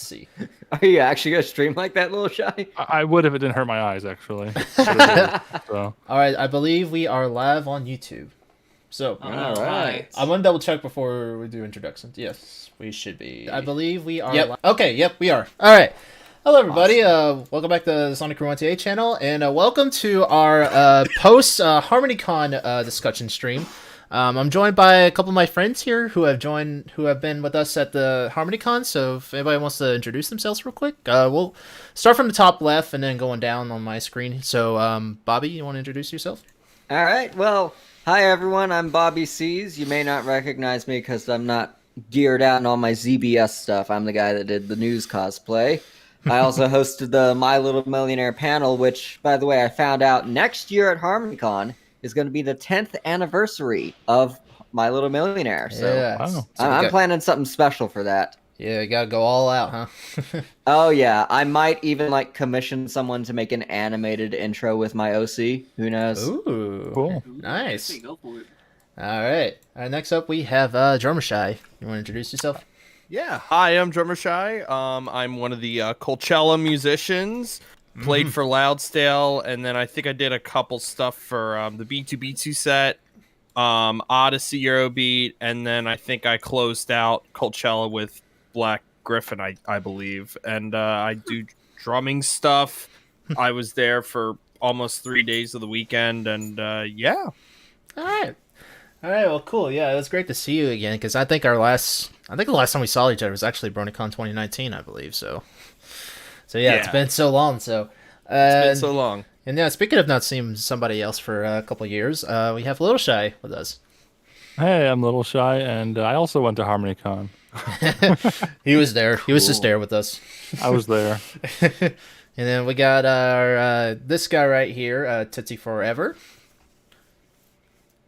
see. Are you actually gonna stream like that, little shy? I would if it didn't hurt my eyes, actually. But it is, so. All right, I believe we are live on YouTube. So, All right. I want to double check before we do introductions. Yes, we should be. I believe we are. Yep. Okay. Yep, we are. All right. Hello, everybody. Awesome. Welcome back to the Sonic Crew 1TA channel, and welcome to our post-HarmonyCon discussion stream. I'm joined by a couple of my friends here who have been with us at the HarmonyCon. So if anybody wants to introduce themselves real quick, we'll start from the top left and then going down on my screen. So, Bobby, you want to introduce yourself? All right. Well, hi everyone. I'm Bobby C's. You may not recognize me because I'm not geared out in all my ZBS stuff. I'm the guy that did the news cosplay. I also hosted the My Little Millionaire panel, which, by the way, I found out next year at HarmonyCon is going to be the 10th anniversary of My Little Millionaire. So Yeah. Wow. I'm planning something special for that. Yeah, you gotta go all out, huh? Oh yeah, I might even commission someone to make an animated intro with my OC. Who knows? Ooh, Cool. nice. Okay, go for it. All right. Next up, we have Drummer Shy. You want to introduce yourself? Yeah, hi, I'm Drummer Shy. I'm one of the Coachella musicians. Played for Loudsdale, and then I think I did a couple stuff for the B2B2 set, Odyssey Eurobeat, and then I think I closed out Coachella with Black Griffin, I believe. And I do drumming stuff. I was there for almost 3 days of the weekend, and yeah. All right. All right. Well, cool. Yeah, it was great to see you again because I think the last time we saw each other was actually BronyCon 2019, I believe. So yeah, it's been so long. So It's been so long. And yeah, speaking of not seeing somebody else for a couple of years, we have Little Shy with us. Hey, I'm Little Shy, and I also went to HarmonyCon. He was there. He was just there with us. I was there. And then we got our this guy right here, Tootsie Forever.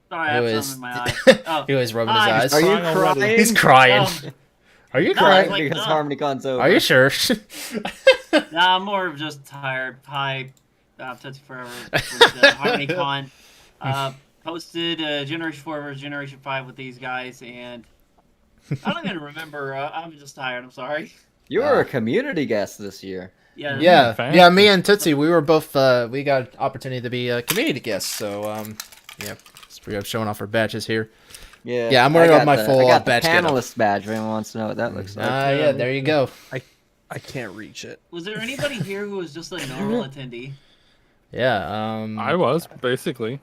Sorry, I Who have is- something in my eye. Oh, He was rubbing his Hi. eyes. Are you Crying already. crying? He's crying. Um, Are you no, crying? like, because no. HarmonyCon's over. Are you sure? nah, I'm more of just tired. Hi, Tootsie Forever with HarmonyCon. Posted Generation 4 versus Generation 5 with these guys, and I don't even remember. I'm just tired. I'm sorry. You were a community guest this year. Yeah. Yeah, fan. yeah. Me and Tootsie, we were both. We got opportunity to be community guests. So, yeah, we're showing off our badges here. Yeah. Yeah, I'm wearing I got my the- full I got badge the getup. panelist badge. If anyone wants to know what that looks like. Yeah, there you go. I can't reach it. Was there anybody here who was just a normal attendee? Yeah. I was, basically.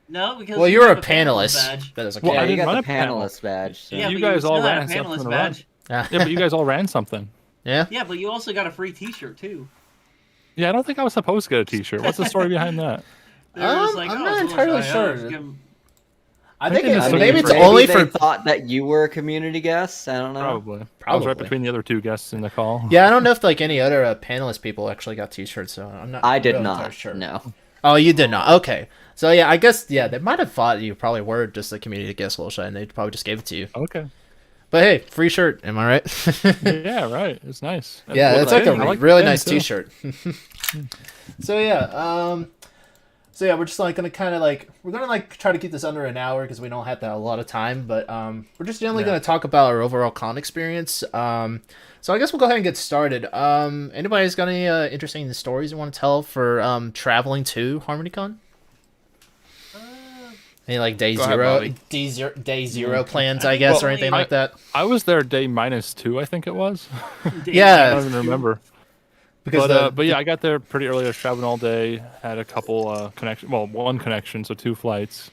No, because Well, you were a have panelist. badge. That is Well, Yeah, I you didn't got run the a panel. panelist badge. So. Yeah, You but guys still all had ran a something panelist in a row. badge. Yeah. Yeah, but you guys all ran something. Yeah. Yeah, but you also got a free T-shirt too. Yeah, I don't think I was supposed to get a T-shirt. What's the story behind that? They were just I'm oh, not it's entirely Shy. sure. Let's give 'em- I think think it's it's maybe it's maybe only they for. thought that you were a community guest. I don't know. Probably. I was Probably. right between the other two guests in the call. Yeah, I don't know if any other panelist people actually got T-shirts. So I'm not. I did really not. entirely sure. No. Oh, you did not. Okay. So yeah, I guess they might have thought you probably were just a community guest, Little Shy, and they probably just gave it to you. Okay. But hey, free shirt. Am I right? Yeah, right. It's nice. Yeah, Well, it's like a I like really the nice pin, too. T-shirt. So yeah, we're just gonna kind of we're gonna try to keep this under an hour because we don't have a lot of time. But we're just generally gonna talk about our overall con experience. So I guess we'll go ahead and get started. Anybody's got any interesting stories you want to tell for traveling to HarmonyCon? Any day Go ahead, zero, Bobby. day zero plans, I guess, or Well, anything like that? I was there day -2, I think it was. Yeah. I don't even remember. Because But yeah, I got there pretty early. I was traveling all day. Had a couple one connection, so 2 flights.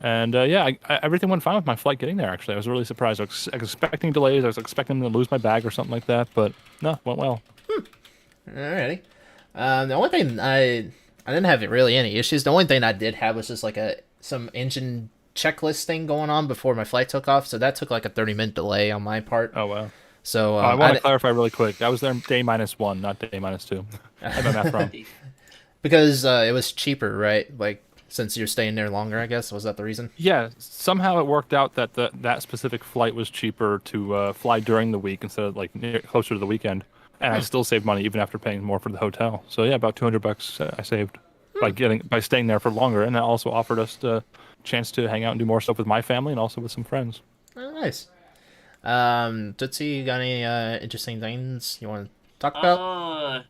And yeah, everything went fine with my flight getting there. Actually, I was really surprised. I was expecting delays. I was expecting to lose my bag or something like that, but no, went well. Alrighty. The only thing I didn't have really any issues. The only thing I did have was just some engine checklist thing going on before my flight took off. So that took a 30-minute delay on my part. Oh wow. So I want to clarify really quick. I was there day -1, not day -2. I had my math wrong. because it was cheaper, right? Since you're staying there longer, I guess was that the reason? Yeah, somehow it worked out that that specific flight was cheaper to fly during the week instead of closer to the weekend, and I still saved money even after paying more for the hotel. So yeah, about $200 I saved by staying there for longer, and that also offered us the chance to hang out and do more stuff with my family and also with some friends. Oh, nice. Tootsie, you got any interesting things you want to talk about?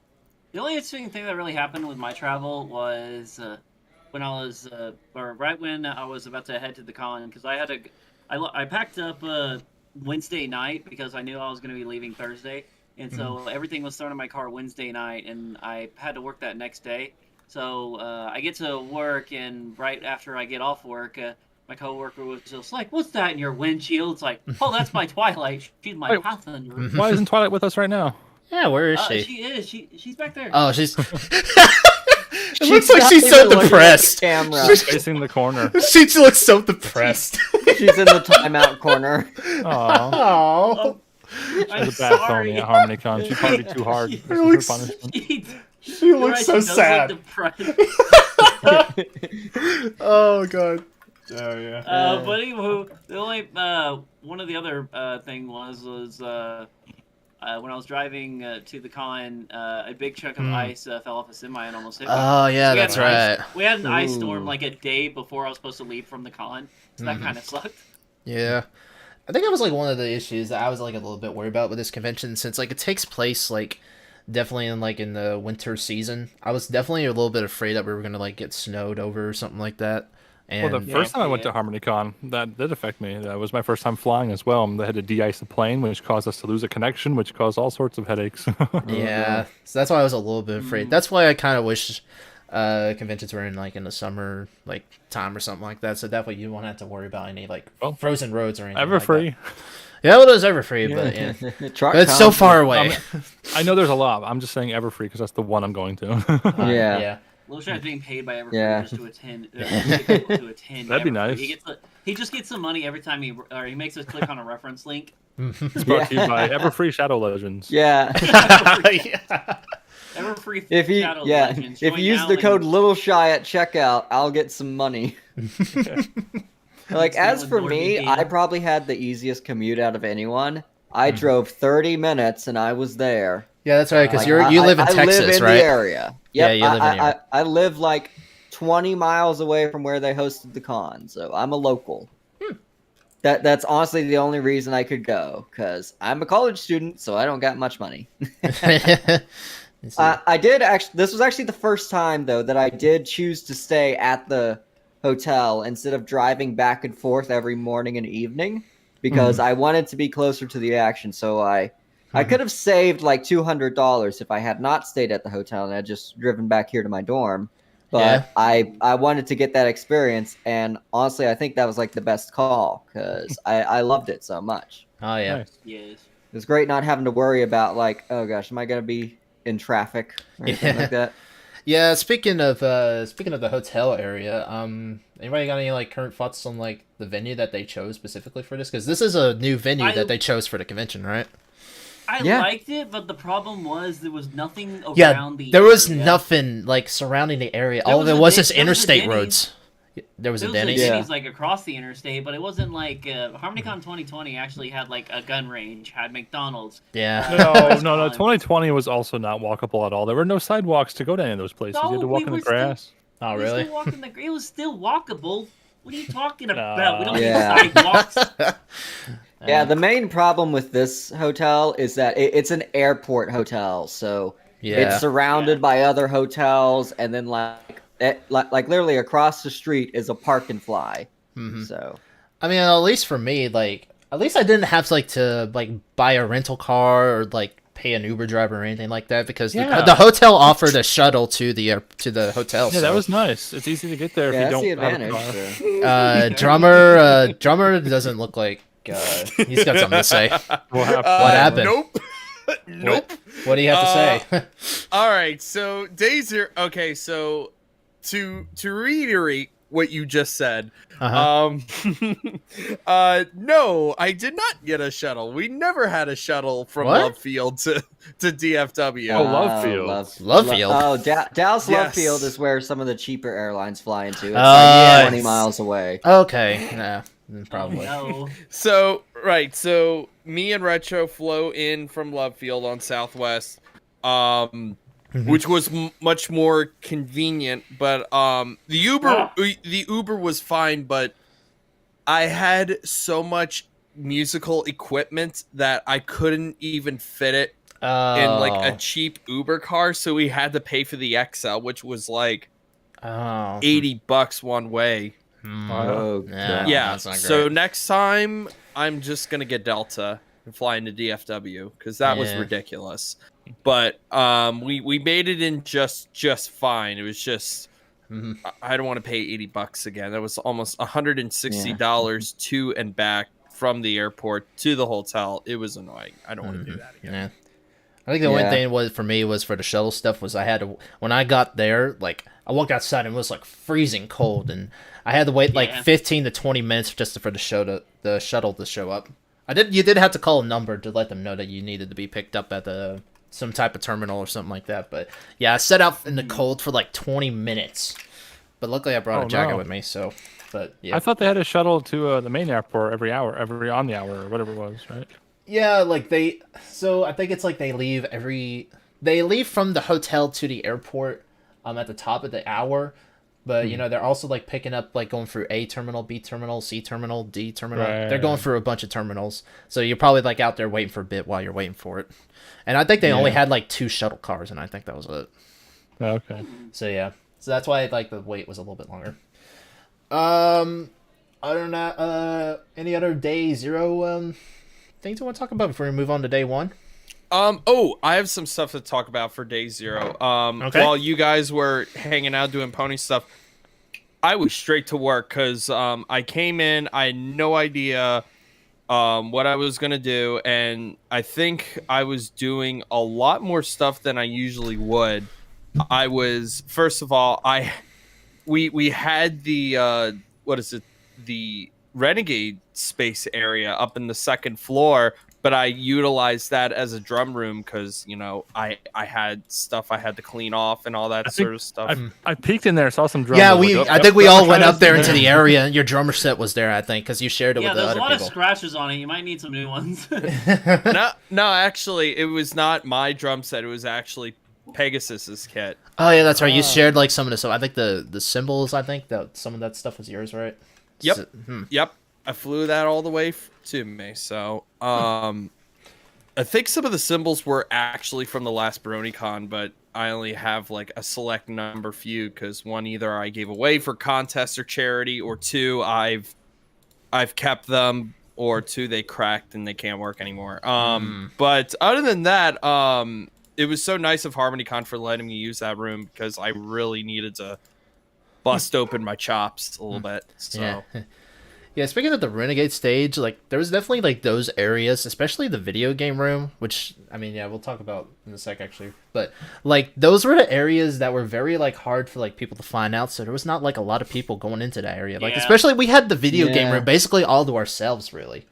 The only interesting thing that really happened with my travel was when I was, or right when I was about to head to the con, because I packed up Wednesday night because I knew I was going to be leaving Thursday, and so everything was thrown in my car Wednesday night, and I had to work that next day. So I get to work, and right after I get off work, my coworker was just like, "What's that in your windshield?" It's like, "Oh, that's my Twilight. She's my Wait. Pathfinder." Why isn't Twilight with us right now? Yeah, where is she? She is. She's back there. Oh, she's. It looks like she's so depressed. Camera. She's facing the corner. She looks so depressed. She's in the timeout corner. Aww. Oh. I'm She's a bad sorry. pony at HarmonyCon. She partied too hard. She- This is her punishment. She looks so does look sad. depressed. Oh god. Oh yeah. But anywho, the only one of the other thing was when I was driving to the con, a big chunk of ice fell off a semi and almost hit me. Oh yeah, We had that's an ice- right. We had an ice storm Ooh. like a day before I was supposed to leave from the con, so that kind of sucked. Yeah. I think that was like one of the issues that I was like a little bit worried about with this convention, since like it takes place like definitely in the winter season. I was definitely a little bit afraid that we were gonna like get snowed over or something like that. And Well, the first time I went to HarmonyCon, that did affect me. That was my first time flying as well. They had to de-ice the plane, which caused us to lose a connection, which caused all sorts of headaches. yeah, so that's why I was a little bit afraid. That's why I kind of wish conventions were in like in the summer like time or something like that. So definitely you won't have to worry about any like frozen roads or anything. Everfree. Like that. Yeah, well, it was Everfree, but yeah, Truck but it's so comes. far away. I know there's a lot. I'm just saying Everfree because that's the one I'm going to. Yeah. yeah. Lil Shaq's being paid by Everfree Yeah. just to attend. To attend That'd be Everfree. nice. He just gets some money every time he makes us click on a reference link. It's brought to you by Everfree Shadow Legends. Yeah. yeah. Everfree If you Shadow yeah, Legends. if Join you use now the code and- Little Shy at checkout, I'll get some money. Like It's as going for more me, than I Dana. probably had the easiest commute out of anyone. I drove 30 minutes and I was there. Yeah, that's right. Because Like, you live in I Texas, live in right? the area. Yeah, Yep, you live in the area. I live like 20 miles away from where they hosted the con, so I'm a local. That's honestly the only reason I could go, because I'm a college student, so I don't got much money. I did actually. This was actually the first time though that I did choose to stay at the hotel instead of driving back and forth every morning and evening, because I wanted to be closer to the action. So I could have saved like $200 if I had not stayed at the hotel and had just driven back here to my dorm. But I wanted to get that experience, and honestly, I think that was like the best call because I loved it so much. Oh yeah. Nice. Yes. It was great not having to worry about like, oh gosh, am I gonna be in traffic or anything like that? Yeah, speaking of the hotel area, anybody got any like current thoughts on like the venue that they chose specifically for this? Because this is a new venue that they chose for the convention, right? I Yeah. liked it, but the problem was there was nothing around Yeah, the there was area. nothing like surrounding the area. There All was of it a was Di- just there was a interstate Denny's. roads. There was a There was Denny's. Yeah. Denny's like across the interstate, but it wasn't like HarmonyCon 2020 actually had like a gun range, had McDonald's. Yeah. No. 2020 was also not walkable at all. There were no sidewalks to go to any of those places. You had to No, walk we in the were still- grass. Oh We really? still walked in the. It was still walkable. What are you talking about? No. We don't Yeah. need sidewalks. Yeah, the main problem with this hotel is that it's an airport hotel, so Yeah. it's surrounded Yeah. by other hotels, and then like literally across the street is a park and fly. So I mean, at least for me, like at least I didn't have to buy a rental car or like pay an Uber driver or anything like that because Yeah. the hotel offered a shuttle to the hotel. Yeah, so. that was nice. It's easy to get there yeah, if that's you the don't have a advantage. car. So. Drummer doesn't look like he's got something to say. What happened? What happened? Nope. Nope. What do you have to say? All right. So days are okay. So to reiterate what you just said, Uh-huh. no, I did not get a shuttle. We never had a shuttle from What? Love Field to DFW. Oh, Love Field. Love Field. Oh, Dallas Love Yes. Field is where some of the cheaper airlines fly into. It's Ah, like 20 yes. miles away. Okay, yeah, probably. No. So so me and Retro flew in from Love Field on Southwest, which was much more convenient. But the Uber was fine, but I had so much musical equipment that I couldn't even fit it in like a cheap Uber car, so we had to pay for the XL, which was like $80 one way. Oh, God. Yeah, that's not so great. next time I'm just gonna get Delta and fly into DFW because that was Yeah. ridiculous. But we made it in just fine. It was just I don't want to pay $80 again. That was almost $160 to and back from the airport to the hotel. It was annoying. I don't want to do that again. Yeah. I think the only thing was for me was for the shuttle stuff was I had to, when I got there, like I walked outside and it was like freezing cold and I had to wait like 15 to 20 minutes just for the shuttle to show up. You did have to call a number to let them know that you needed to be picked up at some type of terminal or something like that. But yeah, I sat out in the cold for like 20 minutes. But luckily I brought a jacket with me, so but yeah. I thought they had a shuttle to the main airport every on the hour or whatever it was, right? Yeah, like so I think it's like they leave from the hotel to the airport at the top of the hour, but you know, they're also like picking up like going through A terminal, B terminal, C terminal, D terminal. Right. They're going through a bunch of terminals. So you're probably like out there waiting for a bit while you're waiting for it. And I think they only had like 2 shuttle cars and I think that was it. Okay. So yeah. So that's why like the wait was a little bit longer. Other than that, any other day 0 things you want to talk about before we move on to day 1? I have some stuff to talk about for day 0. Okay. While you guys were hanging out doing pony stuff, I was straight to work because I came in, I had no idea what I was gonna do, and I think I was doing a lot more stuff than I usually would. I was, first of all, we had the the Renegade space area up in the 2nd floor, but I utilized that as a drum room because, you know, I had stuff I had to clean off and all that sort of stuff. I peeked in there, saw some drums. Yeah, I think we all went up there into the the area. And your drummer set was there, I think, because you shared it Yeah, with the there's other a lot people. of scratches on it. You might need some new ones. No, actually, it was not my drum set. It was actually Pegasus's kit. Oh yeah, that's right. You shared like some of the stuff. I think the cymbals. I think that some of that stuff was yours, right? Yep. So, Yep. I flew that all the way to me. So, I think some of the symbols were actually from the last BaroniCon, but I only have like a select number few because 1, either I gave away for contest or charity, or 2, I've kept them, or 2, they cracked and they can't work anymore. But other than that, it was so nice of HarmonyCon for letting me use that room because I really needed to bust open my chops a little bit. So. Yeah. Yeah, speaking of the Renegade stage, like there was definitely like those areas, especially the video game room, which I mean, yeah, we'll talk about in a sec actually. But like those were the areas that were very like hard for like people to find out, so there was not like a lot of people going into that area. Like especially we had the video game room basically all to ourselves, really.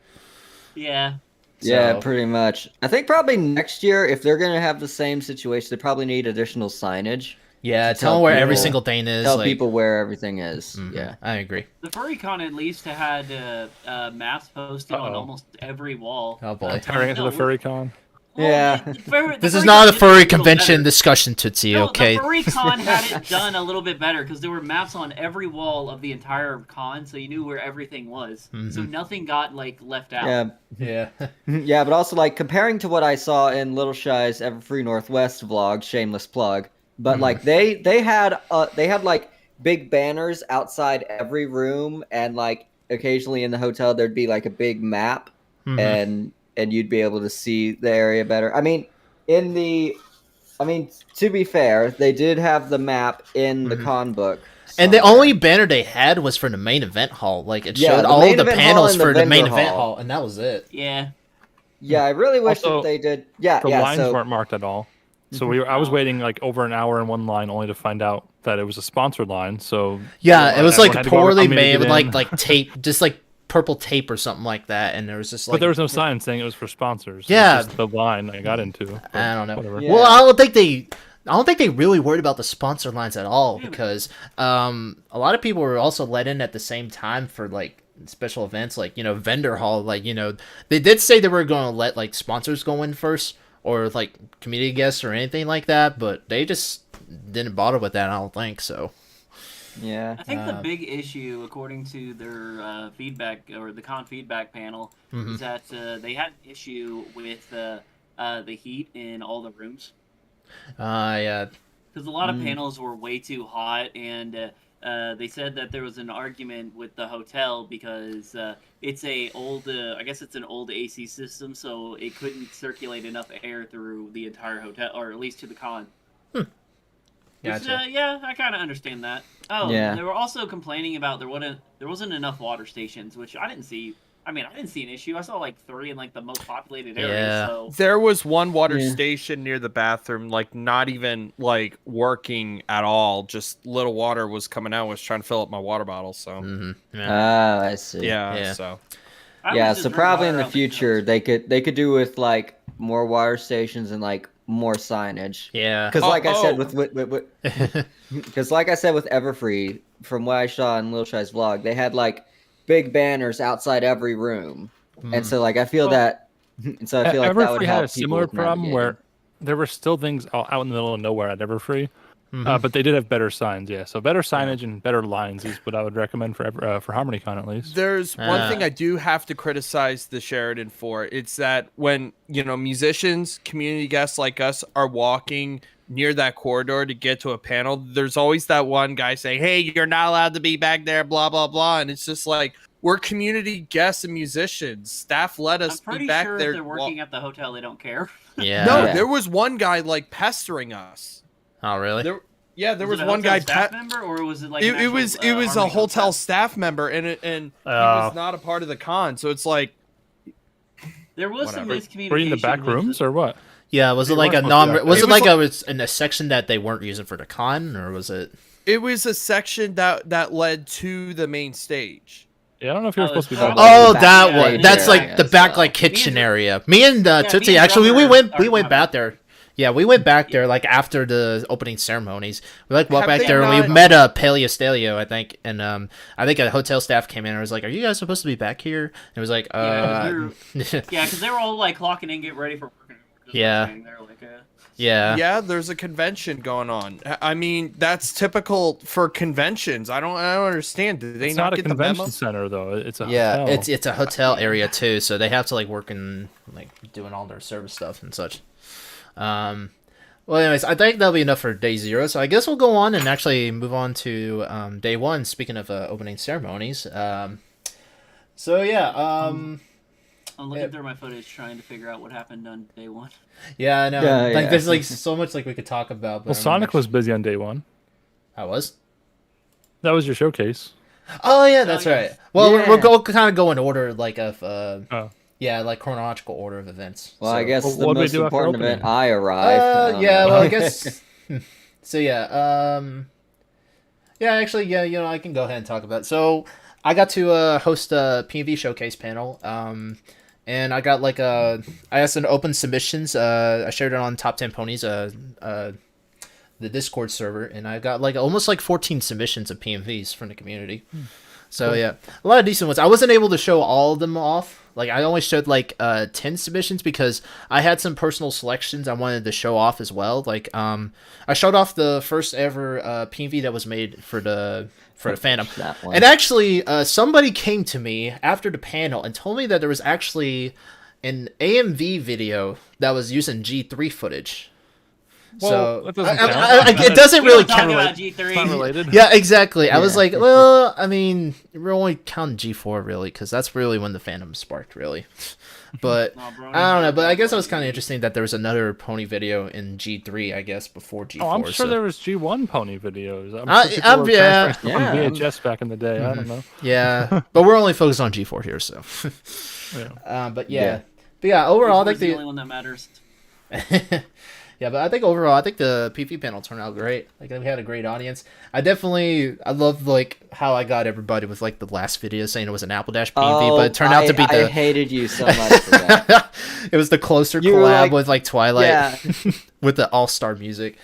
Yeah. Yeah, pretty much. I think probably next year, if they're gonna have the same situation, they probably need additional signage. Yeah, tell them where every single thing is. Tell like, people where everything is. Yeah, I agree. The FurryCon at least had maps posted on almost every wall. Oh boy. Tearing into the FurryCon. Yeah. This is not a furry convention discussion, Tootsie, No, okay? the FurryCon had it done a little bit better because there were maps on every wall of the entire con, so you knew where everything was. So nothing got like left out. Yeah, Yeah. yeah, but also like comparing to what I saw in Little Shy's Everfree Northwest vlog, shameless plug. But like they had like big banners outside every room, and like occasionally in the hotel there'd be like a big map, and you'd be able to see the area better. I mean, to be fair, they did have the map in the con book. And the only banner they had was for the main event hall. Like it showed all the panels for the main event hall, and that was it. Yeah. Yeah, I really wish Also, that they did. Yeah, The lines so, weren't marked at all. So I was waiting like over an hour in one line only to find out that it was a sponsored line. So yeah, it was like everyone had to go poorly around me to made get with in. like tape, just like purple tape or something like that, and there was just like. But there was no sign saying it was for sponsors. Yeah. It was just the line I got into. But I don't know. Whatever. Yeah. Well, I don't think they really worried about the sponsor lines at all because a lot of people were also let in at the same time for like special events, like vendor hall. Like they did say they were going to let like sponsors go in first or like community guests or anything like that, but they just didn't bother with that. I don't think so. Yeah. I think the big issue, according to their feedback or the con feedback panel, is that they had an issue with the heat in all the rooms. Yeah. Because a lot of panels were way too hot, and they said that there was an argument with the hotel because it's I guess it's an old AC system, so it couldn't circulate enough air through the entire hotel, or at least to the con. Gotcha. Yeah, I kind of understand that. Oh, Yeah. and they were also complaining about there wasn't enough water stations, which I didn't see. I mean, I didn't see an issue. I saw like 3 in like the most populated areas. Yeah. So There was one water Yeah. station near the bathroom, like not even like working at all. Just little water was coming out. I was trying to fill up my water bottle. So Yeah. Oh, I see. yeah, Yeah. so I would Yeah, just so drink probably in water the out future toilets. they could do with like more water stations and like more signage. Yeah. Because like I said Oh. with because like I said with Everfree, from what I saw in Lil Shy's vlog, they had like big banners outside every room, and so like I feel Well- that, and so I feel like that would Everfree help had a people similar with problem navigating. where there were still things out in the middle of nowhere at Everfree, but they did have better signs. Yeah, so better signage and better lines is what I would recommend for HarmonyCon at least. there's one thing I do have to criticize the Sheridan for. It's that when, musicians, community guests like us are walking near that corridor to get to a panel, there's always that one guy saying, "Hey, you're not allowed to be back there, blah, blah, blah." And it's just like, we're community guests and musicians. Staff let I'm us be pretty back sure there. if they're working at the hotel, they don't care. Yeah. No, Yeah. there was one guy like pestering us. Oh, really? There was it a one hotel guy. staff member, or was it like an It was actual, a HarmonyCon hotel staff? staff member, and he Oh. was not a part of the con. So it's like, There was some Whatever. miscommunication. Were you in the back with rooms or what? Yeah, was it You like a weren't non? supposed to Was It it was like like- I was in a section that they weren't using for the con, or was it? it was a section that led to the main stage. Yeah, I don't know if you were Oh, supposed to be it's back probably- there. Oh, back that yeah, one. yeah, That's yeah, like yeah, the back so- like kitchen area. Me and me Tootsie and actually we Drummer went are back about- there. Yeah, we went back there like after the opening ceremonies. We like walked Have back they there and we not- met Paleo Stelio, I think, and I think a hotel staff came in and was like, "Are you guys supposed to be back here?" And it was like, Yeah, because they were all like clocking in, getting ready for work. And just, like, Yeah. standing there, like, yeah. Yeah, there's a convention going on. I mean, that's typical for conventions. I don't understand. Did they It's not not a get the convention memo? center though. It's a Yeah, hotel. it's a hotel area too, so they have to like work in like doing all their service stuff and such. Well, anyways, I think that'll be enough for day 0. So I guess we'll go on and actually move on to day 1. Speaking of opening ceremonies, so yeah, I'm looking Yeah. through my footage, trying to figure out what happened on day 1. yeah, I know. Yeah, like, yeah. there's like so much like we could talk about. But Well, Sonic was busy on day 1. I was. That was your showcase. Oh yeah, that's Oh, yeah. right. Well, Yeah. we'll kind of go in order like of Oh. yeah, like chronological order of events. Well, So- I guess Well, the what'd we most do after important opening? event I arrived. I don't yeah, know. well, I guess. So yeah, yeah, actually, yeah, I can go ahead and talk about it. So I got to host a PNV showcase panel, and I got like I asked an open submissions. I shared it on Top 10 Ponies, the Discord server, and I got like almost like 14 submissions of PNVs from the community. So yeah, a lot of decent ones. I wasn't able to show all of them off. Like I only showed like 10 submissions because I had some personal selections I wanted to show off as well. Like I showed off the first ever PNV that was made for the fandom. That one. And actually, somebody came to me after the panel and told me that there was actually an AMV video that was using G3 footage. Well, so that doesn't count. it doesn't We really don't talk count. about Like, G3. It's not related. yeah, exactly. I was Yeah. like, well, I mean, we're only counting G4 really, because that's really when the fandom sparked, really. But No, bro, I don't know. But I guess it was kind of interesting that there was another pony video in G3, I guess, before G4. Oh, I'm sure so. there was G1 pony videos. I'm I- sure people I'm- were yeah. transferring Yeah. from VHS back in the day. I don't know. Yeah, but we're only focused on G4 here, so. Yeah. But yeah. Yeah. But yeah, overall, I G4 is think the only one that matters. yeah, but I think overall, I think the PV panel turned out great. Like we had a great audience. I love like how I got everybody with like the last video saying it was an Apple Dash PV, but it turned out to be I the. hated you so much for that. It was the closer You were collab like- with like Twilight Yeah. with the all star music.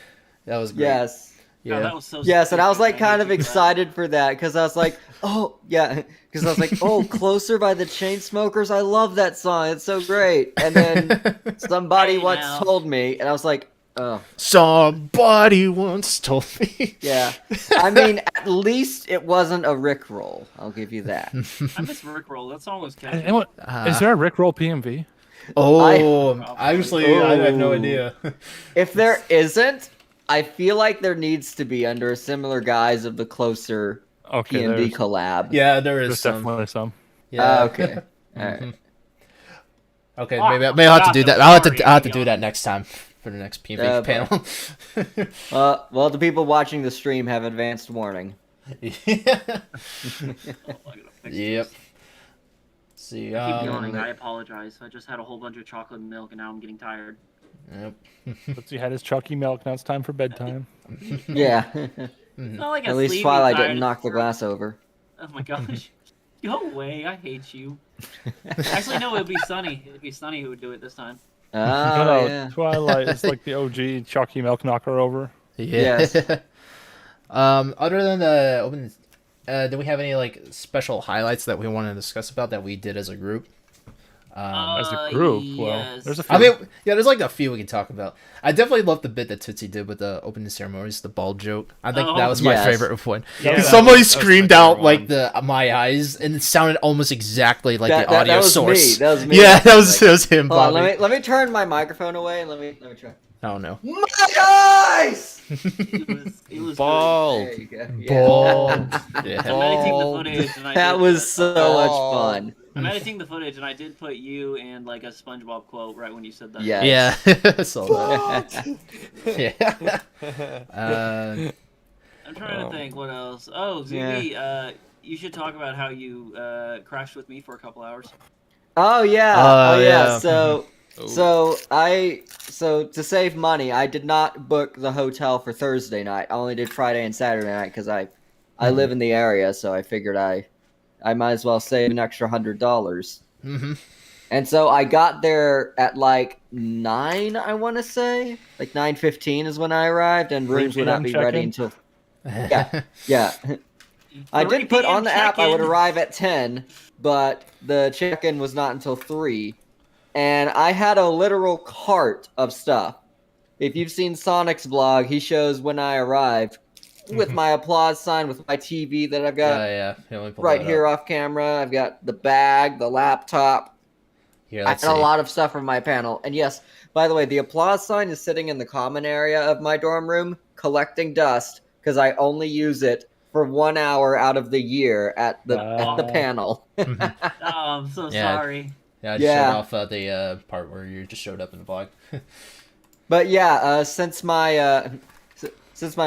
That was great. Yes. Yeah. God, that was so Yes, and I was stupid. like kind of hate you for that. excited for that because I was like, oh yeah, because I was like, oh, Closer by the Chainsmokers, I love that song, it's so great. And then somebody Hey, once now. told me, and I was like, Oh, Somebody once told me. yeah. I mean, at least it wasn't a Rickroll. I'll give you that. I miss Rickroll. That song was catchy. Anyone, is there a Rickroll PMV? Oh, I- actually, I have no Oh. idea. If there isn't, I feel like there needs to be under a similar guise of the closer Okay, PMV there's, collab. Yeah, there is there's some. definitely some. Yeah. Okay. All right. Okay, Ah, maybe I'll have to do that. I'll have to do sorry. that next time for the next PMV panel. Well, the people watching the stream have advanced warning. Yeah. Oh, I gotta fix Yep. this. See, I keep yawning. I apologize. I just had a whole bunch of chocolate and milk, and now I'm getting tired. yep. Let's see, had his chalky milk. Now it's time for bedtime. Yeah. It's not like At a least sleepy Twilight tired, didn't knock the it's- glass over. Oh my gosh. Go away. I hate you. Actually, no, it would be Sunny. It would be Sunny who would do it this time. Oh, No, yeah. Twilight is like the OG chalky milk knocker over. Yeah. Yes. Other than the open, do we have any like special highlights that we want to discuss about that we did as a group? As a group, well, Yes. there's a few. I mean, yeah, there's like a few we can talk about. I definitely love the bit that Tootsie did with the opening ceremonies, the ball joke. I think that was my Yes. favorite one. Yeah, that Somebody was my screamed favorite out one. like the my eyes, and it sounded almost exactly like the audio that was source. me. That was me. Yeah, that was him, Hold on, Bobby. let me turn my microphone away and let me try. Oh no. My eyes! It was Bald. There you go. Yeah. Ball. Good. Yeah. I'm editing the Bald. footage, and I That did was put, so Bald. much fun. I'm editing the footage, and I did put you and like a SpongeBob quote right when you said that. Yeah. Yeah, I saw that. Yeah. I'm trying to think what else. Oh, ZB, you should talk about how you crashed with me for a couple hours. Oh yeah. Oh, Oh yeah. yeah. So to save money, I did not book the hotel for Thursday night. I only did Friday and Saturday night because I live in the area, so I figured I might as well save an extra $100. Mm-hmm. And so I got there at like 9, I want to say. Like 9:15 is when I arrived, and rooms would not be ready until. Yeah. I 3 did put PM on the app I would check-in. arrive at 10, but the check-in was not until 3. And I had a literal cart of stuff. If you've seen Sonic's vlog, he shows when I arrived with my applause sign, with my TV that I've got Yeah. Let me pull right that here up. off camera. I've got the bag, the laptop. Here, I let's had see. a lot of stuff from my panel. And yes, by the way, the applause sign is sitting in the common area of my dorm room collecting dust because I only use it for 1 hour out of the year at the panel. Mhm. Oh, I'm so Yeah. sorry. Yeah, I just showed off the part where you just showed up in the vlog. But yeah, since my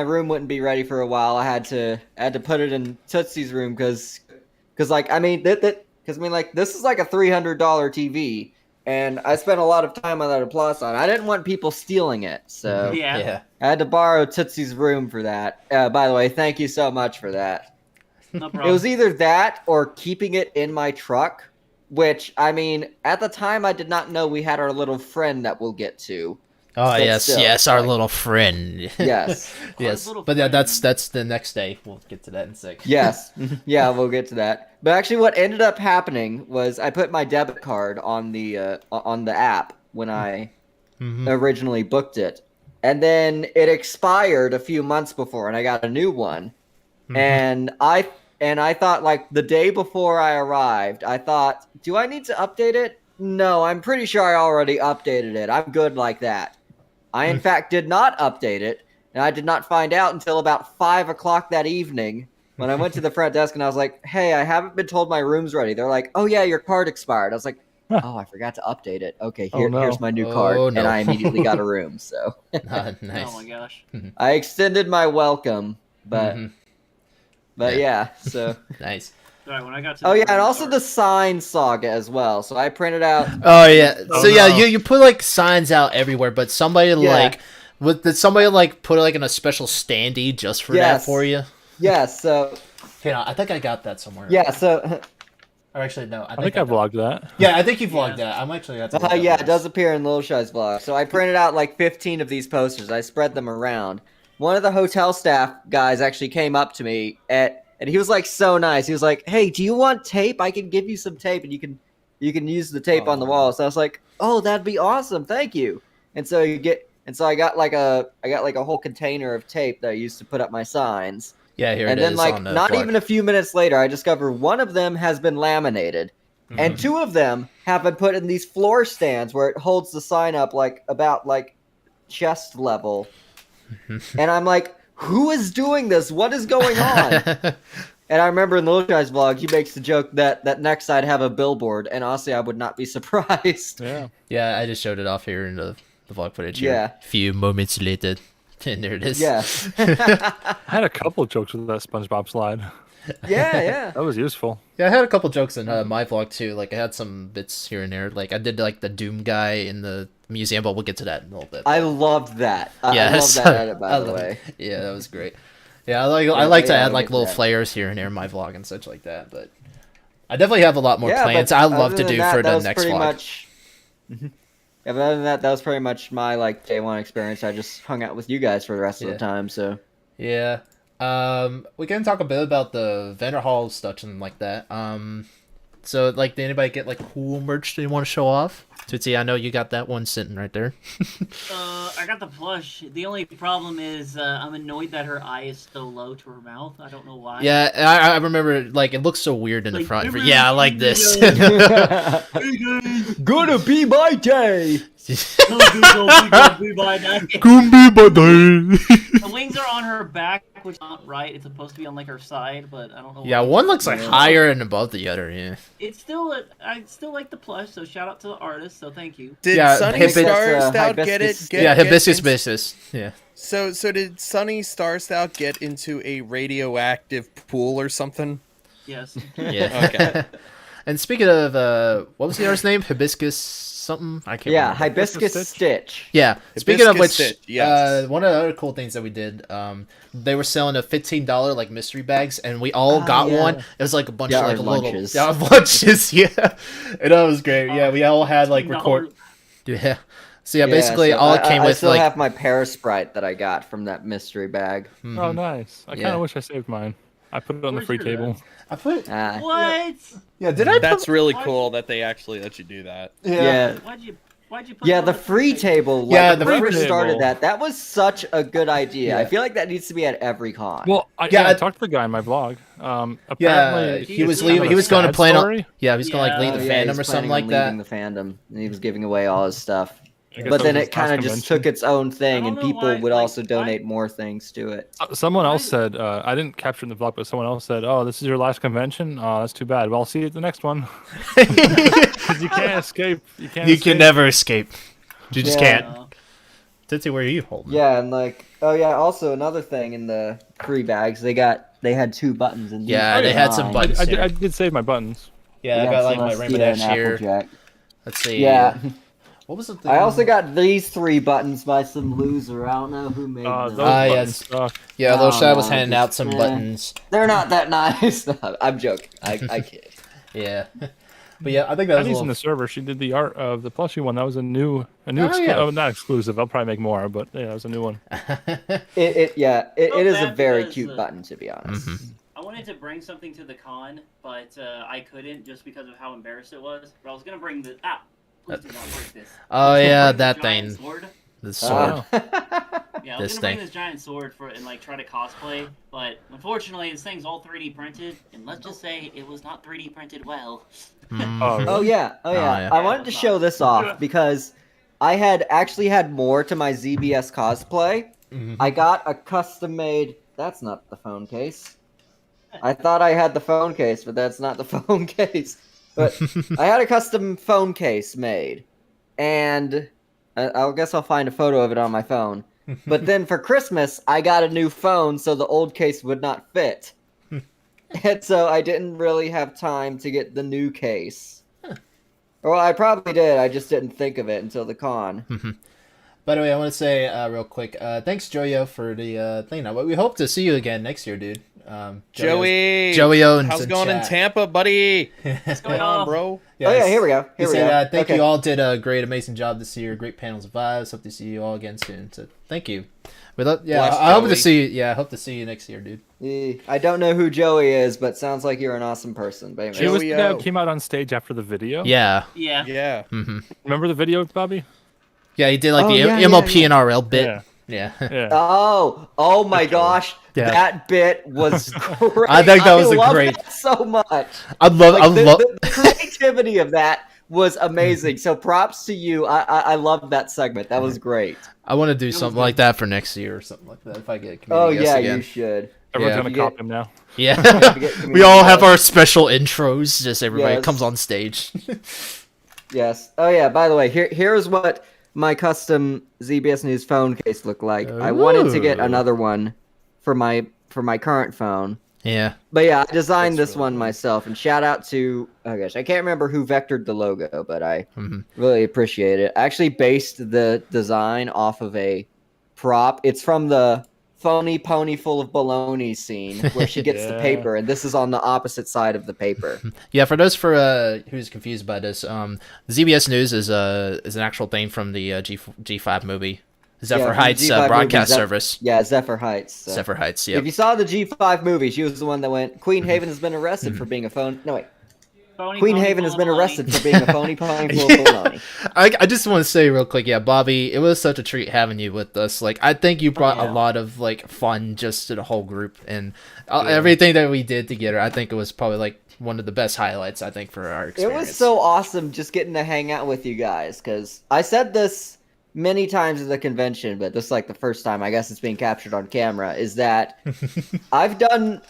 room wouldn't be ready for a while, I had to put it in Tootsie's room because like I mean like this is like a $300 TV, and I spent a lot of time on that applause sign. I didn't want people stealing it, so Yeah. I had to borrow Tootsie's room for that. By the way, thank you so much for that. No It problem. was either that or keeping it in my truck, which I mean at the time I did not know we had our little friend that we'll get to. Oh But yes, still, yes, our like- little friend. Yes. Yes, little but yeah, friend. that's the next day. We'll get to that in a sec. Yes. Yeah, we'll get to that. But actually what ended up happening was I put my debit card on the app when I Mhm. originally booked it. And then it expired a few months before and I got a new one. Mhm. And I thought like the day before I arrived, I thought, do I need to update it? No, I'm pretty sure I already updated it. I'm good like that. I in fact did not update it, and I did not find out until about 5 o'clock that evening when I went to the front desk and I was like, hey, I haven't been told my room's ready. They're like, oh yeah, your card expired. I was like, oh, I forgot to update it. Okay, Oh, no. here's my new Oh, card. no. And I immediately got a room. So Nice. Oh my gosh. I extended my welcome, but Mhm. yeah, so. All Nice. right, when I got to Oh the yeah, and room, also the sign saga as well. So I printed out. Oh yeah. Oh, So yeah, no. you put like signs out everywhere, but somebody Yeah. did somebody like put like in a special standee just for that Yes. for you? Yeah, so Okay, no, I think I got that somewhere. yeah, so Or actually, no. I think I vlogged that. Yeah, I think you vlogged Yeah. that. I'm actually got to. look that yeah, up. it does appear in Lil Shy's vlog. So I printed out like 15 of these posters. I spread them around. One of the hotel staff guys actually came up to me and he was like so nice. He was like, "Hey, do you want tape? I can give you some tape, and you can use the tape on the Oh. wall." So I was like, "Oh, that'd be awesome, thank you." And so And so I got like a whole container of tape that I used to put up my signs. Yeah, here And it then is like on the not vlog. even a few minutes later, I discover one of them has been laminated. And 2 of them have been put in these floor stands where it holds the sign up like about like chest level. And I'm like, who is doing this? What is going on? And I remember in the Little Guy's vlog, he makes the joke that next I'd have a billboard, and honestly, I would not be surprised. Yeah. Yeah, I just showed it off here in the vlog footage Yeah. here. A few moments later. And there it is. Yes. I had a couple jokes with that SpongeBob slide. yeah. That was useful. Yeah, I had a couple jokes in my vlog too. Like I had some bits here and there. Like I did like the Doom guy in the museum, but we'll get to that in a little bit. I loved that. I Yeah, love that edit, by the way. Yeah, that was great. Yeah, I like to yeah, add I'll like get little that. flares here and there in my vlog and such like that. But I definitely have a lot more Yeah, plans. but I love other to than do that, for that the was next pretty vlog. much. Yeah, but other than that, that was pretty much my like day one experience. I just hung out with you guys for the rest of Yeah. the time. So Yeah. We can talk a bit about the vendor hall stuff and like that. So like, did anybody get like cool merch they want to show off? Tootsie, I know you got that one sitting right there. I got the plush. The only problem is I'm annoyed that her eye is so low to her mouth. I don't know why. Yeah, I remember like it looks so weird in the Like, front. every- Yeah, I like this. Hey guys, gonna be my day. gonna be by that. Gumbi The wings are on her back, which is not right. It's supposed to be on like her side, but I don't know. Yeah, why. one looks like Yeah. higher and above the other. Yeah. It's still I still like the plush, so shout out to the artist. So thank you. Did Yeah, Sunny hibiscus- Star Stout get hibiscus- it? Get, Yeah, get hibiscus in- business. Yeah. So did Sunny Star Stout get into a radioactive pool or something? Yes. Yeah. Okay. And speaking of, what was the artist's name? Hibiscus something? I can't Yeah, remember. hibiscus Stitch? stitch. Yeah. Speaking of Hibiscus which, Stitch, yes. one of the other cool things that we did, they were selling a $15 like mystery bags, and we all got yeah. one. It was like a bunch Yeah, of our like little lunches. yeah, lunches. Yeah, and that was great. Yeah, we all had like No. record. Yeah. So yeah, basically so all it came I with still like have my Parasprite that I got from that mystery bag. Oh, nice. I kind of Yeah. wish I saved mine. I put it on the Where's free yours table. I put Ah, What? yeah. Did I? That's really Why- cool that they actually let you do that. yeah. Why'd you put Yeah, it on the free table. Like, Yeah, when the we free first started table. that was such a good idea. Yeah. I feel like that needs to be at every con. Well, I Yeah, I- talked to the guy in my vlog. Yeah, Apparently, he was He's leaving. kind He of was a going to sad plan on. story. Yeah, he was going to like Yeah. leave the yeah, fandom he's or something planning like on that. leaving the fandom, and he was giving away all his stuff. I guess But that then was it his kind of last just convention. took its own thing, I and don't know people why, would like, also why- donate more things to it. Someone else Why- said, I didn't capture in the vlog, but someone else said, "Oh, this is your last convention. Oh, that's too bad. Well, I'll see you at the next one." 'Cause you can't escape. You can't. You escape. can never escape. You just Yeah. can't. Tootsie, where are you holding? Yeah, and like, oh yeah, also another thing in the free bags, they had 2 buttons in Yeah, they had some buttons. I did save my buttons. Yeah, I got like my Rainbow Dash here. Applejack. Let's see. Yeah, What was the thing? I also got these 3 buttons by some loser. I don't know who made Those them. Ah, buttons yes. suck. Yeah, Oh, Loshai was no, handing out some just- buttons. They're not that nice. I'm joking. I kid. Yeah. But yeah, I think that was a Penny's in little... the server. She did the art of the plushie one. That was a new yeah. oh, not exclusive. I'll probably make more, but yeah, that was a new one. It Felt is a bad very because, cute button, to be honest. I wanted to bring something to the con, but I couldn't just because of how embarrassed it was. But I was gonna bring the please do not break this. Oh yeah, Bring the that giant thing. Sword. The sword. Yeah, I was This gonna bring thing. this giant sword for and like try to cosplay, but unfortunately this thing's all 3D printed, and let's just say it was not 3D printed well. Mm. Oh yeah, yeah. I wanted to show this off because I had actually had more to my ZBS cosplay. Mhm. I got a custom made. That's not the phone case. I thought I had the phone case, but that's not the phone case. But I had a custom phone case made, and I guess I'll find a photo of it on my phone. But then for Christmas, I got a new phone, so the old case would not fit. And so I didn't really have time to get the new case. Well, I probably did. I just didn't think of it until the con. By the way, I want to say real quick, thanks Joyo for the thing. We hope to see you again next year, dude. Joey-O in how's it the going in chat. Tampa, buddy? What's Going on, bro? Oh yeah, here we go. He Here we said, go. thank Okay. you all did a great, amazing job this year. Great panels of vibes. Hope to see you all again soon. So thank you. But yeah, Bless I hope to Joey. see you. Yeah, I hope to see you next year, dude. I don't know who Joey is, but sounds like you're an awesome person. But She anyway. was the guy Joey-O. who came out on stage after the video. Yeah. Yeah. Yeah. Remember the video, Bobby? Yeah, he did like Oh, the yeah, MLP yeah. and RL bit. Yeah. Yeah. Yeah. Oh my gosh, Yeah. that bit was great. I think that was a love great- that so much. I love. I Like love. the creativity of that was amazing. So props to you. I love that segment. That was great. I want to do was something good. like that for next year or something like that if I get a Oh community guest yeah, again. you should. Everyone's Yeah. gonna You copy get- him now. Yeah. get We all have community our special intros. Just everybody Yes. comes on stage. Yes. Oh yeah. By the way, here's what my custom ZBS News phone case looked like. I wanted to get Ooh. another one for my current phone. Yeah. But yeah, I designed That's this really one cool. myself, and shout out to I can't remember who vectored the logo, but I Mhm. really appreciate it. I actually based the design off of a prop. It's from the phony pony full of baloney scene where she gets the Yeah. paper, and this is on the opposite side of the paper. Yeah, for those who's confused by this, ZBS News is an actual thing from the G5 movie, Zephyr from the Heights G5 broadcast movie, service. Yeah, Zephyr Heights. So. Zephyr Heights. If Yep. you saw the G5 movie, she was the one that went. Queen Haven has been arrested for being a phone. No wait, Phony Queen pony Haven has full been of arrested baloney. for being a phony pony full of baloney. I just want to say real quick, yeah, Bobby, it was such a treat having you with us. Like, I think you brought a yeah. lot of like fun just to the whole group, and everything that we did together. I think it was probably like one of the best highlights. I think for our It experience. was so awesome just getting to hang out with you guys because I said this many times at the convention, but this is like the first time I guess it's being captured on camera. Is that I've done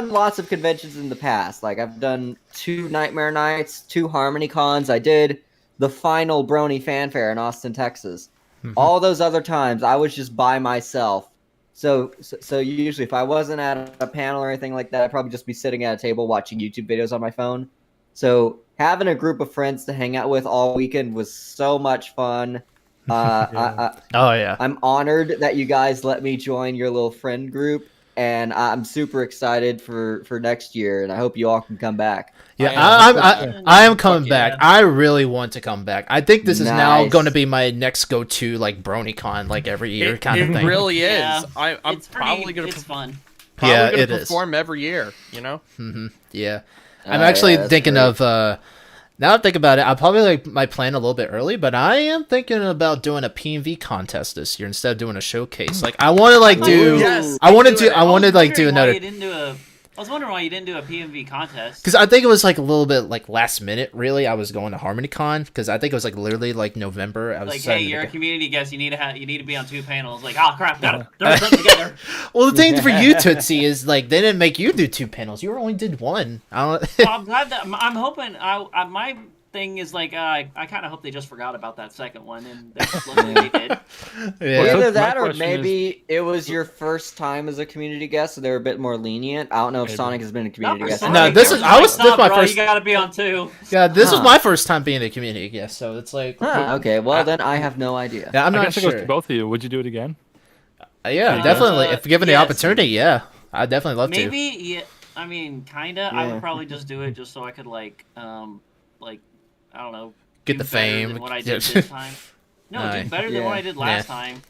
lots of conventions in the past. Like I've done 2 Nightmare Nights, 2 HarmonyCons. I did the final Brony Fanfare in Austin, Texas. All those other times I was just by myself. So usually if I wasn't at a panel or anything like that, I'd probably just be sitting at a table watching YouTube videos on my phone. So having a group of friends to hang out with all weekend was so much fun. Oh yeah. I'm honored that you guys let me join your little friend group, and I'm super excited for next year, and I hope you all can come back. Yeah, I I am coming Fuck back. yeah. I really want to come back. I think this is now Nice. going to be my next go-to, like BronyCon, like every year kind of It thing. really is. Yeah. I'm It's pretty, probably gonna It's fun. Yeah, gonna it is. perform every year. You know. Yeah, Oh, I'm actually yeah, that's thinking great. of. Now I think about it, I probably like my plan a little bit early, but I am thinking about doing a PMV contest this year instead of doing a showcase. Like I want to like do. Yes, I want to do do. it. I want to like do wondering why another. you didn't do I was wondering why you didn't do a PMV contest. Because I think it was like a little bit like last minute. Really, I was going to HarmonyCon because I think it was like literally like November. I was Like, hey, deciding to you're a go. community guest. You need to be on 2 panels. Like, oh crap, got they're put together. Well, the thing for you, Tootsie, is like they didn't make you do 2 panels. You only did 1. I don't. Well, I'm glad that I'm hoping. My thing is like I kind of hope they just forgot about that second one and they just looked at they did. Yeah. Either my that or question maybe it was your first time as a community guest, so they were a bit more lenient. I don't know if Maybe. Sonic has been a Not community for guest. Sonic. No, this is- I was- Like, this is my bro, first- You gotta be on 2. Yeah, this was Huh. my first time being a community guest, so it's like. Huh, okay, well then I have no idea. Yeah, I'm I not guess it goes sure. to both of you. Would you do it again? Yeah, Uh, definitely. If given the yes. opportunity, yeah, I'd definitely love to. Maybe, yeah. I mean, kinda. I Yeah. would probably just do it just so I could like I don't know, Get do the better fame. than what I did this time. No, Aye. do better than Yeah. what I did last time.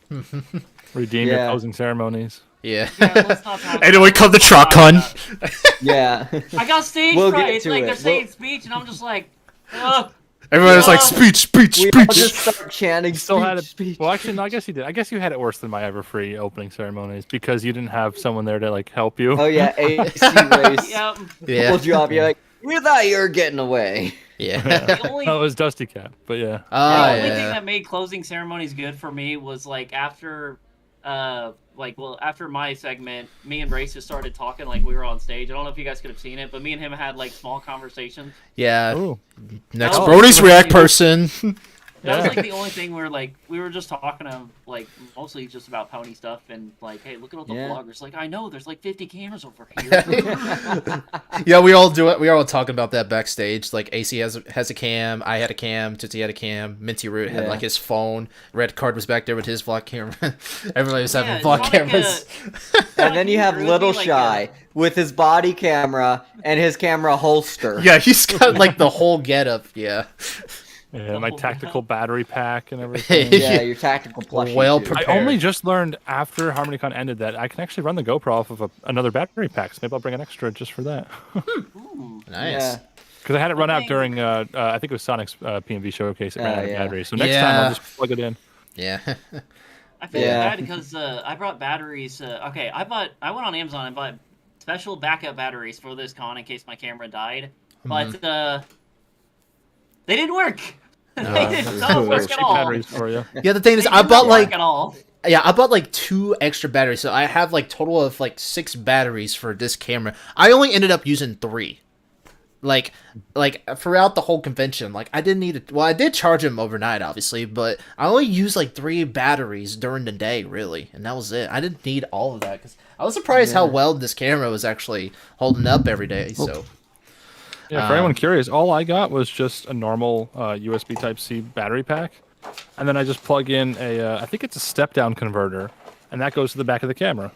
Redeem your Yeah. closing ceremonies. Yeah. Yeah, let's not talk And then we about- come to let's not talk TrockCon. about it. Yeah. I got stage We'll fright. get It's to like it. they're saying speech, and I'm just like, ugh. Everyone was like, Yeah. speech, speech, We all speech. just start chanting You still had it. speech. Well, actually, no. I guess you did. I guess you had it worse than my Everfree opening ceremonies because you didn't have someone there to like help you. Oh yeah, AC race. Yep. Yeah. Pulled you off. You're like, you thought you were getting away. Yeah. The only, Oh, it was Dusty Cap, but yeah. Oh, the only thing yeah. that made closing ceremonies good for me was like after after my segment, me and Brace just started talking like we were on stage. I don't know if you guys could have seen it, but me and him had like small conversations. Yeah. Ooh. Next Oh, Brody's yeah. React person. That was Yeah. like the only thing where like we were just talking to like mostly just about pony stuff and like, hey, look at all the Yeah. vloggers. Like, I know there's like 50 cameras over here. Yeah, we all do it. We were all talking about that backstage. Like AC has a cam, I had a cam, Tootsie had a cam, Minty Root had Yeah. like his phone, Red Card was back there with his vlog camera. Everybody was having Yeah, vlog Sonic, cameras. And then you have Ruby, Little like, Shy with his body camera and his camera holster. Yeah, he's got like the whole getup. Yeah. Yeah, my Oh, tactical yeah. battery pack and everything. Yeah, your tactical plushie. Well too. prepared. I only just learned after HarmonyCon ended that I can actually run the GoPro off of another battery pack. So maybe I'll bring an extra just for that. Ooh. Nice. Yeah. Because I had it run out Okay. during, I think it was Sonic's PMV showcase. It ran out of yeah. battery. So next time Yeah. I'll just plug it in. Yeah. I feel Yeah. bad because I brought batteries. Okay, I went on Amazon and bought special backup batteries for this con in case my camera died, but they didn't work. They don't work at all. Batteries for you. Yeah, the thing is, They I did bought not like work at all. I bought like 2 extra batteries, so I have like total of like 6 batteries for this camera. I only ended up using 3. Like throughout the whole convention, like I didn't need it. Well, I did charge them overnight, obviously, but I only used like 3 batteries during the day, really, and that was it. I didn't need all of that because I was surprised how well this camera was actually holding up every day. So. Yeah, for anyone curious, all I got was just a normal USB Type-C battery pack, and then I just plug in a, I think it's a step-down converter, and that goes to the back of the camera.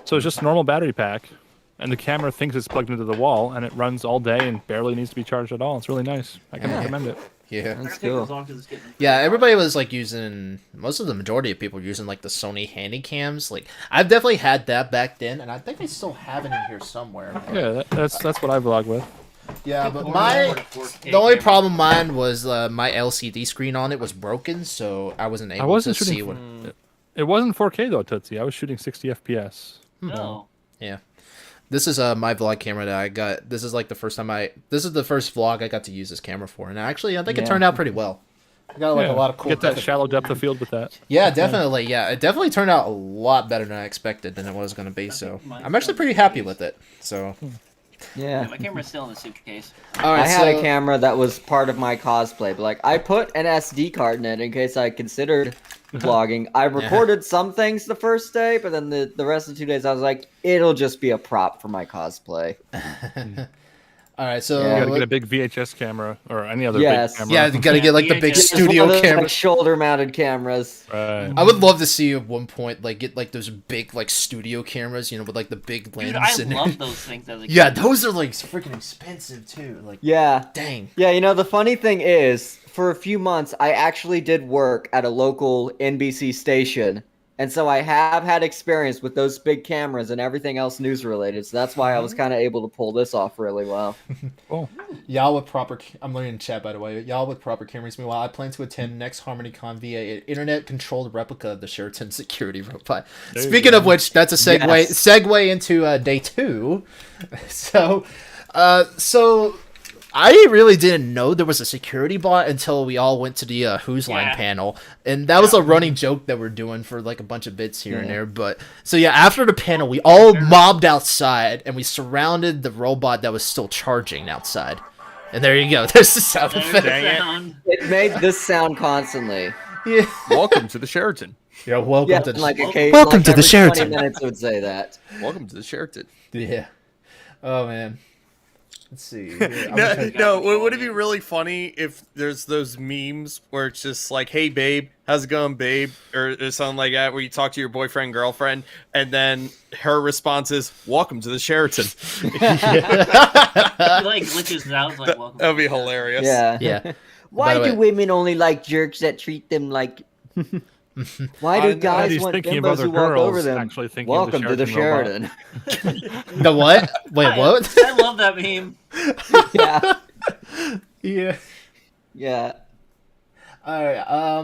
So it's just a normal battery pack, and the camera thinks it's plugged into the wall, and it runs all day and barely needs to be charged at all. It's really nice. I can recommend it. Yeah. That's Take cool. those off 'cause it's getting- Yeah, everybody was like using, most of the majority of people were using like the Sony Handycams. Like I've definitely had that back then, and I think I still have it in here somewhere. Yeah, that's what I vlog with. Yeah, but the the only problem mine was my LCD screen on it was broken, so I wasn't able wasn't to see shooting what. It wasn't 4K though, Tootsie. I was shooting 60 FPS. No. Yeah, this is my vlog camera that I got. This is like the first time this is the first vlog I got to use this camera for, and actually I think it turned out pretty well. I got like a lot of cool. Get that shallow depth of field with that. Yeah, definitely. Yeah, it definitely turned out a lot better than I expected than it was going to be. So I'm actually pretty happy with it. So. Yeah. My camera's still in the suitcase. All right, I had a camera that was part of my cosplay, but like I put an SD card in it in case I considered vlogging. I recorded some things the first day, but then the rest of the 2 days I was like, it'll just be a prop for my cosplay. All right, so Yeah. You gotta get a big VHS camera or any other Yes. big camera. yeah, you gotta get like the big It's studio camera. Like shoulder-mounted cameras. Right. I would love to see at one point like get like those big like studio cameras, you know, with like the big lens. Dude, I in love it. those things as a Yeah, kid. those are like freaking expensive too. Like, Yeah. dang. Yeah, you know, the funny thing is, for a few months, I actually did work at a local NBC station. And so I have had experience with those big cameras and everything else news related. So that's why I was kind of able to pull this off really well. Cool. Y'all with proper. I'm learning in chat by the way. Y'all with proper cameras. Meanwhile, I plan to attend next HarmonyCon via an internet-controlled replica of the Sheraton security robot. There you Speaking go. of which, that's a segue. Yes. Segue into day 2. So I really didn't know there was a security bot until we all went to the Who's Line Yeah. panel, and that was a running joke that we're doing for like a bunch of bits here and there. But so yeah, after the panel, we all mobbed outside and we surrounded the robot that was still charging outside. And there you go. There's the sound There's effect. the Dang it. sound. It made this sound constantly. Yeah. Welcome to the Sheraton. Yeah. Welcome Yeah, to and like the. occasionally, Welcome like to the every Sheraton. 20 minutes it would say that. Welcome to the Sheraton. Yeah. Oh man. Let's see. Here, I'm gonna No, would it be really funny if there's those memes where it's just like, "Hey, babe, how's it going, babe?" or something like that, where you talk to your boyfriend, girlfriend, and then her response is, "Welcome to the Sheraton." He like glitches out. It's like, welcome. That'd be hilarious. Yeah. Yeah. Why By the do way- women only like jerks that treat them like... Why do I know. guys He's want thinking of bimbos other who walk over girls them? actually thinking of the Welcome to the Sheraton Sheraton. The what? Wait, what? I love that meme. Yeah. Yeah. Yeah. All right.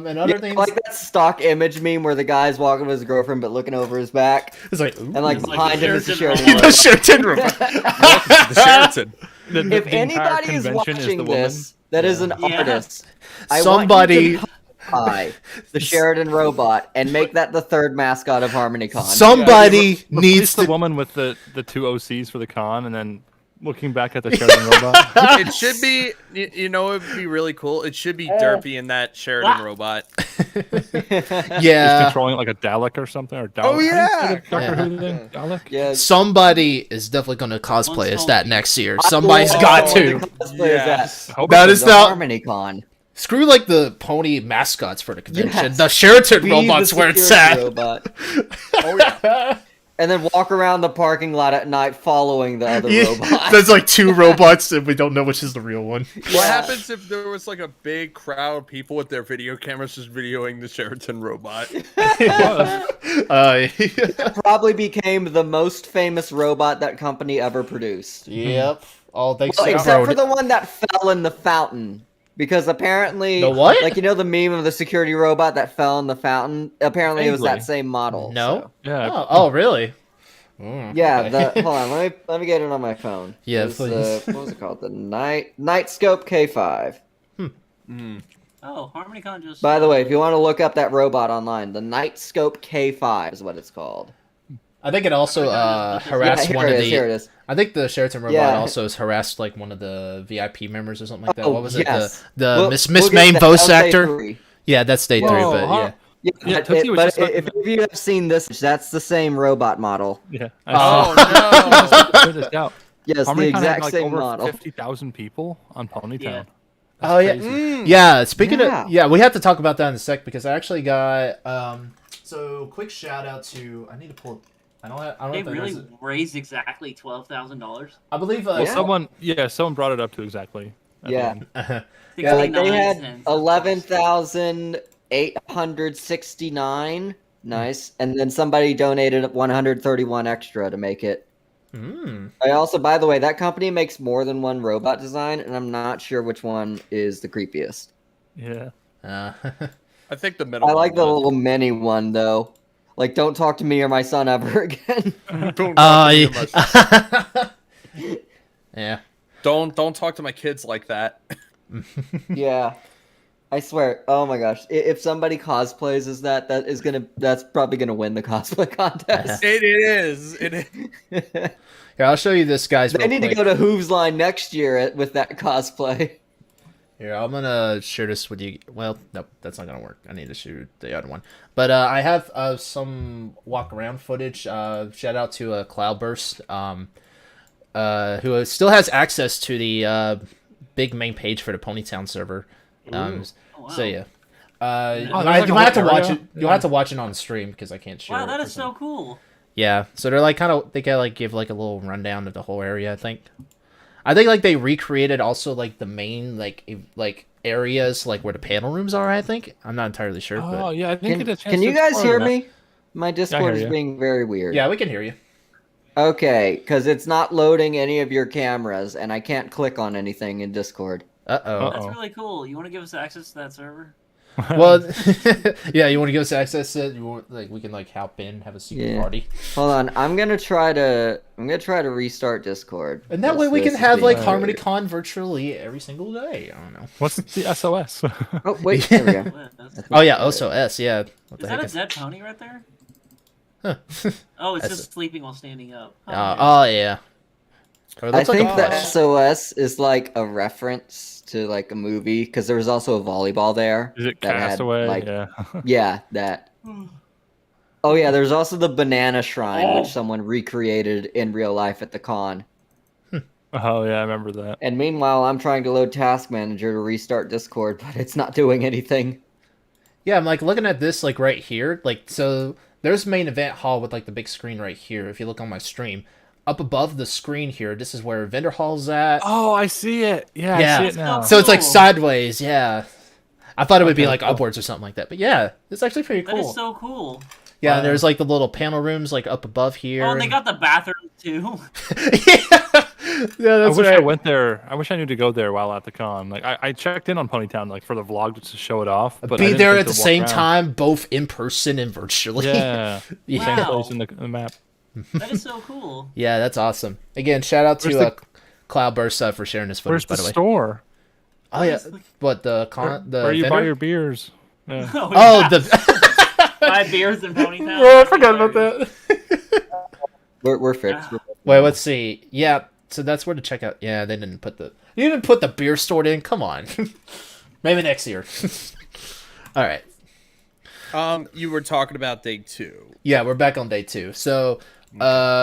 And other Yeah, things. like that stock image meme where the guy's walking with his girlfriend but looking over his back, It's like. Ooh. and like It's like behind the him is the Sheraton Sheraton. the Sheraton robot. Welcome to the Sheraton. If anybody is watching this that is an Yeah. artist, I Somebody. want you to buy the Sheraton robot and make that the third mascot of HarmonyCon. Somebody Replace needs the to. woman with the 2 OCs for the con, and then looking back at the Sheraton robot. It should be, you know, it'd be really cool. It should be Derpy in that Sheraton robot. Just Yeah. controlling it like a Dalek or something, or Dalek. Oh, How do you say yeah. the Doctor Who thing? Dalek. Yeah. Somebody is definitely going to cosplay as Once that told- next year. Somebody's got to. Yes. Hope That it's is the not. HarmonyCon. Screw like the pony mascots for the convention. Yes. The Sheraton Be robot's the where it's security at. robot. Oh yeah. And then walk around the parking lot at night following the other Yeah, robot. there's like 2 robots and we don't know which is the real one. What happens if there was like a big crowd of people with their video cameras just videoing the Sheraton robot? Probably became the most famous robot that company ever produced. Yep. All thanks Well, to except for Crowd. the one that fell in the fountain Because apparently, The what? like, you know the meme of the security robot that fell in the fountain? Apparently it was that Vaguely. same model. No. Yeah. Oh, really? Mm, Yeah, okay. hold on, let me get it on my phone. Yeah, It was, please. what was it called? The Nightscope K5. Oh, HarmonyCon just. By the way, if you want to look up that robot online, the Nightscope K5 is what it's called. I think it also harassed one of the. Here it is. I think the Sheraton robot Yeah. also has harassed like one of the VIP members or something like that. Oh, What was yes. it? The We'll Miss get Main that. voice That was day actor. 3. Yeah, that's day 3, Whoa, but yeah. Yeah, Yeah, Tootsie was but just like- if you have seen this, that's the same robot model. Yeah. Oh I figured this out. Yes, the HarmonyCon exact had like same over model. 50,000 people on Ponytown. Yeah. That's Oh yeah, crazy. yeah. Speaking Yeah. of, yeah, we have to talk about that in a sec because I actually got. So quick shout out to. I need to pull. I don't know They if that really is it. raised exactly $12,000. I believe. Well, Yeah. someone brought it up to exactly. at the Yeah. end. Yeah, like they 69 had cents. 11,869. Nice. And then somebody donated 131 extra to make it. I also, by the way, that company makes more than one robot design, and I'm not sure which one is the creepiest. Yeah. I think the middle. I like the one little mini one though. Like, don't talk to me or my son ever again. Don't talk to me yeah. about- Yeah. don't talk to my kids like that. Yeah. I swear. Oh my gosh. If somebody cosplays as that's probably gonna win the cosplay contest. It is. Here, I'll show you this guy's. They real need to quick. go to Hooves Line next year with that cosplay. Here, I'm gonna share this with you. Well, nope, that's not gonna work. I need to shoot the other one. But I have some walk around footage. Shout out to Cloudburst, who still has access to the big main page for the Ponytown server. wow. So yeah, there's you like a might have to whole watch area? it. You'll have to watch it on stream because I can't share. Wow, it that for is so cool. Yeah, so they're like they can like give like a little rundown of the whole area. I think like they recreated also like the main like areas like where the panel rooms are. I think I'm not entirely sure. Oh But yeah, I didn't get a chance. Can you to guys explore hear that. me? My Discord is you. being very weird. yeah, we can hear you. Okay, because it's not loading any of your cameras, and I can't click on anything in Discord. Uh oh. That's Uh-oh. really cool. You want to give us access to that server? Well, yeah, you want to give us access to it? You want, like we can like hop in, have a secret Yeah. party, Hold on, I'm gonna try to restart Discord. and that This- way we this can is have being like weird. HarmonyCon virtually every single day. I don't know. What's the SOS? Oh wait, there we go. What? That's- Oh yeah, also S. Yeah. What Is the that a heck? dead pony right there? Huh. Oh, it's That's just sleeping while standing up. Oh, Oh yeah. Or it I looks like think a the plush. SOS is like a reference to like a movie because there was also a volleyball there. Is it that had, Castaway? like- Yeah. Yeah, that. Oh yeah, there's also the banana shrine Oh. which someone recreated in real life at the con. Oh yeah, I remember that. And meanwhile, I'm trying to load Task Manager to restart Discord, but it's not doing anything. Yeah, I'm like looking at this like right here. Like so there's main event hall with like the big screen right here. If you look on my stream. Up above the screen here, this is where vendor hall's at. Oh, I see it. Yeah, Yeah. I see it now. So it's like Cool. sideways, yeah. I thought it would be Okay, like cool. upwards or something like that. But yeah, it's actually pretty That cool. is so cool. Yeah, Wow. there's like the little panel rooms like up above here. Oh, and they got the bathroom too. yeah, I that's wish I right. went there. I wish I knew to go there while at the con. Like I checked in on Ponytown like for the vlog just to show it off. But I Be didn't there think at the to walk same around. time, both in person and virtually. Yeah. yeah. Same Wow. place in the map. That is so cool. Yeah, that's awesome. Again, shout out Where's to the- Cloudburst for sharing this Where's footage, by the the way. store? Oh yeah, Where's the- what the Where you buy vendor? your beers? Yeah. Oh, yeah. the 5 beers in Ponytown. oh, I forgot about that. We're fixed. Wait, let's see. Yeah, so that's where to check out. Yeah, they didn't put the. You didn't put the beer store in. Come on. Maybe next year. All right. You were talking about day 2. Yeah, we're back on day 2. So,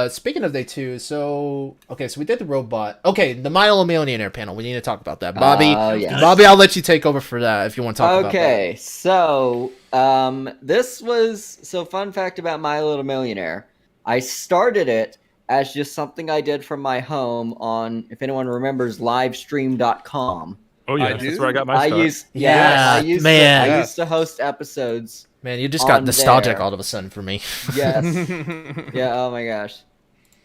speaking of day 2, so okay, so we did the robot. Okay, the Milo Millionaire panel. We need to talk about that, Bobby. yes. Bobby, I'll let you take over for that if you want to talk about that. Okay, so this was fun fact about My Little Millionaire. I started it as just something I did from my home on, if anyone remembers, livestream.com. Oh yeah, I that's do. where I got my I start. used Yeah, I used man. I used to host episodes. Man, you just got On nostalgic there. all of a sudden for me. Yes. Yeah, oh my gosh.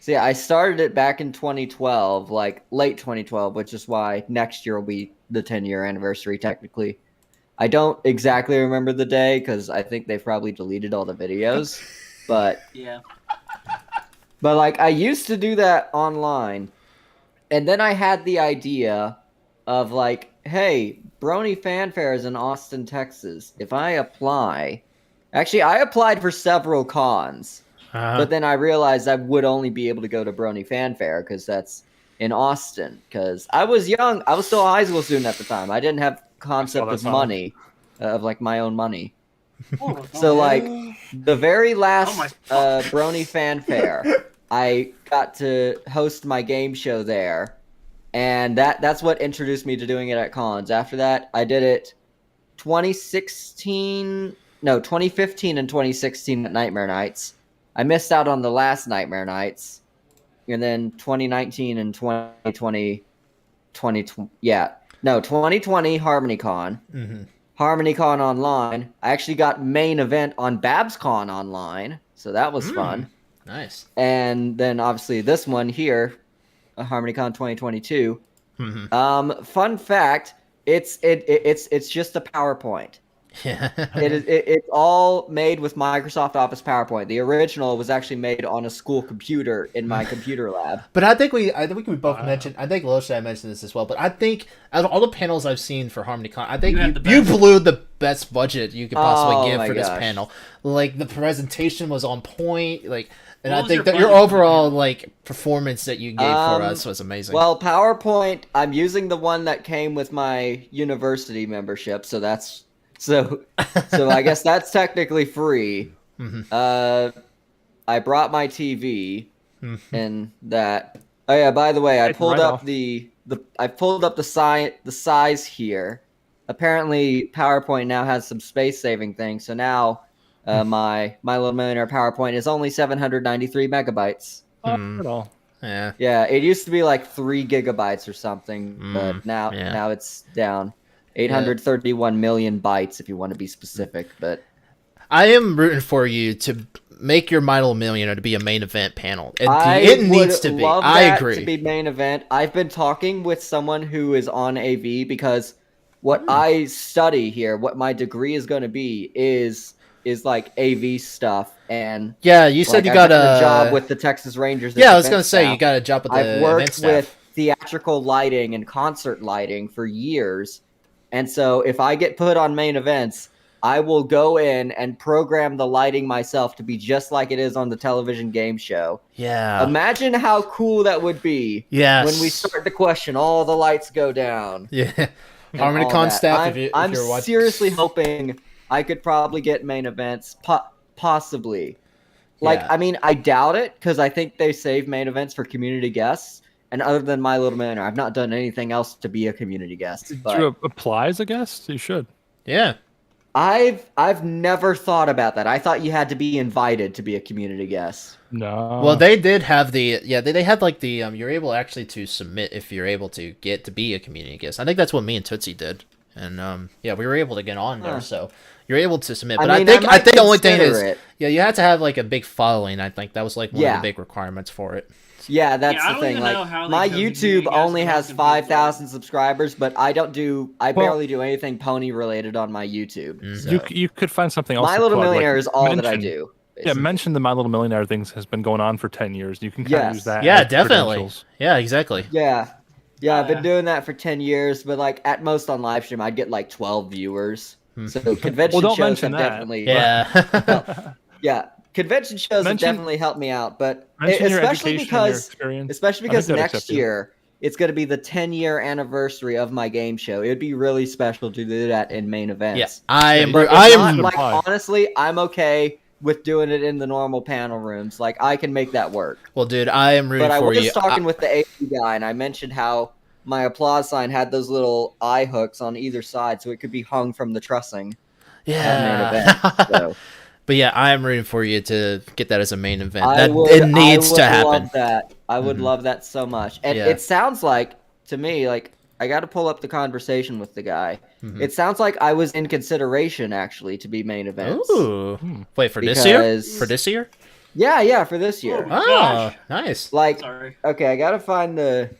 So yeah, I started it back in 2012, like late 2012, which is why next year will be the 10-year anniversary technically. I don't exactly remember the day because I think they probably deleted all the videos, but Yeah. like I used to do that online, and then I had the idea of like, hey, Brony Fanfare is in Austin, Texas. If I apply, actually, I applied for several cons, but then I realized I would only be able to go to Brony Fanfare because that's in Austin. Because I was young, I was still a high school student at the time. I didn't have concept that of song. money, of like my own money. Oh, So like the very Oh last my fuck. Brony Fanfare, I got to host my game show there, and that's what introduced me to doing it at cons. After that, I did it 2015 and 2016 at Nightmare Nights. I missed out on the last Nightmare Nights, and then 2019 and 2020 HarmonyCon. Mm-hmm. HarmonyCon Online. I actually got main event on BabsCon Online, so that was fun. Nice. And then obviously this one here, HarmonyCon 2022. Mm-hmm. Fun fact: it's just a PowerPoint. Yeah. It's all made with Microsoft Office PowerPoint. The original was actually made on a school computer in my computer lab. But I think we both mentioned. I think Losh and I mentioned this as well. But I think out of all the panels I've seen for HarmonyCon, I think You had the you best. blew the best budget you could possibly Oh give my for this gosh. panel. Like the presentation was on point. Like, and What I was think your that your budget for overall the like performance that you gave for us was amazing. Well, PowerPoint, I'm using the one that came with my university membership, so that's so I guess that's technically free. I brought my TV and that. Oh yeah, by the way, I Take the pulled write up off. the size here. Apparently, PowerPoint now has some space saving things, so now my Little Millionaire PowerPoint is only 793 megabytes. At all. Yeah. Yeah, it used to be like 3 gigabytes or something, but now yeah. it's down 831 million bytes if you want to be specific. But I am rooting for you to make your My Little Millionaire to be a main event panel. I It would needs to be. love I that agree. to be main event. I've been talking with someone who is on AV because what I study here, what my degree is going to be, is like AV stuff. And Yeah, you said like, you I've got gotten a job with the Texas Rangers. Yeah, I was defense gonna say staff. you got a job with the I've event worked staff. with theatrical lighting and concert lighting for years. And so if I get put on main events, I will go in and program the lighting myself to be just like it is on the television game show. Yeah. Imagine how cool that would be Yes. when we start to question all the lights go down. Yeah. and all HarmonyCon that. staff, I'm, if I'm you're watching. seriously hoping I could probably get main events, possibly. Like, Yeah. I mean, I doubt it because I think they save main events for community guests. And other than My Little Millionaire, I've not done anything else to be a community guest. Did But you apply as a guest? You should. Yeah. I've never thought about that. I thought you had to be invited to be a community guest. No. Well, they did have they had like the you're able actually to submit if you're able to get to be a community guest. I think that's what me and Tootsie did, and yeah, we were able to get on there, so you're able to submit. But I think the only thing is, yeah, you had to have like a big following. I think that was like one of the big requirements for it. Yeah, that's Yeah, I the don't thing. even Like know how they my chose the YouTube community guest only without has confusing 5,000 subscribers, but I barely do anything pony related on my YouTube. So. You could find something else. My to Little plug, Millionaire like, is all that I mention- do. Yeah, mention the My Little Millionaire things has been going on for 10 years. You can kind of Yes. use that. Yeah, as definitely. credentials. Yeah, exactly. Yeah. I've been Yeah. doing that for 10 years, but like at most on live stream, I'd get like 12 viewers. So convention Well, don't shows have mention that. definitely, Yeah. yeah, convention shows Mention- have definitely helped me out. But Mention your especially education and your because, experience. especially I think because they'd next accept you. year it's going to be the 10-year anniversary of my game show. It would be really special to do that in main events. Yeah, I am. But I it's am. not, like Why? honestly, I'm okay with doing it in the normal panel rooms. Like I can make that work. Well, dude, I am rooting But I for was you. talking with the AV guy, and I mentioned how my applause sign had those little eye hooks on either side, so it could be hung from the trussing at main event. Yeah. So But yeah, I am rooting for you to get that as a main event. I It needs to happen. Love that. I would love that so much. And Yeah. it sounds like to me, like I got to pull up the conversation with the guy. It sounds like I was in consideration actually to be main events. Ooh. Wait, for this year? Because- For this year? Yeah, for this year. Oh. Oh, Gosh. nice. Like, Sorry. okay, I gotta find the.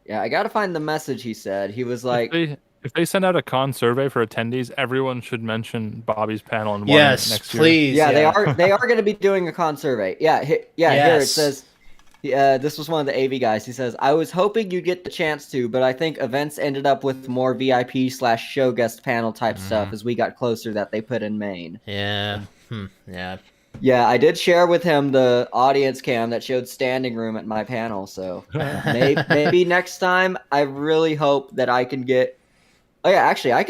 Yeah, I gotta find the message he said. He was like, If they send out a con survey for attendees, everyone should mention Bobby's panel in one Yes, next year. please. yeah, they are going to be doing a con survey. Yeah, here it Yes. says, this was one of the AV guys. He says, I was hoping you'd get the chance to, but I think events ended up with more VIP/show guest panel type stuff as we got closer that they put in Maine. Yeah. Yeah. Yeah, I did share with him the audience cam that showed standing room at my panel. So maybe next time, I really hope that I can get. Oh yeah, actually, I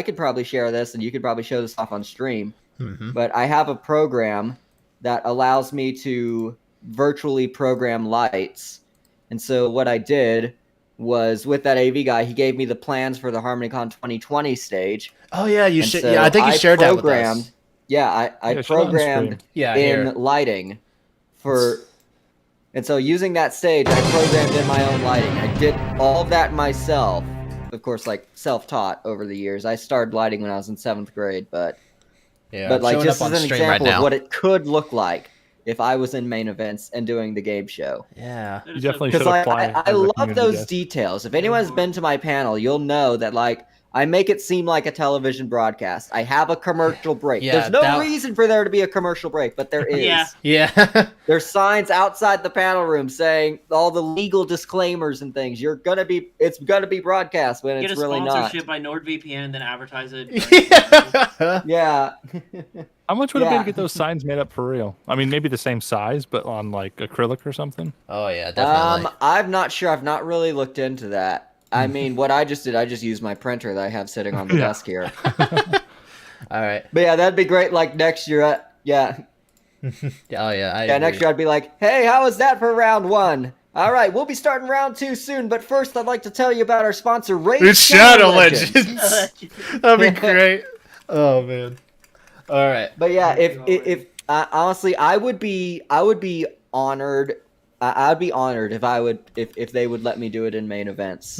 could probably share this, and you could probably show this off on stream. But I have a program that allows me to virtually program lights, and so what I did was with that AV guy, he gave me the plans for the HarmonyCon 2020, stage. Oh yeah, you And should. so Yeah, I think you shared that with programmed- us. Yeah, I Yeah, show it on programmed screen. Yeah, in here. lighting for, and so using that stage, I programmed in my own lighting. I did all of that myself, of course, like self-taught over the years. I started lighting when I was in 7th grade, but Yeah, like showing just up as on an stream right example of now. what it could look like if I was in main events and doing the game show. Yeah. You definitely Because should like apply. I as a love community those guest. details. If anyone's been to my panel, you'll know that like I make it seem like a television broadcast. I have a commercial break. Yeah, There's no that- reason for there to be a commercial break, but there is. Yeah. Yeah. There's signs outside the panel room saying all the legal disclaimers and things. It's gonna be broadcast when Get it's a really not. sponsorship by NordVPN and then advertise it. Yeah. Yeah. How much would it be Yeah. to get those signs made up for real? I mean, maybe the same size, but on like acrylic or something. Oh yeah, definitely. I'm not sure. I've not really looked into that. I mean, what I just did, I just used my printer that I have sitting on the Yeah. desk here. All right. But yeah, that'd be great. Like next year, yeah, Oh yeah. I next agree. year I'd be like, hey, how was that for round 1? All right, we'll be starting round 2 soon. But first, I'd like to tell you about our sponsor, Raid It's Shadow Legends. Legends. That'd be great. Oh man. All right. But yeah, if honestly, I would be honored. I'd be honored if they would let me do it in main events.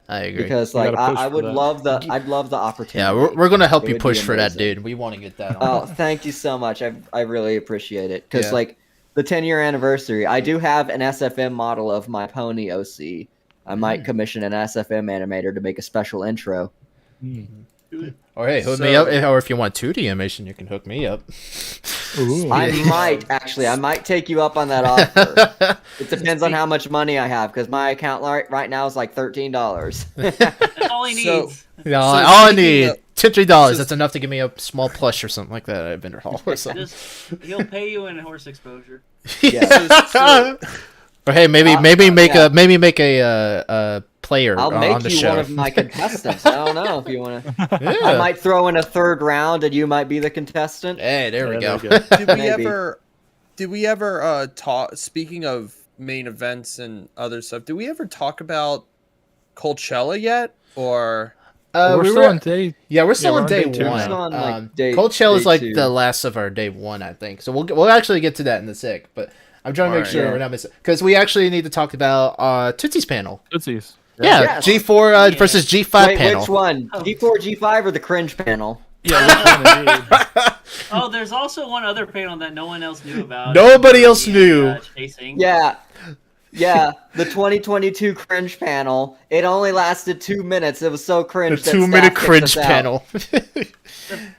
I agree. Because You like gotta push I for would that. I'd love the opportunity. Yeah, we're gonna help It you would push be for that, amazing. dude. We want to get that on. Oh, thank you so much. I really appreciate it. Because Yeah. like the 10-year anniversary, I do have an SFM model of my pony OC. I might commission an SFM animator to make a special intro. Or hey, hook So- me up. Or if you want 2D animation, you can hook me up. Ooh. I might take you up on that offer. It depends on how much money I have, because my account right now is like $13. That's all he So- needs. No, So all I speaking need of- $10. so- That's enough to give me a small plush or something like that at Vendor Hall or something. Just he'll pay you in horse exposure. So- Or hey, maybe yeah. make a player I'll on make the you show. one of my contestants. I don't know if you want to. I Yeah. might throw in a 3rd round, and you might be the contestant. Hey, there we Yeah, go. there you did we Maybe. ever talk, speaking of main events and other stuff, did we ever talk about Coachella yet? Or We're we still were- on day. Yeah, we're still we're on on day day 2 one. now. Still on, like, day- Coachella is day like 2. the last of our day one, I think. So we'll actually get to that in a sec. But I'm trying to make Alright. sure Yeah. we're not missing because we actually need to talk about Tootsie's panel. Tootsies. Yeah, Yes. G4 Yeah. versus G5 Wait, panel. which one? Oh. G4, G5, or the cringe panel? Yeah, which one indeed? Oh, there's also one other panel that no one else knew about. Nobody else And, knew. Chasing. Yeah. Yeah, the 2022 cringe panel. It only lasted 2 minutes. It was so The cringe. that 2-minute staff kicked cringe us out. panel.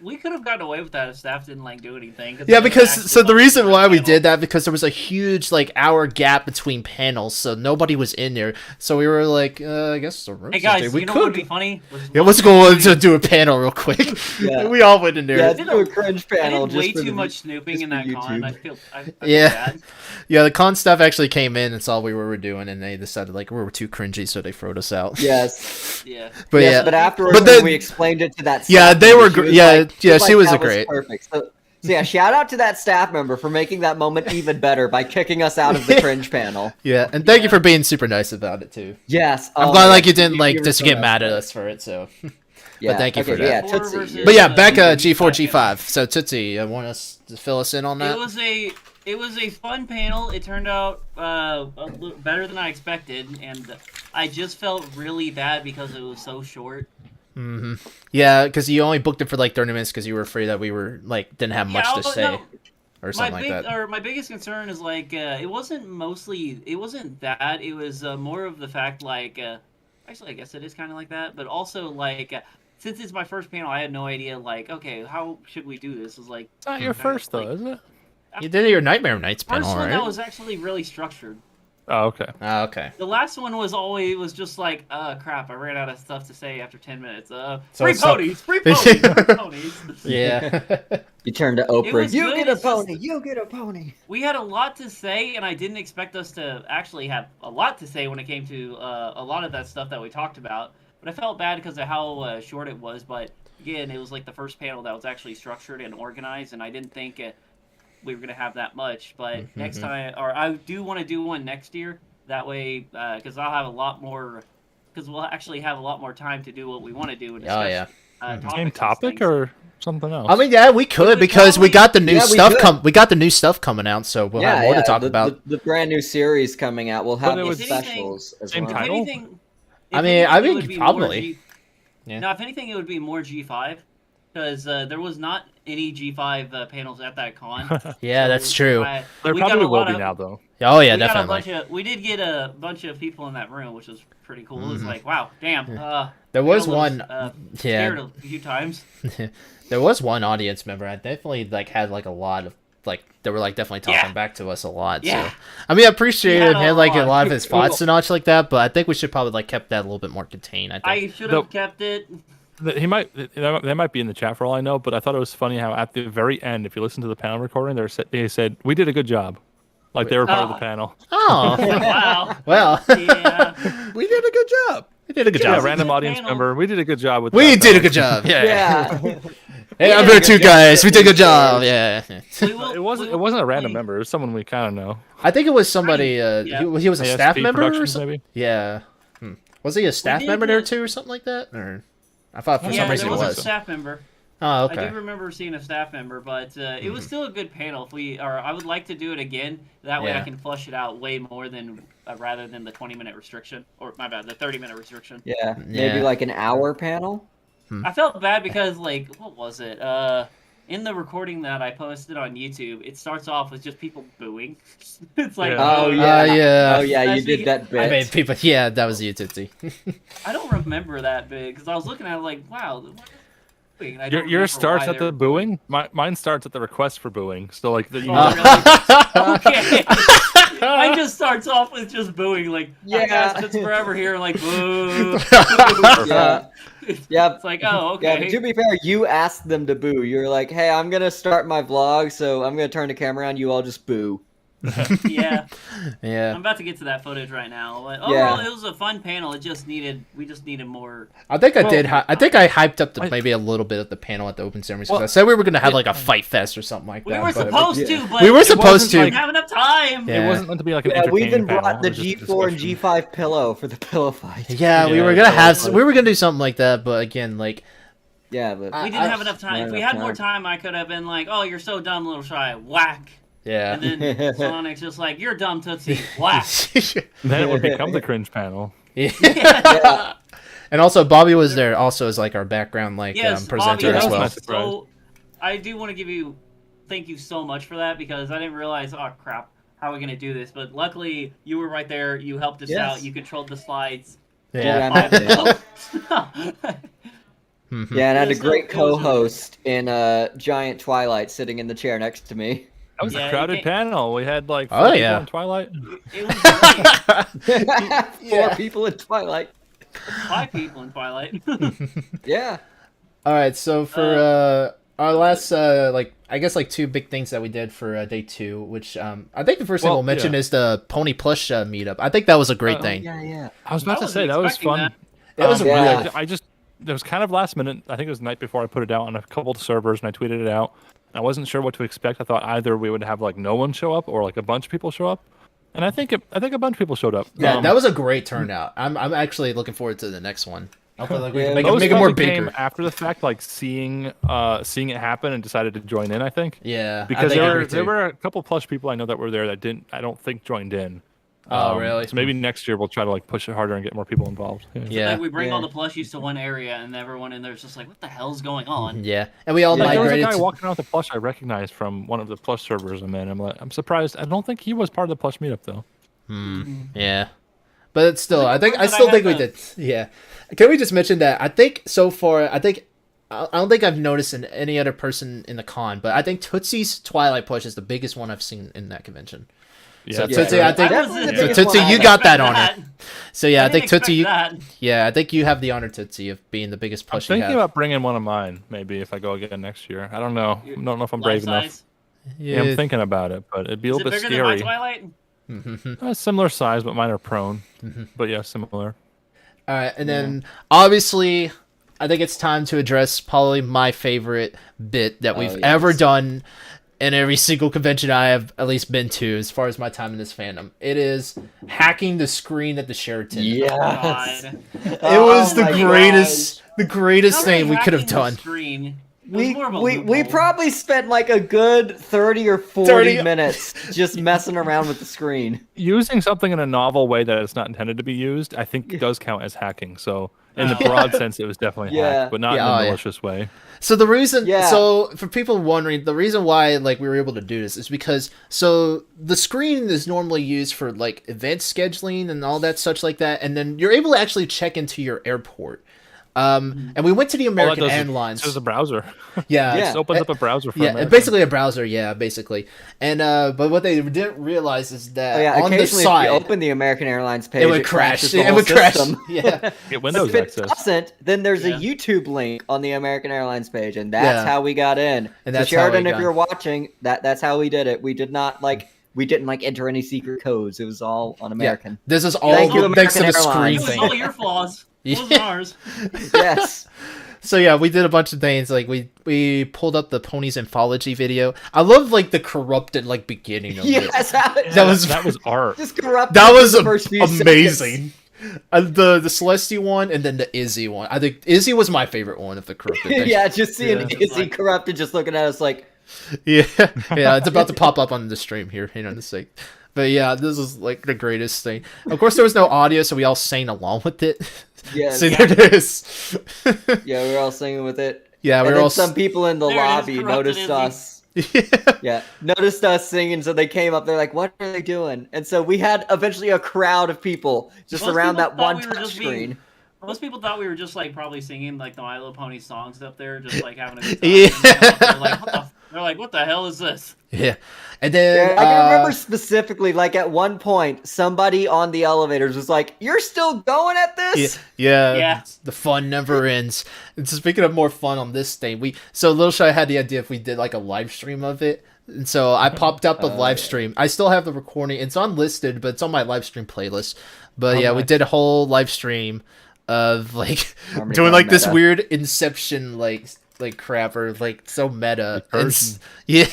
We could have gotten away with that if staff didn't like do anything. Yeah, they because actually so the wanted reason to why we panel. did that because there was a huge like hour gap between panels, so nobody was in there. So we were like, I guess the room's Hey guys, empty. We you know what would could. be funny? Yeah, let's go to do a panel real quick. Yeah. We all went in there. Yeah, Yeah, let's do a cringe I panel. did way just for too the- much snooping just in for that con. I YouTube. feel Yeah. bad. the con staff actually came in and saw we were doing, and they decided like we were too cringy, so they throwed us out. Yes. Yeah. But Yes, yeah, but afterwards, But when then- we explained it to that Yeah, staff they member, were she gr- was yeah, like- yeah, she was that great. Perfect. So yeah, shout out to that staff member for making that moment even better by kicking us out of the cringe panel. yeah, and thank you for being super nice about it too. Yes. I'm oh glad my like God, you didn't like were just so get nice mad at about it. us for it. So, Yeah. thank you for okay, that. Yeah, G4 Tootsie. versus- but yeah, Uh, back G4, G4 G5 G5. So Tootsie, want us to fill us in on that? It was a fun panel. It turned out a little better than I expected, and I just felt really bad because it was so short. Yeah, because you only booked it for like 30 minutes because you were afraid that we were like didn't have much to say. No, or something like that. My biggest concern is like it wasn't that. It was more of the fact like actually I guess it is kind of like that, but also like since it's my first panel, I had no idea like okay, how should we do this? It was like It's not your first though, is it? You did your Nightmare Nights first panel, one right? that was actually really structured. Oh, okay. Oh, okay. The last one was just like, crap, I ran out of stuff to say after 10 minutes. So Free it's not- ponies, free ponies, free ponies. Yeah. You turn to Oprah. was You good, get a it's just- pony. You get a pony. We had a lot to say, and I didn't expect us to actually have a lot to say when it came to a lot of that stuff that we talked about. But I felt bad because of how short it was. But again, it was like the first panel that was actually structured and organized, and I didn't think we were going to have that much. But next time, or I do want to do one next year. That way, because I'll have a lot more, because we'll actually have a lot more time to do what we want to do. And discuss, Same topics topic and things. or something else? I mean, yeah, we could would because we probably- got the new Yeah, we stuff could. we got the new stuff coming out, so we'll have more to talk the, about. The brand new series coming out. We'll have it the was- specials as Same well. If title? anything, I mean, I it think would be probably. more Yeah. No, if anything, it would be more G5 because there was not any G5 panels at that con. Yeah, So, that's true. There we got probably a will lot be of- now, though. Oh yeah, we got a definitely. we did get a bunch of people in that room, which was pretty cool. It was like, wow, damn. There I was got a little, one. scared Yeah, a few times. there was one audience member. I definitely like had like a lot of like they were like definitely talking Yeah. back to us a lot. Yeah. So I mean, I appreciated Yeah, him had like a a lot of his Cool. thoughts and such like that, but I think we should probably like kept that a little bit more contained. I think. I should have The- kept it. They might be in the chat for all I know, but I thought it was funny how at the very end, if you listen to the panel recording, they said we did a good job, like they were part of the Oh. panel. Oh, Wow. well, Yeah. We did a good job. we did a good Yeah, job. random Good audience panel. member. We did a good job with. We that did a panel. good job. Yeah. Yeah. Hey, I'm did a there good too, job. guys. We did a good job. Yeah. We will, It wasn't a random member. It was someone we kind of know. I think it was somebody. Yeah. He was a ASP staff member or Productions, something. maybe. Yeah. Was he a staff did member there the- too, or something like that? Or I thought for Yeah, some reason there it was was. a staff member. Oh, I okay. do remember seeing a staff member, but it was still a good panel. I would like to do it again. That way, Yeah. I can flush it out way more than rather than the 20-minute restriction, or my bad, the 30-minute restriction. Yeah. Maybe Yeah. like an hour panel. I felt bad because like what was it? In the recording that I posted on YouTube, it starts off with just people booing. It's like, Yeah. Oh yeah. yeah. Oh yeah. You That's did that I bit. mean, people. Yeah, that was you, Tootsie. I don't remember that big because I was looking at it like, wow. What is booing? I don't Yours remember starts why at they the were booing. Mine starts at the request for booing. So like the. Oh, really? Okay. Mine just starts off with just booing, like, Yeah. it's forever here, like, boo. Yeah. Yep. It's like, oh, Yeah, okay. but to be fair, you asked them to boo. You're like, hey, I'm gonna start my vlog, so I'm gonna turn the camera on. You all just boo. Yeah, Yeah. I'm about to get to that footage right now. But Yeah. overall, it was a fun panel. We just needed more. I think I Well, did. I think I hyped up I- maybe a little bit at the panel at the open ceremony. Well, I said we were gonna have like a fight fest or something like We that. were but- supposed yeah. to, but We were it supposed wasn't, to. We didn't have enough time. Yeah. It wasn't meant to be like an Yeah, we even entertaining panel. brought the It was just a G4 and discussion. G5 pillow for the pillow fight. Yeah, we Yeah, were gonna that was we were gonna do something like that, but again, like Yeah, but We didn't have enough time. not If we enough had more time. time, I could have been like, "Oh, you're so dumb, little shy." Whack. yeah. And then Sonic's just like, "You're dumb, Tootsie." Whack. Then it would become the cringe panel. Yeah. And also, Bobby was there also as like our background like Yes, presenter Bobby, as that well. was nice. So, I do want to thank you so much for that because I didn't realize, oh crap, how are we gonna do this? But luckily, you were right there. You helped us Yes. out. You controlled the slides. Yeah. Yeah, Mhm. Yeah, and I had a It was great so- it was co-host in Giant Twilight sitting in the chair next to me. That was Yeah, a you crowded can't- panel. We had like Oh, 4 people yeah. in Twilight. It was great. Four people in Twilight. 5 people in Twilight. Yeah. All right, so for our last like I guess like 2 big things that we did for day 2, which I think the first thing Well, we'll mention yeah. is the Pony Plush meetup. I think that was a great Oh, thing. Yeah. I was about I to wasn't say that was expecting fun. that. It was Yeah. really I just it was kind of last minute. I think it was the night before I put it out on a couple of servers and I tweeted it out. I wasn't sure what to expect. I thought either we would have like no one show up or like a bunch of people show up, and I think a bunch of people showed up. Yeah, that was a great turnout. I'm actually looking forward to the next one. Hopefully, like, we can Yeah, make, Those make it more probably came bigger. after the fact, like seeing it happen and decided to join in. I think Yeah, I because think I there agree were too. a couple plush people I know that were there that I don't think joined in. Oh, really? So maybe next year we'll try to like push it harder and get more people involved. Yeah. Yeah. Like we bring all Yeah. the plushies to one area, and everyone in there's just like, "What the hell's going on?" Yeah, and we all Yeah. Like, there was a migrated guy to. walking around with a plush I recognized from one of the plush servers I'm in. I'm surprised. I don't think he was part of the plush meetup though. Yeah, but it's still. I confirmed that still I think we had did. Yeah. Can we just mention that? I think so far. I don't think I've noticed in any other person in the con, but I think Tootsie's Twilight plush is the biggest one I've seen in that convention. Yeah, So that's Tootsie, right. I think. Definitely the So biggest Tootsie, one I you had. got that Expect honor. So yeah, I think didn't Tootsie. expect that. Yeah, I think you have the honor, Tootsie, of being the biggest I'm plush you thinking have. about bringing one of mine maybe if I go again next year. I don't know. I don't know if I'm brave Life enough. size. Yeah, I'm thinking about it, but it'd be a Is it little bit bigger than my scary. Twilight? Similar size, but mine are prone. But yeah, similar. All right, and then obviously, I think it's time to address probably my favorite bit that we've yes. ever done in every single convention I have at least been to, as far as my time in this fandom. It is hacking the screen at the Sheraton. Yes. God. It was Oh my the greatest How thing we could have hacking the done. screen? It was We, more of a we loophole. probably spent like a good 30 or 40 30 minutes just messing around with the screen. Using something in a novel way that it's not intended to be used, I think does count as hacking. So in the broad sense, it was definitely Yeah. hacked, but not Yeah, in oh, a yeah. malicious way. So the reason, Yeah. so for people wondering, the reason why like we were able to do this is because so the screen is normally used for like event scheduling and all that such like that, and then you're able to actually check into your airport. And we went to the American Airlines. There's a browser. Yeah, Yeah. It just opens up a browser for yeah, American. basically a browser. Yeah, basically. And but what they didn't realize is that Oh yeah, on the occasionally side if you open the American Airlines page, it would crash. crashes the It whole would crash. system. Yeah. Get Windows If it access. doesn't, then there's Yeah. a YouTube link on the American Airlines page, and that's Yeah. how we got in. And So that's how we Sheridan, if got you're watching, that's how we did it. We didn't enter any secret codes. It was all on American. This is all Thank you, thanks to the American screen Airlines. It was thing. all your flaws. It wasn't ours. Yes. So yeah, we did a bunch of things. Like we pulled up the Ponies Anthology video. I love like the corrupted like beginning of it. Yes. That was That was art. just corrupt. that was the first few amazing. The Celestia one and then the Izzy one. I think Izzy was my favorite one of the corrupted seconds. things. Yeah, just seeing Yeah. Izzy corrupted, just looking at us like, Yeah, yeah, it's about to pop up on the stream here. Hang on a sec. But yeah, this is like the greatest thing. Of course, there was no audio, so we all sang along with it. yes. So there it is. Yeah, we were all singing with it. Yeah, we And were then all. some people in the There it is, lobby corrupted noticed Izzy. us. Yeah. Yeah, noticed us singing, so they came up. They're like, "What are they doing?" And so we had eventually a crowd of people just Most around people that thought one we were touch just being- screen. Most people thought we were just like probably singing like the My Little Pony songs up there, just like having a good time. Yeah. They're like, what the hell is this? Yeah, and then Yeah, I can remember specifically, like at one point, somebody on the elevators was like, "You're still going at this?" Yeah. The fun never ends. And so speaking of more fun on this thing, so Little Shy had the idea if we did like a live stream of it. And so I popped up a live stream. I still have the recording. It's unlisted, but it's on my live stream playlist. But yeah, we did a whole live stream of like HarmonyCon doing like this meta. weird Inception like crap or like so meta. Recursion. Yeah.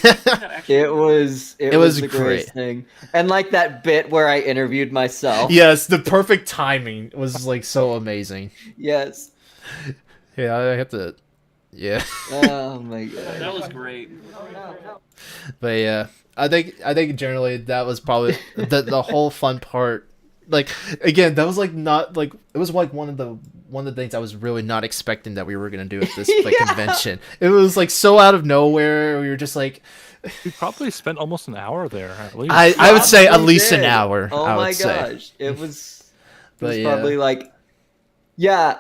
It was was the great. greatest thing. And like that bit where I interviewed myself. Yes, the perfect timing was like so amazing. Yes. Yeah, I have to. Yeah, Oh my god. That was great. but yeah, I think generally that was probably the whole fun part. Like again, that was like not like it was like one of the things I was really not expecting that we were gonna do at this like Yeah. convention. It was like so out of nowhere. We were just like, We probably spent almost an hour there at least. I would say at Probably least an did. hour. Oh I would my say. gosh. It was, But yeah. probably like, yeah.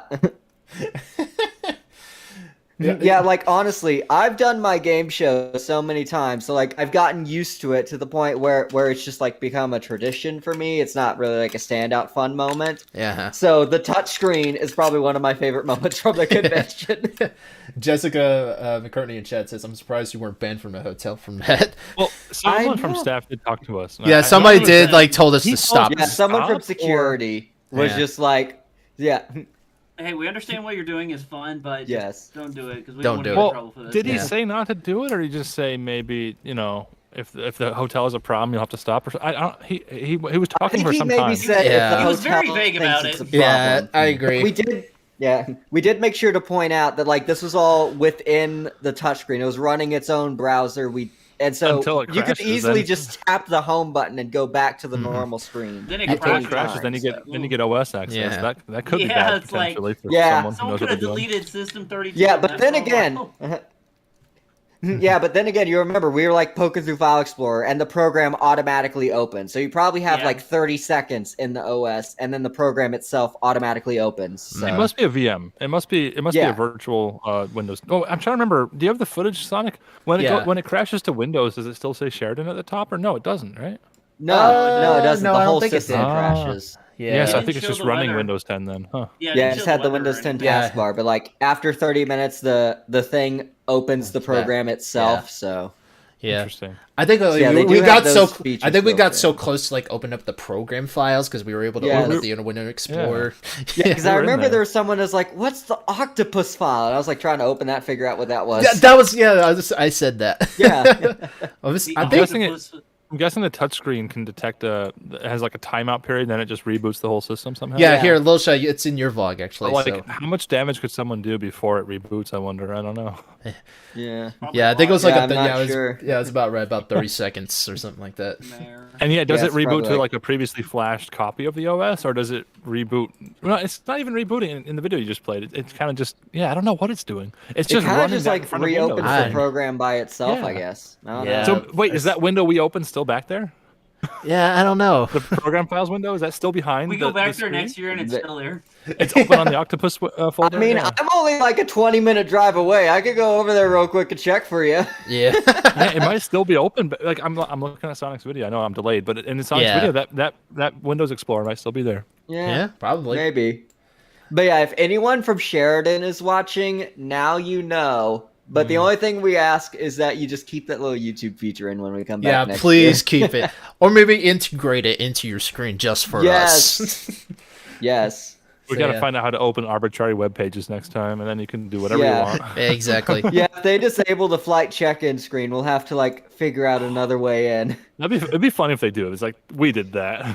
Yeah, like honestly, I've done my game show so many times, so like I've gotten used to it to the point where it's just like become a tradition for me. It's not really like a standout fun moment. Yeah. So the touchscreen is probably one of my favorite moments from the convention. Jessica McCartney in chat says, "I'm surprised you weren't banned from the hotel from that." Well, someone from know. staff did talk to us. and Yeah, I somebody know did that like told us he to told stop. you Yeah, someone from Stop, or- security was Yeah. just like, yeah, Hey, we understand what you're doing is fun, but just Yes. don't do it because we Don't don't, do want it. to get in trouble for this. Did he Yeah. say not to do it, or did he just say maybe if the hotel is a problem, you'll have to stop? Or I don't. He was I talking think for he some maybe time. said Yeah. if the He was very hotel vague thinks about it's it. a Yeah, problem. I agree. We did, yeah, we did make sure to point out that like this was all within the touchscreen. It was running its own browser. And so Until it you could crashes, easily then- just tap the home button and go back to the normal screen. Then it at Until any it crashes, then you time. get OS access. Yeah. That could be Yeah, bad it's like- potentially for Yeah. someone who Someone knows could what have they're doing. deleted System 32. Yeah, on but that then for a again, while. yeah, but then again, you remember we were like poking through File Explorer, and the program automatically opens. So you probably have Yeah. like 30 seconds in the OS, and then the program itself automatically opens. So. It must be a VM. It must be Yeah. a virtual Windows. Oh, I'm trying to remember. Do you have the footage, Sonic? When when it crashes to Windows, does it still say Sheridan at the top, or no? It doesn't, right? No, it doesn't. no, The I don't whole think it system did. crashes. Yeah. So I It think it's show just the running weather. Windows 10 then, huh? Yeah, Yeah, it it just shows had the weather Windows or 10 anything. Yeah. taskbar, but like after 30 minutes, the thing opens the bad. program itself. Yeah. So Yeah. Interesting. I think Yeah, they we do got have so those features I think we built got in. so close to like open up the program files because we were able to Yes. open up the Window Explorer. yeah, because I we were in remember there. there was someone who's like, "What's the octopus file?" And I was like trying to open that, figure out what that was. That was I said that. Yeah. The I think guessing it- octopus- I'm guessing the touchscreen can detect it has like a timeout period, then it just reboots the whole system somehow. yeah, Yeah. here, Lil Shy, it's in your vlog actually. But, like, So how much damage could someone do before it reboots? I wonder. I don't know. yeah. probably yeah, I think it was a like Yeah, a I'm not it was, sure. yeah, it was about right about 30 seconds or something like that. lot there. And yeah, does Yeah, it it's reboot probably to like- like a previously flashed copy of the OS, or does it reboot? No, it's not even rebooting in the video you just played. It's kind of just I don't know what it's doing. It's It just kind of running just that in like front of reopens Windows. I- the program by itself, I Yeah. guess. I don't Yeah. know. So wait, is that window we opened still back there? Yeah, I don't know. The program files window, is that still behind? We the, go back the there screen? next year and it's The- still there. It's open on the Octopus folder. I mean, yeah. I'm only like a 20-minute drive away. I could go over there real quick and check for you. Yeah. Yeah, it might still be open, but like I'm looking at Sonic's video. I know I'm delayed, but in Sonic's Yeah. video, that Windows Explorer might still be there. Yeah, probably. Maybe. But yeah, if anyone from Sheridan is watching, now you know. But the only thing we ask is that you just keep that little YouTube feature in when we come back Yeah, next please year. keep it. Or maybe integrate it into your screen just for us. Yes. Yes. We So, gotta yeah. find out how to open arbitrary web pages next time, and then you can do whatever Yeah. you want. Yeah, exactly. Yeah, if they disable the flight check-in screen, we'll have to like figure out another way in. It'd be funny if they do. It's like we did that.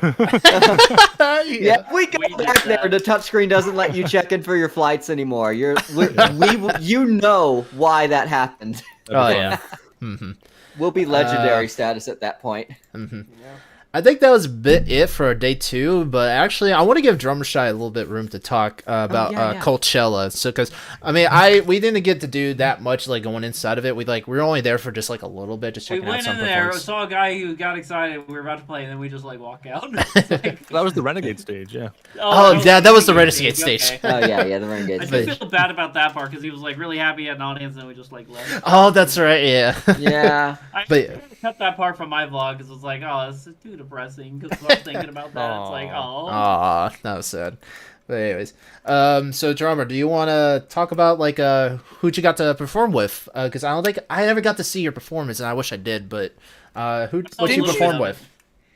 Yeah, if we go We did back there, that. the touchscreen doesn't let you check in for your flights anymore. You know why that happened. Oh yeah. We'll be legendary status at that point. I think that was a bit it for day 2, but actually I want to give Drummer Shy a little bit room to talk about yeah. Coachella. So, because I mean, we didn't get to do that much like going inside of it. We were only there for just like a little bit, just We checking out went some in there, performance. saw a guy who got excited. We were about to play, and then we just like walk out. That was the Renegade stage, yeah. Oh, yeah, that was the Renegade stage. Okay. Oh yeah, the Renegade I stage. do feel bad about that part because he was like really happy he had an audience, and we just like left. Oh, that's right. Yeah. Yeah. I But- tried to cut that part from my vlog because it's like, oh, this is too depressing. Because I was thinking about that. It's like, oh. Aw, that was sad. But anyways, so Drummer, do you want to talk about like who'd you got to perform with? Because I don't think I ever got to see your performance, and I wish I did. But what you Didn't perform you? with?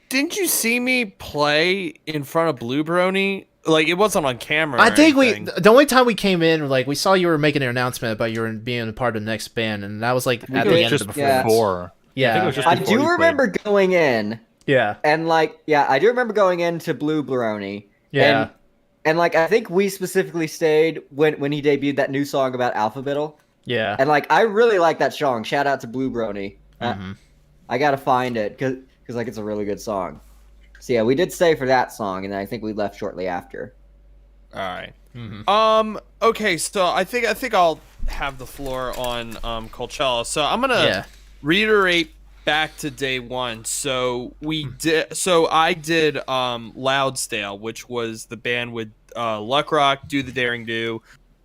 Didn't you see me play in front of Blue Brony? Like it wasn't on camera. I or think anything. the only time we came in, like we saw you were making an announcement about you were being a part of the next band, and that was like I at think it the was end just of the performance. before. Yeah. I think it was just I before do you played. remember going in Yeah, and like I do remember going into Blue Brony. yeah, And like I think we specifically stayed when he debuted that new song about Alphabetal. yeah. And like I really like that song. Shout out to Blue Brony. I gotta find it because like it's a really good song. So yeah, we did stay for that song, and then I think we left shortly after. All right. Okay, so I think I'll have the floor on Coachella. So I'm gonna Yeah. reiterate back to day 1. So I did Loudsdale, which was the band with Luck Rock, Do the Daring Do,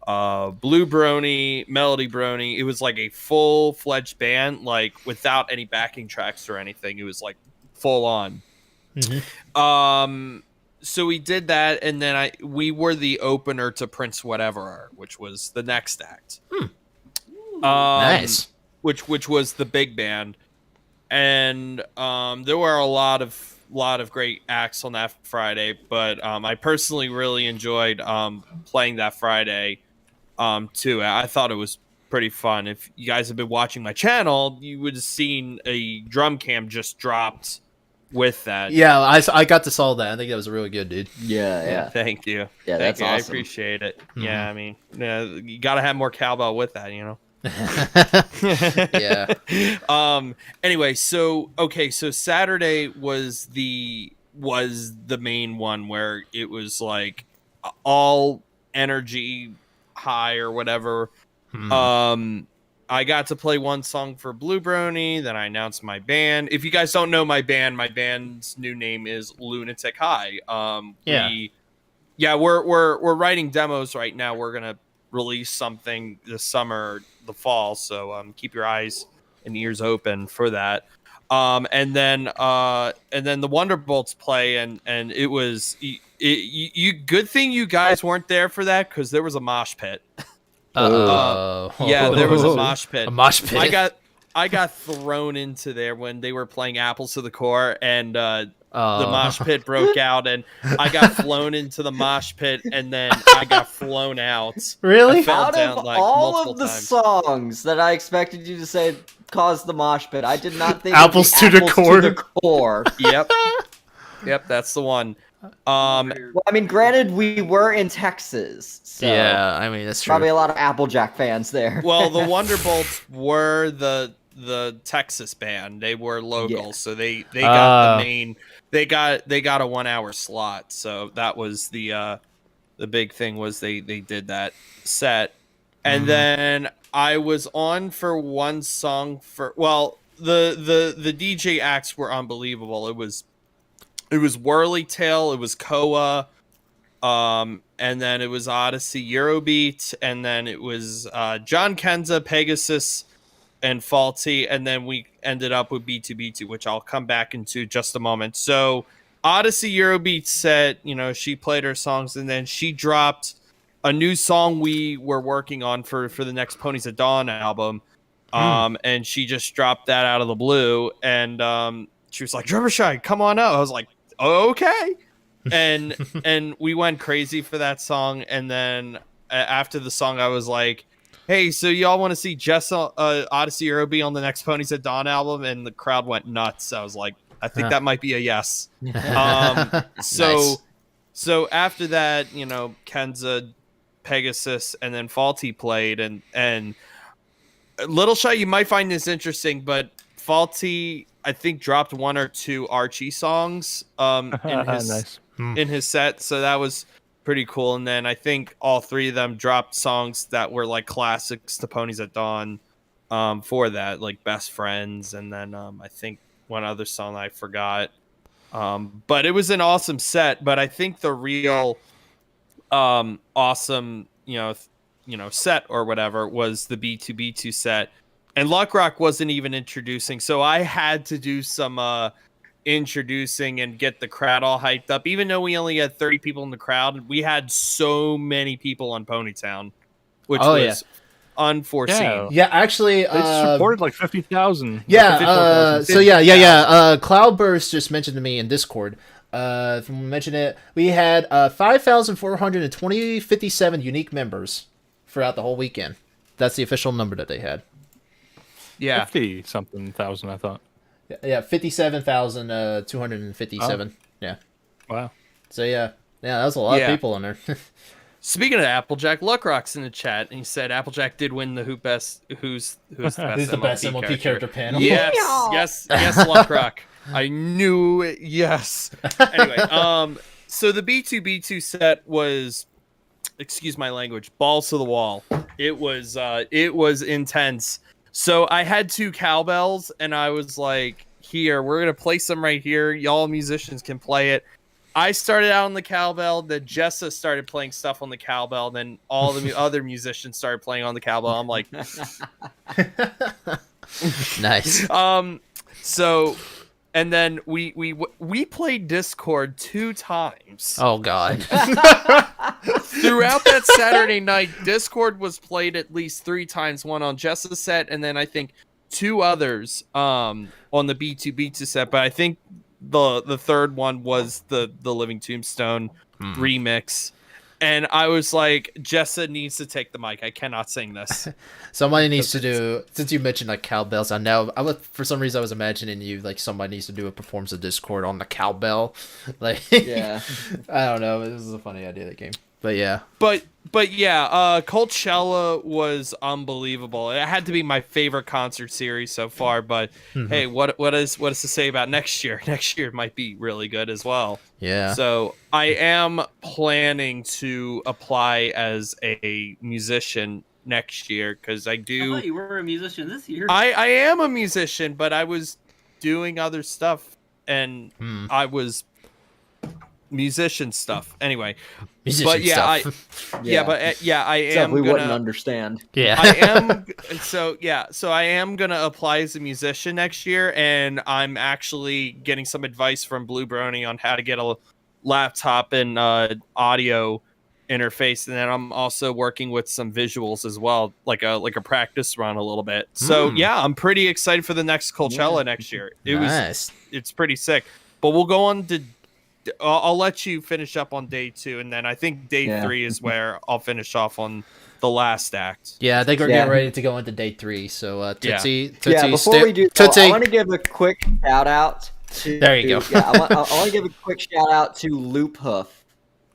Blue Brony, Melody Brony. It was like a full-fledged band, like without any backing tracks or anything. It was like full on. So we did that, and then we were the opener to Prince Whatever, which was the next act. Nice. Which was the big band, and there were a lot of great acts on that Friday. But I personally really enjoyed playing that Friday too. I thought it was pretty fun. If you guys have been watching my channel, you would have seen a drum cam just dropped with that. Yeah, I got to saw that. I think that was really good, dude. Yeah. Thank you. Yeah, Thank that's you. I awesome. appreciate it. Yeah, I mean, you gotta have more cowbell with that, you know. Yeah. Anyway, so Saturday was the main one where it was like all energy high or whatever. I got to play one song for Blue Brony, then I announced my band. If you guys don't know my band's new name is Lunatic High. We're writing demos right now. We're gonna release something this summer, the fall. So keep your eyes and ears open for that. And then the Wonderbolts play, and it was you good thing you guys weren't there for that because there was a mosh pit. Yeah, there was a mosh pit. A mosh pit. I got thrown into there when they were playing Apples to the Core, and the mosh pit broke out, and I got flown into the mosh pit, and then I got flown out. Really? I fell Out down, of like, all multiple of the times. songs that I expected you to say caused the mosh pit, I did not think Apples it would be to the core. To the core. Yep, that's the one. Well, I mean, granted, we were in Texas, so Yeah, I mean that's true. probably a lot of Applejack fans there. Well, the Wonderbolts were the Texas band. They were local, Yeah. so they got the main. They got a 1 hour slot. So that was the big thing was they did that set, and then I was on for one song for the DJ acts were unbelievable. It was Whirly Tail, it was Koa, and then it was Odyssey Eurobeat, and then it was John Kenza, Pegasus, and Faulty, and then we ended up with B2B2, which I'll come back into just a moment. So Odyssey Eurobeat set, she played her songs, and then she dropped a new song we were working on for the next Ponies at Dawn album. And she just dropped that out of the blue, and she was like, "Drummer Shy, come on out." I was like, "Okay." And we went crazy for that song, and then after the song I was like, "Hey, so y'all want to see Jessa Odyssey Eurobeat on the next Ponies at Dawn album?" And the crowd went nuts. I was like, I think that might be a yes. Nice. So after that, Kenza, Pegasus, and then Faulty played, and Little Shy, you might find this interesting, but Faulty, I think, dropped one or two Archie songs Nice. in his set, so that was pretty cool. And then I think all three of them dropped songs that were like classics to Ponies at Dawn for that, like Best Friends, and then I think one other song I forgot. But it was an awesome set. But I think the real awesome, set or whatever was the B2B2 set. And Luck Rock wasn't even introducing, so I had to do some introducing and get the crowd all hyped up. Even though we only had 30 people in the crowd, we had so many people on Ponytown, which was unforeseen. Yeah, actually, They supported like 50,000. Yeah, so Cloudburst just mentioned to me in Discord. If we mention it, we had 5,457 unique members throughout the whole weekend. That's the official number that they had. Yeah, 50-something thousand, I thought. Yeah, 57,257. Yeah. Wow. So yeah, that was a lot of people in there. Speaking of Applejack, Luckrock's in the chat, and he said Applejack did win the who's the best Who's the best MLP character panel? Yes, Luckrock. I knew it. Yes. Anyway, so the B2B2 set was, excuse my language, balls to the wall. It was intense. So I had two cowbells, and I was like, "Here, we're gonna play some right here. Y'all musicians can play it." I started out on the cowbell, then Jessa started playing stuff on the cowbell, then all the other musicians started playing on the cowbell. I'm like, nice. So, and then we played Discord 2 times. Oh God. Throughout that Saturday night, Discord was played at least 3 times. One on Jessa's set, and then I think 2 others on the B2B2 set. But I think the third one was the Living Tombstone remix. And I was like, Jessa needs to take the mic. I cannot sing this. Somebody needs to do, since you mentioned like cowbells, for some reason I was imagining you like somebody needs to do a performance of Discord on the cowbell. Like, Yeah. I don't know. This is a funny idea that came. But yeah. But yeah, Coachella was unbelievable. It had to be my favorite concert series so far. But hey, what is to say about next year? Next year might be really good as well. Yeah. So I am planning to apply as a musician next year because I I do. thought you were a musician this year. I am a musician, but I was doing other stuff and I was musician stuff anyway. Musician But yeah, stuff. I Stuff am we wouldn't gonna. understand. Yeah. I am so I am gonna apply as a musician next year, and I'm actually getting some advice from Blue Brony on how to get a laptop and audio interface, and then I'm also working with some visuals as well, like a practice run a little bit. So yeah, I'm pretty excited for the next Coachella next year. Nice. It's pretty sick. But we'll go on to. I'll let you finish up on day 2, and then I think day 3 is where I'll finish off on the last act. Yeah, I think we're getting ready to go into day 3. So Tootsie, before we do, Tootsie. I want to give a quick shout out to. There you go. Yeah, I want to give a quick shout out to Loop Hoof.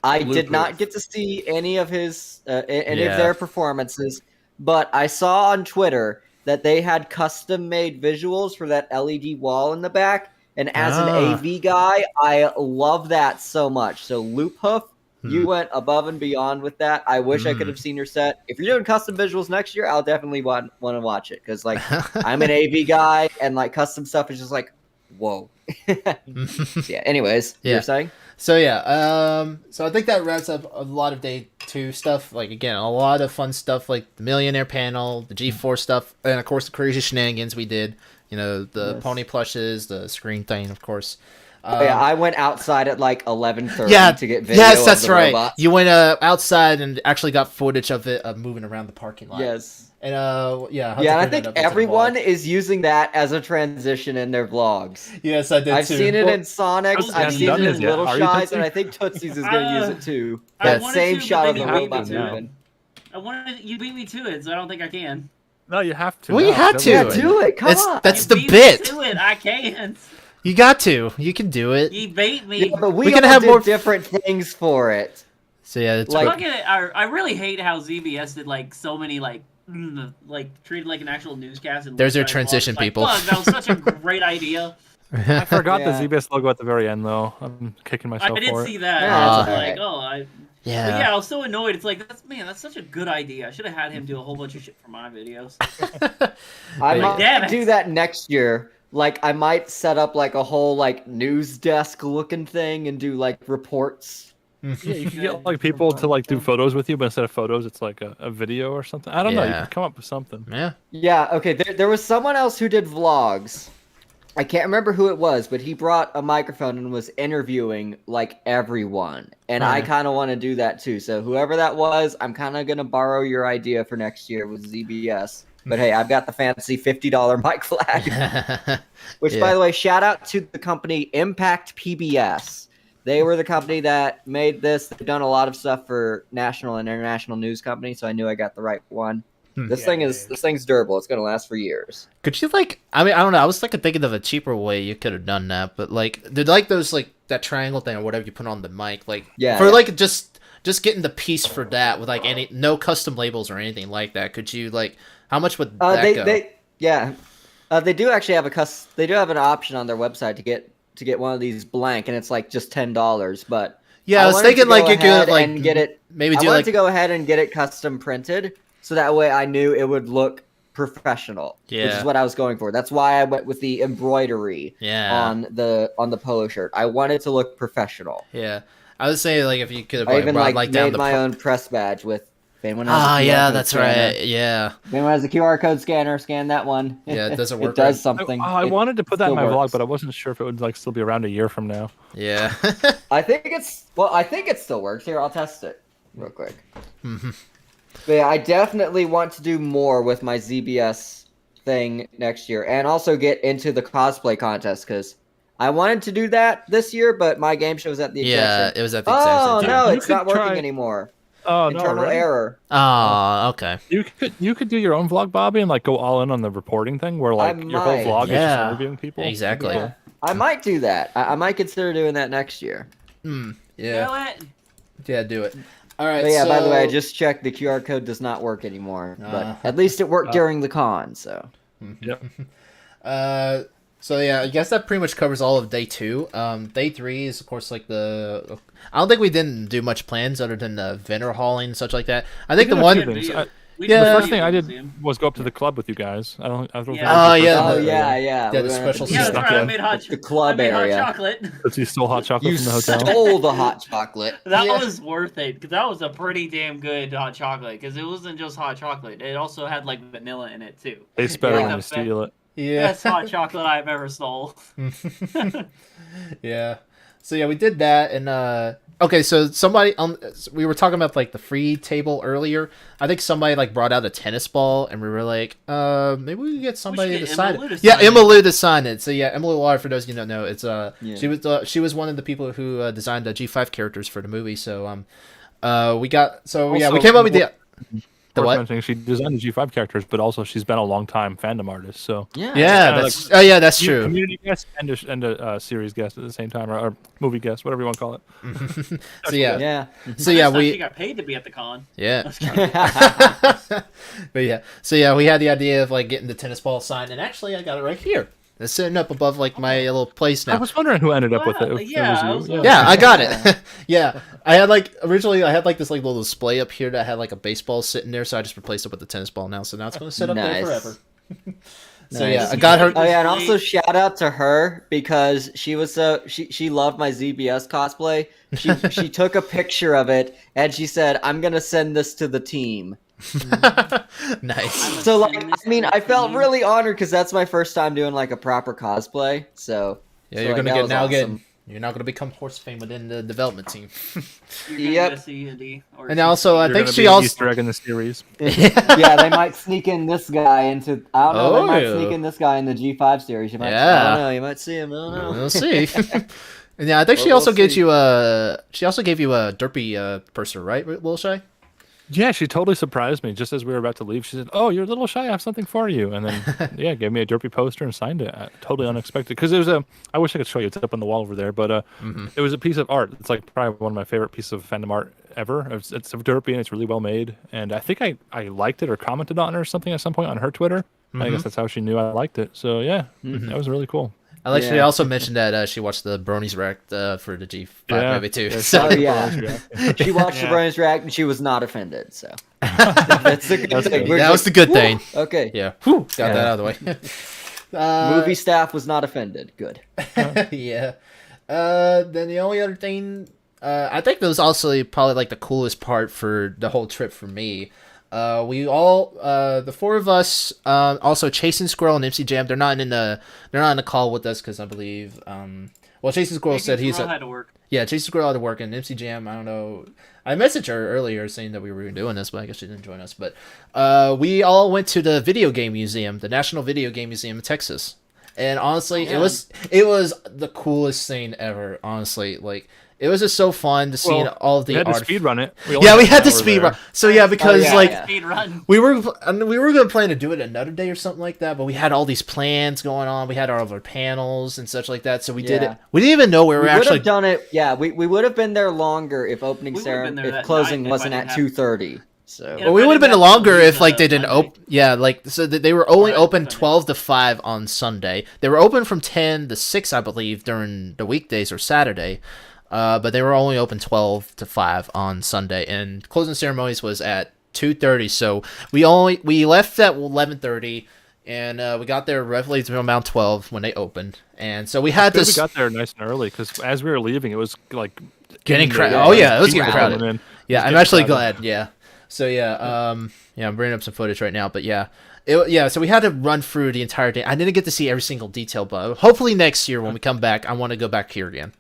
I did not get to see any of his any of their performances, but I saw on Twitter that they had custom made visuals for that LED wall in the back. And as an AV guy, I love that so much. So Loop Hoof, you went above and beyond with that. I wish I could have seen your set. If you're doing custom visuals next year, I'll definitely want to watch it because like I'm an AV guy and like custom stuff is just like, whoa. Yeah. Anyways, you were saying? So yeah, so I think that wraps up a lot of day 2 stuff. Like again, a lot of fun stuff like the Millionaire panel, the G4 stuff, and of course the crazy shenanigans we did. You know, the pony plushes, the screen thing, of course. I went outside at like 11:30 to get video. Yes, that's of the right. robots. You went outside and actually got footage of it moving around the parking lot. Yes. And and I think everyone is using that as a transition in their vlogs. Yes, I did. I've seen it in Sonics. I've seen it in yet. Little Are you, Shies, Tootsie? and I think Tootsie's is going to use it too. I That wanted same to, but shot then of the you beat me robot to it. moving. You beat me to it, so I don't think I can. No, you have to. Well, you had to. Yeah, do it. Come on. That's You the beat me bit. to it. I can't. You got to. You can do it. You beat me. Yeah, but we can all have did more different things for it. So yeah, it's Like- Look at it. I really hate how ZBS did like so many like treated like an actual newscast. And There's your like, transition, like, people. Fuck, that was such a great idea. I forgot Yeah. the ZBS logo at the very end, though. I'm kicking myself I did for see it. that. Yeah, I was that's like, alright. But yeah, I was so annoyed. It's like, that's such a good idea. I should have had him do a whole bunch of shit for my videos. I Like, might damn it. do that next year. Like, I might set up like a whole like news desk looking thing and do like reports. Yeah, you can get like people to like do photos with you, but instead of photos, it's like a video or something. I don't know. You Yeah. can come up with something. Yeah. Yeah, okay. There was someone else who did vlogs. I can't remember who it was, but he brought a microphone and was interviewing like everyone. And I Right. kind of want to do that too. So whoever that was, I'm kind of going to borrow your idea for next year with ZBS. But hey, I've got the fancy $50 mic flag. Which, by the way, shout out to the company Impact PBS. They were the company that made this. They've done a lot of stuff for national and international news companies, so I knew I got the right one. This thing's durable. It's gonna last for years. Could you like? I mean, I don't know. I was like thinking of a cheaper way you could have done that, but like, did like those like that triangle thing or whatever you put on the mic, like like just getting the piece for that with like no custom labels or anything like that. Could you like? How much would that go? They do actually have they do have an option on their website to get one of these blank, and it's like just $10. But yeah, I was wanted thinking to like go you could ahead like and get it. maybe I do wanted like to go ahead and get it custom printed, so that way I knew it would look professional. Which Yeah. is what I was going for. That's why I went with the embroidery yeah on the polo shirt. I wanted to look professional. yeah. I was saying like if you could have I even brought, like down made the my own press badge with. If anyone has a QR yeah, code that's scanner, right. Yeah, If anyone has a QR code scanner, scan that one. Yeah, it doesn't work It does right. something. I It wanted to put that in still my works. vlog, but I wasn't sure if it would like still be around a year from now. yeah. I think it still works. Here, I'll test it real quick. But yeah, I definitely want to do more with my ZBS thing next year, and also get into the cosplay contest because I wanted to do that this year, but my game show was at the Yeah, exact it was at the same. exact Oh same no, time. it's not could working try- anymore. Oh no! Internal Really? error. Oh, okay. You could do your own vlog, Bobby, and like go all in on the reporting thing, where like your whole might. vlog is just Yeah. interviewing people. Exactly. Yeah, I might do that. I might consider doing that next year. Yeah. You know what? Yeah, do it. All right. But yeah, so, by the way, I just checked. The QR code does not work anymore. But at least it worked during the con. So. Yep. So yeah, I guess that pretty much covers all of day 2. Day 3 is of course like the. I don't think we didn't do much plans other than vendor hauling and such like that. I think We the did a one. few things. We Yeah. The did first a thing I did museum. was go up to the club with you guys. I don't think Yeah. that was your Oh, yeah, first Oh time. yeah, Yeah, we the went special up to Yeah, that's Stuck right. I in made the club area. hot chocolate. Because you stole hot chocolate You from the hotel. stole the hot chocolate. That Yeah. was worth it because that was a pretty damn good hot chocolate. Because it wasn't just hot chocolate; it also had like vanilla in it too. Tastes better Yeah. when you steal it. Yeah. Best hot chocolate I've ever stole. Yeah. So yeah, we did that, and okay. So somebody we were talking about like the free table earlier. I think somebody like brought out a tennis ball, and we were like, maybe we could get somebody get to sign Emma Lou it. to Yeah, sign it. Emma Lou to sign it. So yeah, Emma Lou, for those of you who don't know, it's Yeah. she was one of the people who designed the G5 characters for the movie. So we got yeah, we Also, came up with the Worth what? mentioning, she designed the G5 characters, but also she's been a long time fandom artist. So Yeah. Yeah, kinda that's yeah, that's true. community guest and a series guest at the same time, or movie guest, whatever you want to call it. So yeah, Yeah. so yeah, This time she we got paid to be at the con. yeah. Let's go. But yeah, so yeah, we had the idea of like getting the tennis ball signed, and actually, I got it right here. It's sitting up above like my little place I now. was wondering who ended up with it. Wow, If yeah, I it was was you. wondering. Yeah, I got it. Yeah, I had like originally I had like this like little display up here that had like a baseball sitting there, so I just replaced it with the tennis ball now. So now it's going to sit up there Nice. forever. So Nice. yeah, I got her. Oh yeah, and also shout out to her because she was she loved my ZBS cosplay. She took a picture of it and she said, "I'm gonna send this to the team." Nice. So like, Sending this I mean, to the I felt team. really honored because that's my first time doing like a proper cosplay. So Yeah, so, you're like, gonna that get was now awesome. get you're not gonna become horse fame within the development team. You're gonna Yep. get a C, a D, or And a C. also, I You're think gonna she be an also. Easter egg in the series. Yeah, they might sneak in this guy into. I don't know. They might Oh. sneak in this guy in the G5 series. You might. Yeah. I don't know. You might see him. I don't know. We'll see. And yeah, I think Well, she also we'll gave see. you a. She also gave you a derpy purser, right, Lil Shay? Yeah, she totally surprised me. Just as we were about to leave, she said, "Oh, you're a little shy. I have something for you." And then, yeah, gave me a derpy poster and signed it. Totally unexpected. Because it was a. I wish I could show you. It's up on the wall over there. But it was a piece of art. It's like probably one of my favorite pieces of fandom art ever. It's derpy and it's really well made. And I think I liked it or commented on it or something at some point on her Twitter. I guess that's how she knew I liked it. So yeah, that was really cool. I like she Yeah. also mentioned that she watched the Bronies React for the G5 Yeah. movie too. Yeah, So, Oh yeah. She watched the Yeah. Brownies react and she was not offended. So that's a good That's thing. good. We're that was just- the good Whew, thing. Okay. Yeah, Whew, got Yeah. that out of the way. Movie staff was not offended. Good. Yeah. Then the only other thing, I think that was also probably like the coolest part for the whole trip for me. We all, the four of us, also Chasing Squirrel and MC Jam. They're not in the call with us because I believe, well, Chasing Squirrel said he's had to work. yeah, Chasing Squirrel had to work, and MC Jam, I don't know. I messaged her earlier saying that we were doing this, but I guess she didn't join us. But we all went to the video game museum, the National Video Game Museum in Texas. And honestly, Yeah. it was the coolest thing ever. Honestly, like it was just so fun to see all of the we had to art. speed run it. Yeah, we had to an hour speed there. run. So yeah, because yeah, like yeah. Speed run. we were gonna plan to do it another day or something like that, but we had all these plans going on. We had all of our panels and such like that. So we did Yeah. it. We didn't even know we were We would actually. have done it. Yeah, we would have been there longer if opening We would have been there ceremony, if that closing night if I wasn't didn't at have- 2:30. So Yeah. Well, we if I would have didn't been have to longer leave if like they the didn't Monday. open. Yeah, like so they were only Right, open Sunday. 12 to 5 on Sunday. They were open from 10 to 6, I believe, during the weekdays or Saturday. But they were only open 12 to 5 on Sunday, and closing ceremonies was at 2:30. So we left at 11:30, and we got there roughly around 12 when they opened. And so we had Good to we got there nice and early because as we were leaving, it was like getting crowded. Yeah, Oh yeah, it was people getting coming crowded. in. It Yeah, was I'm getting actually crowded. glad. Yeah. So yeah, I'm bringing up some footage right now, but yeah. So we had to run through the entire day. I didn't get to see every single detail, but hopefully next year when we come back, I want to go back here again.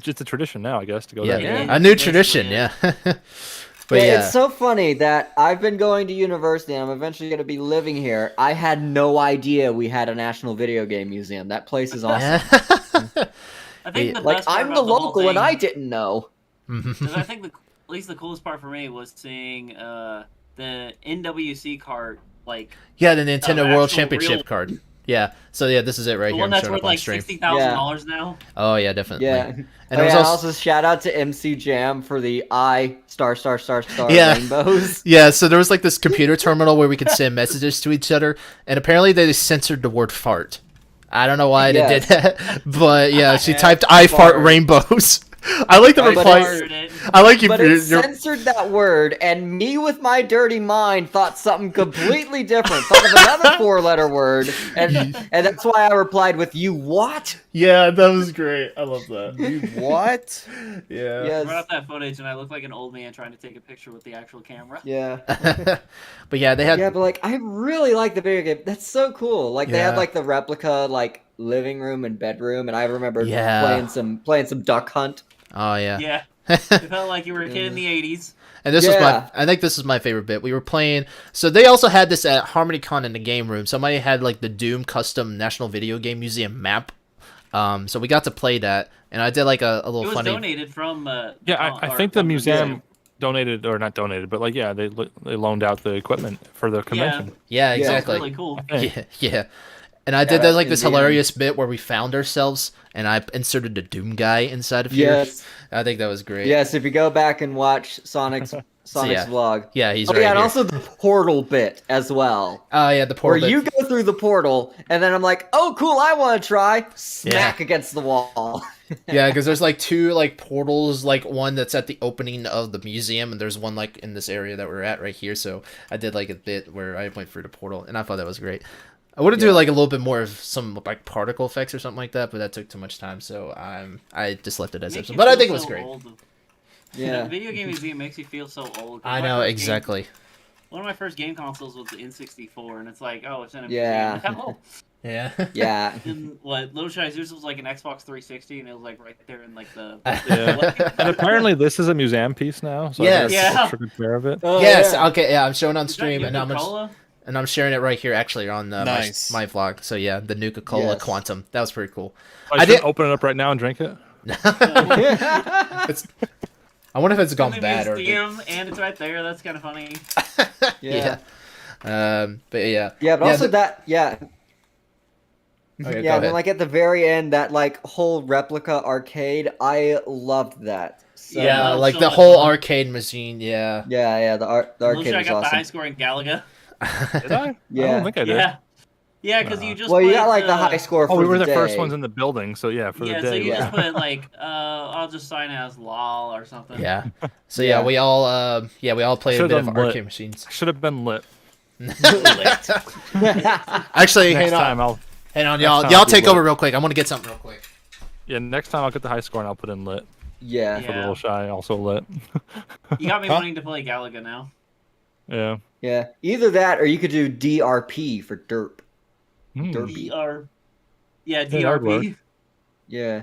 It's a tradition now, I guess, to go Yeah, there. Yeah. a new Basically, tradition. yeah. Yeah. But yeah, it's so funny that I've been going to university and I'm eventually going to be living here. I had no idea we had a National Video Game Museum. That place is awesome. yeah. I think the Like best part I'm the about whole local and thing- I didn't know. 'cause I think at least the coolest part for me was seeing the NWC card, like Yeah, the Nintendo Of World actual Championship real- card. Yeah. So yeah, this is it right The here. one I'm that's showing worth up on like stream. $60,000 now. Oh yeah, definitely. Yeah. And Oh, it was yeah, also, also shout out to MC Jam for the star Yeah. rainbows. yeah. So there was like this computer terminal where we could send messages to each other, and apparently they censored the word fart. I don't know why they did that, but yeah, she typed "I fart fart. rainbows." I like the I reply. fart. I like you. But it you're- censored that word, and me with my dirty mind thought something completely different. Thought of another four-letter word, and that's why I replied with "you what?" Yeah, that was great. I love that. You what? Yeah. I Yes. brought up that footage and I look like an old man trying to take a picture with the actual camera. Yeah. But yeah, they had. Yeah, but like I really like the video game. That's so cool. Like they had Yeah. like the replica like living room and bedroom, and I remember Yeah. playing some Duck Hunt. Oh yeah. Yeah. It felt like you were a kid in the 80s. And this was Yeah. I think this is my favorite bit. We were playing, so they also had this at HarmonyCon in the game room. Somebody had like the Doom custom National Video Game Museum map. So we got to play that, and I did like a little It was funny. donated from. I think the museum donated, or not donated, but like they loaned out the equipment for the convention. Yeah, Yeah. That's exactly. really cool. Yeah, yeah. And I did that's like this Indiana. hilarious bit where we found ourselves, and I inserted the Doom guy inside of here. Yes. I think that was great. Yes, if you go back and watch Sonic's yeah. vlog. Yeah, he's Oh right yeah, and here. also the portal bit as well. Oh yeah, the Where portal. you go through the portal, and then I'm like, oh cool, I want to try. Smack against the wall. Yeah, because there's like two like portals, like one that's at the opening of the museum, and there's one like in this area that we're at right here. So I did like a bit where I went through the portal, and I thought that was great. I would have do like a little bit more of some like particle effects or something like that, but that took too much time, so I just left it as Makes it. you But I feel think it was so great. old. Yeah. The video game museum makes you feel so old. 'Cause I my know first exactly. One of my first game consoles was the N64, and it's like, oh, it's in a Yeah. museum now. Yeah. Yeah. And what Little Shy's yours was like an Xbox 360, and it was like right there in like the. Yeah. And apparently this is a museum piece now. So Yes. I Yeah. got extra good care of it. Oh, Yes. yeah. Okay. Yeah, I'm showing on Is that stream, and Nuka-Cola? I'm sharing it right here actually on Nice. my vlog. So yeah, the Nuka-Cola Yes. Quantum. That was pretty cool. I did- should open it up right now and drink it. It's. I wonder if it's gone In the bad or. museum, and it's right there. That's kind of funny. Yeah. But yeah. Yeah, but also the- that, yeah. Okay, go Yeah, ahead. then like at the very end, that like whole replica arcade, I loved that. So, Yeah, that was like so the much whole fun. arcade machine. Yeah. yeah, the Little arcade Shy was got the high awesome. score in Galaga. Did I? I Yeah. don't think I did. Yeah. Yeah, because you just Well, you put, got like the high score for Oh, we were the the first day. ones in the building, so yeah, for yeah, the so day. you yeah. just put like, I'll just sign as LOL or something. Yeah. So yeah, Yeah. we all played a Should've bit of done lit. arcade machines. Should have been lit. Actually, Next hang time on, I'll y'all. time Y'all I'll do take lit. over real quick. I want to get something real quick. next time I'll get the high score and I'll put in lit. Yeah. For Yeah. Little Shy, also lit. You got me Huh? wanting to play Galaga now. Yeah. Yeah. Either that or you could do DRP for derp. Hmm. Derpy. Yeah, that'd work. DRP. Yeah.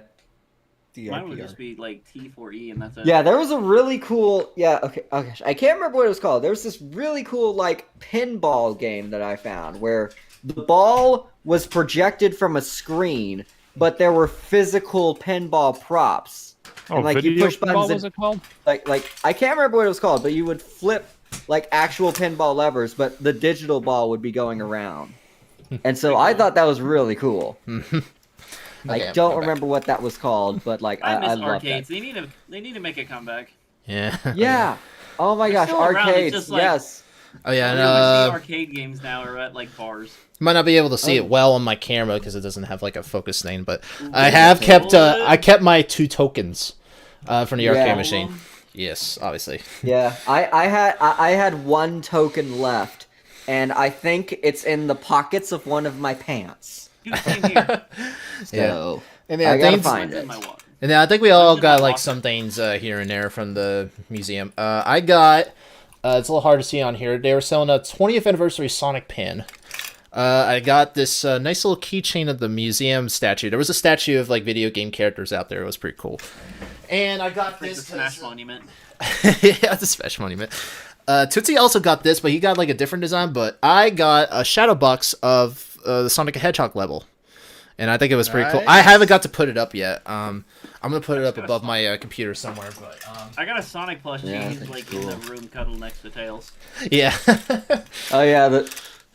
Mine would just be like T4E, and that's it. Yeah, there was a really cool. Yeah, okay. Oh gosh, I can't remember what it was called. There was this really cool like pinball game that I found where the ball was projected from a screen, but there were physical pinball props. Oh, And, like, you video push pinball buttons was and- it called? Like I can't remember what it was called, but you would flip like actual pinball levers, but the digital ball would be going around. And so I thought that was really cool. Okay, I don't I'm back. remember what that was called, but like I miss love arcades. that. They need to make a comeback. Yeah. Yeah. Oh my gosh, still around, it's arcades. just like- Yes. Oh yeah, and The arcade games now are at like bars. might not be able to see Oh. it well on my camera because it doesn't have like a focus thing, but I Ooh, have kept what? I kept my 2 tokens from the arcade Yeah. machine. Yes, obviously. Yeah. I had one token left, and I think it's in the pockets of one of my pants. Dude, same here. So And I gotta things- find Mine's in it. my wallet. And then I think we all Mine's in got my like locker. some things here and there from the museum. I got it's a little hard to see on here. They were selling a 20th anniversary Sonic pin. I got this nice little keychain of the museum statue. There was a statue of like video game characters out there. It was pretty cool. And I got It's like the this Smash Monument. yeah, the Smash Monument. Tootsie also got this, but he got like a different design. But I got a shadow box of the Sonic the Hedgehog level, and I think it was pretty cool. I Nice. haven't got to put it up yet. I'm gonna put it up above my computer somewhere, but I got a Sonic plushie. Yeah, He's that's like cool. in the room cuddled next to Tails. yeah. Oh yeah,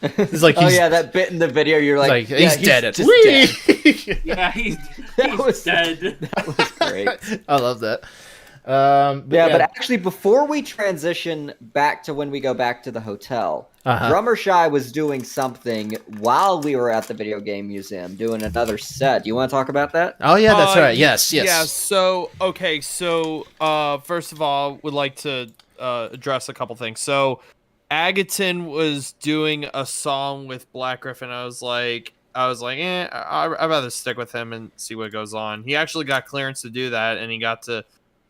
It's like Oh yeah, that bit in the video. You're like, he's yeah, dead. It's just dead. Yeah, he's was- dead. That was great. I love that. But actually, before we transition back to when we go back to the hotel, Drummer Shy was doing something while we were at the video game museum, doing another set. Do you want to talk about that? Oh yeah, that's right. Yes. Yeah, so first of all, would like to address a couple things. So Agaton was doing a song with Black Griffin. I was like, I'd rather stick with him and see what goes on. He actually got clearance to do that, and he got to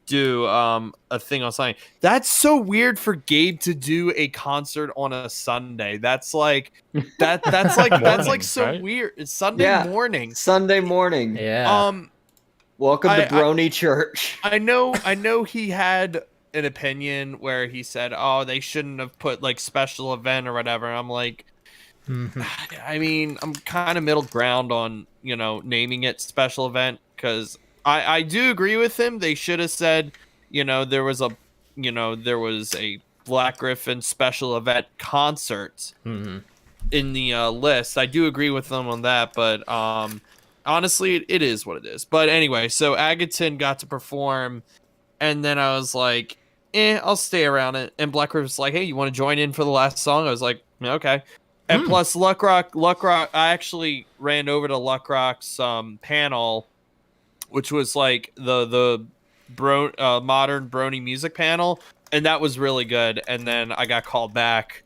do a thing on Sunday. That's so weird for Gabe to do a concert on a Sunday. That's like that's like so right? weird. It's Sunday morning. Sunday morning. Yeah. Welcome to Brony Church. I know he had an opinion where he said, "Oh, they shouldn't have put like special event or whatever." I'm like, I mean, I'm kind of middle ground on, naming it special event, because I do agree with him. They should have said, there was a Black Griffin special event concert in the list. I do agree with them on that, but honestly, it is what it is. But anyway, so Agaton got to perform, and then I was like, I'll stay around it. And Black Griffin's like, hey, you want to join in for the last song? I was like, yeah, okay. And plus, Luck Rock, I actually ran over to Luck Rock's panel, which was like the modern Brony music panel, and that was really good. And then I got called back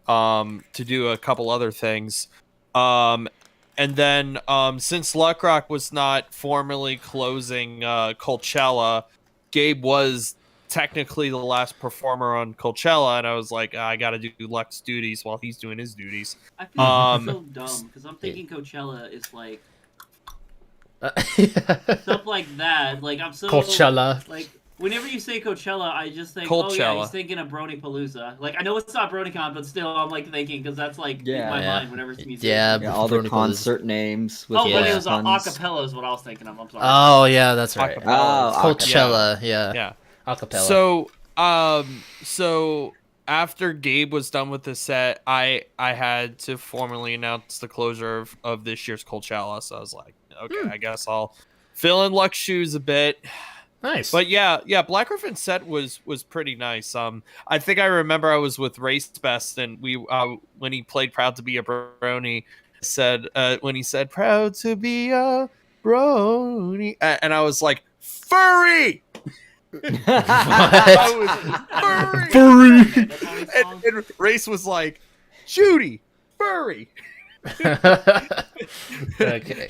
to do a couple other things. And then since Luck Rock was not formally closing Coachella, Gabe was technically the last performer on Coachella, and I was like, I gotta do Luck's duties while he's doing his duties. I feel so dumb because I'm thinking Coachella is like stuff like that. Like I'm so Coachella. Like whenever you say Coachella, I just think, Coachella. oh yeah, he's thinking of Brony Palooza. Like I know it's not BronyCon, but still, I'm like thinking because that's like in my mind whenever it's music. Yeah, all the Brony concert names. With but it was puns. acapella is what I was thinking of. I'm sorry. Oh yeah, that's right. Acapella. Coachella. Yeah. Yeah. Acapella. So after Gabe was done with the set, I had to formally announce the closure of this year's Coachella. So I was like, okay, I guess I'll fill in Luck's shoes a bit. Nice. But yeah, Black Griffin's set was pretty nice. I think I remember I was with Race Best, and we when he played "Proud to Be a Brony," said when he said "Proud to be a Brony," and I was like, "Furry." I was furry. And Race was like, Judy, furry. Okay.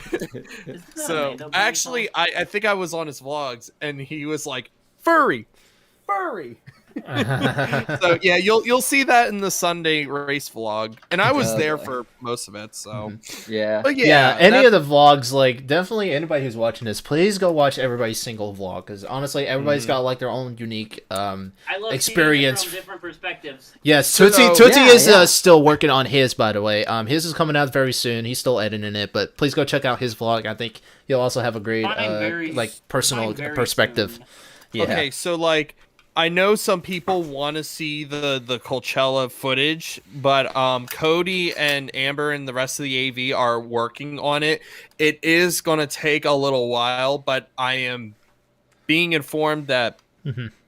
So actually, I think I was on his vlogs, and he was like, furry. So yeah, you'll see that in the Sunday race vlog, and I was there for most of it. So yeah, but any of the vlogs, like definitely anybody who's watching this, please go watch everybody's single vlog, because honestly, everybody's got like their own unique I love experience seeing it from different perspectives. Yes, Tootsie is still working on his, by the way. His is coming out very soon. He's still editing it, but please go check out his vlog. I think he'll also have a great personal perspective. Soon. Yeah. Okay, so like, I know some people want to see the Coachella footage, but Cody and Amber and the rest of the AV are working on it. It is going to take a little while, but I am being informed that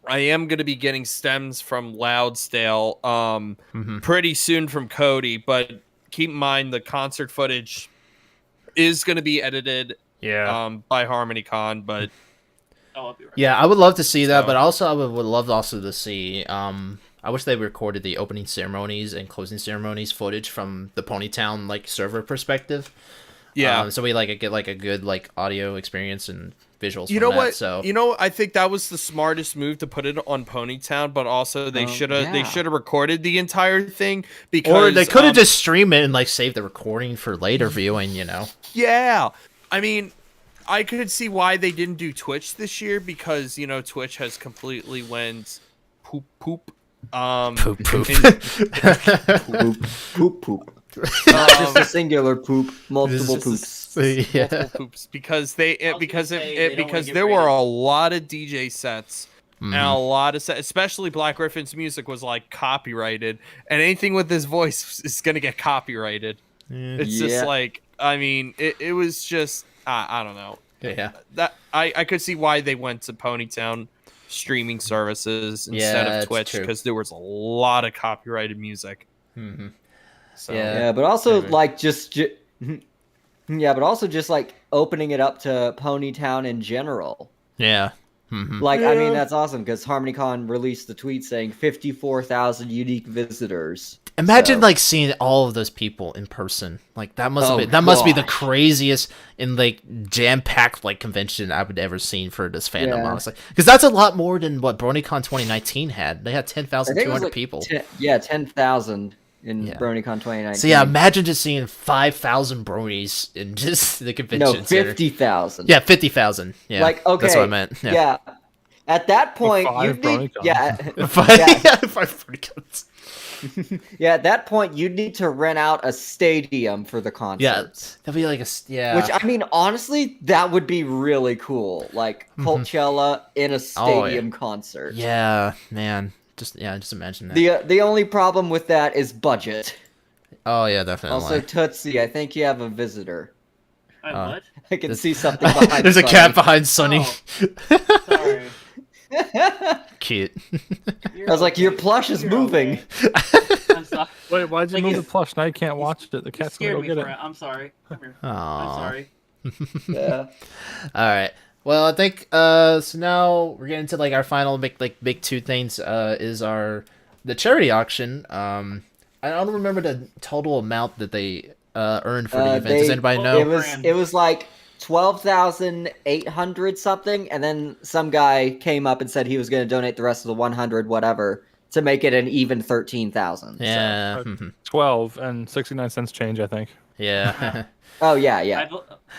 I am going to be getting stems from Loudsdale pretty soon from Cody, but keep in mind the concert footage is going to be edited by HarmonyCon, but Oh, I'll be right. Yeah, I would love to see that, but also I would love also to see. I wish they recorded the opening ceremonies and closing ceremonies footage from the Ponytown like server perspective. Yeah, so we get like a good like audio experience and visuals. You know from what? That, so I think that was the smartest move to put it on Ponytown, but also they should have recorded the entire thing, because or they could have just streamed it and like save the recording for later viewing. Yeah, I mean, I could see why they didn't do Twitch this year, because Twitch has completely went poop. Poop. Not just a singular poop, multiple poops. Yeah. Multiple poops, because there get were rid a of- lot of DJ sets And a lot of, especially Black Griffin's music was like copyrighted, and anything with his voice is gonna get copyrighted. It's just Yeah. like, I mean, it was just, I don't know. Yeah. That I could see why they went to Ponytown streaming services instead Yeah, of it's Twitch, true. because there was a lot of copyrighted music. Mm-hmm. So, Yeah. Yeah, but also Anyway. like yeah, but also just like opening it up to Ponytown in general. Yeah. Mm-hmm. Like, I mean, that's awesome because HarmonyCon released the tweet saying 54,000 unique visitors. Imagine So- like seeing all of those people in person. Like that must Oh, be the gosh. craziest and like jam-packed like convention I would ever seen for this fandom, Yeah. honestly. Because that's a lot more than what BronyCon 2019 had. They had I think it was 10,200 like people. 10,000 in Yeah. BronyCon 2019. So yeah, imagine just seeing 5,000 bronies in just the convention no, center. 50,000. Yeah, 50,000. Yeah, Like, okay, that's what I meant. Yeah. At that point, five you'd need BronyCons. yeah, Five, yeah, five BronyCons. yeah. At that point, you'd need to rent out a stadium for the Yeah, concerts. that'd be like yeah. Which I mean, honestly, that would be really cool. Like Coachella in a stadium concert. Yeah, man. Just imagine that. The only problem with that is budget. Oh yeah, definitely. Also, Tootsie, I think you have a visitor. What? I can see something behind. There's a Sunny. cat behind Sunny. Oh. Sorry. Cute. I was like, your plush is moving. Okay. I'm sorry. Wait, why'd you Like, move it- the plush? Now you can't watch it. The You cat's gonna scared go me get for it. it. I'm sorry. Come here. Aw. I'm sorry. Yeah. All right. Well, I think so now we're getting to like our final big two things is the charity auction. I don't remember the total amount that they earned for the event. Does anybody know? It was like 12,800 something, and then some guy came up and said he was going to donate the rest of the 100 whatever to make it an even 13,000. Yeah. So- mhm. 12 and 69 cents change, I think. Yeah. Oh yeah, yeah.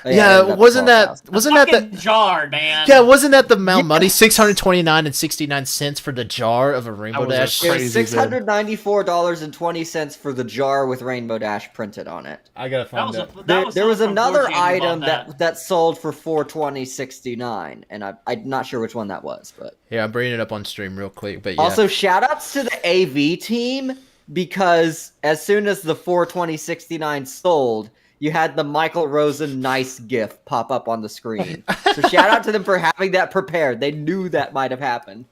Yeah, ended up wasn't that 12,000. wasn't that Fucking the jar, man. Yeah, wasn't that the amount of money? Yes. 629 and 69 cents for the jar of a Rainbow was a Dash. It crazy was $694.20 for the jar with Rainbow Dash printed on it. I gotta That find was it. There was someone from another 4chan who bought item that sold for $420.69, and I'm not sure which one that was, but Yeah, I'm bringing it up on stream real quick. But yeah. also shout outs to the AV team because as soon as the $420.69 sold, you had the Michael Rosen nice gif pop up on the screen. So shout out to them for having that prepared. They knew that might have happened.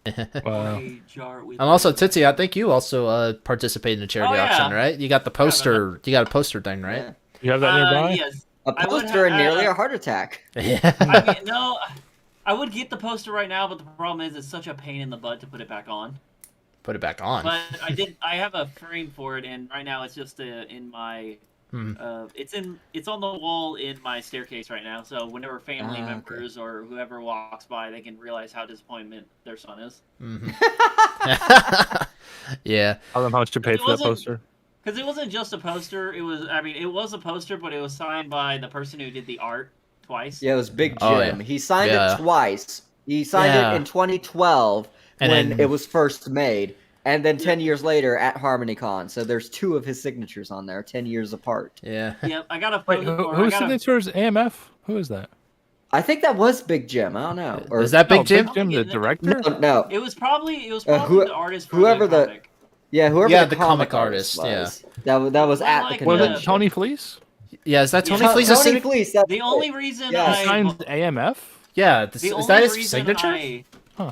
Wow. A jar with And also, Tootsie, I think you also participated in the charity Oh, yeah. auction, right? You got the poster. You got a poster thing, right? Yeah. You have that nearby? Yes. A I would poster and have- nearly a heart attack. Yeah. I mean, no, I would get the poster right now, but the problem is it's such a pain in the butt to put it back on. Put it back on. But I have a frame for it, and right now it's just in my. Hmm. It's on the wall in my staircase right now. So whenever family Ah, okay. members or whoever walks by, they can realize how disappointed their son is. Mhm. Yeah. Tell them how much you paid It for that wasn't- poster. Because it wasn't just a poster. It was a poster, but it was signed by the person who did the art twice. Yeah, it was Big Jim. Oh, yeah. He signed Yeah. it twice. He signed Yeah. it in 2012 And when then- it was first made, and then 10 years later at HarmonyCon. So there's two of his signatures on there, 10 years apart. Yeah. Yep, I got a Wait, photo. or I whose got a- signature is AMF? Who is that? I think that was Big Jim. I don't know. Or Is that Big Oh, Jim? Big Jim, the director? no. It was probably who- the artist for whoever the the- comic. Yeah, whoever Yeah, the the comic artist, was. That was Well, at like the Was convention. it Tony Fleece? Yeah. Is that Tony Yeah. Fleece's Tony signature? Fleece. That's The only reason Yeah. He I signed AMF? Yeah. the Is only that his reason signature? Huh.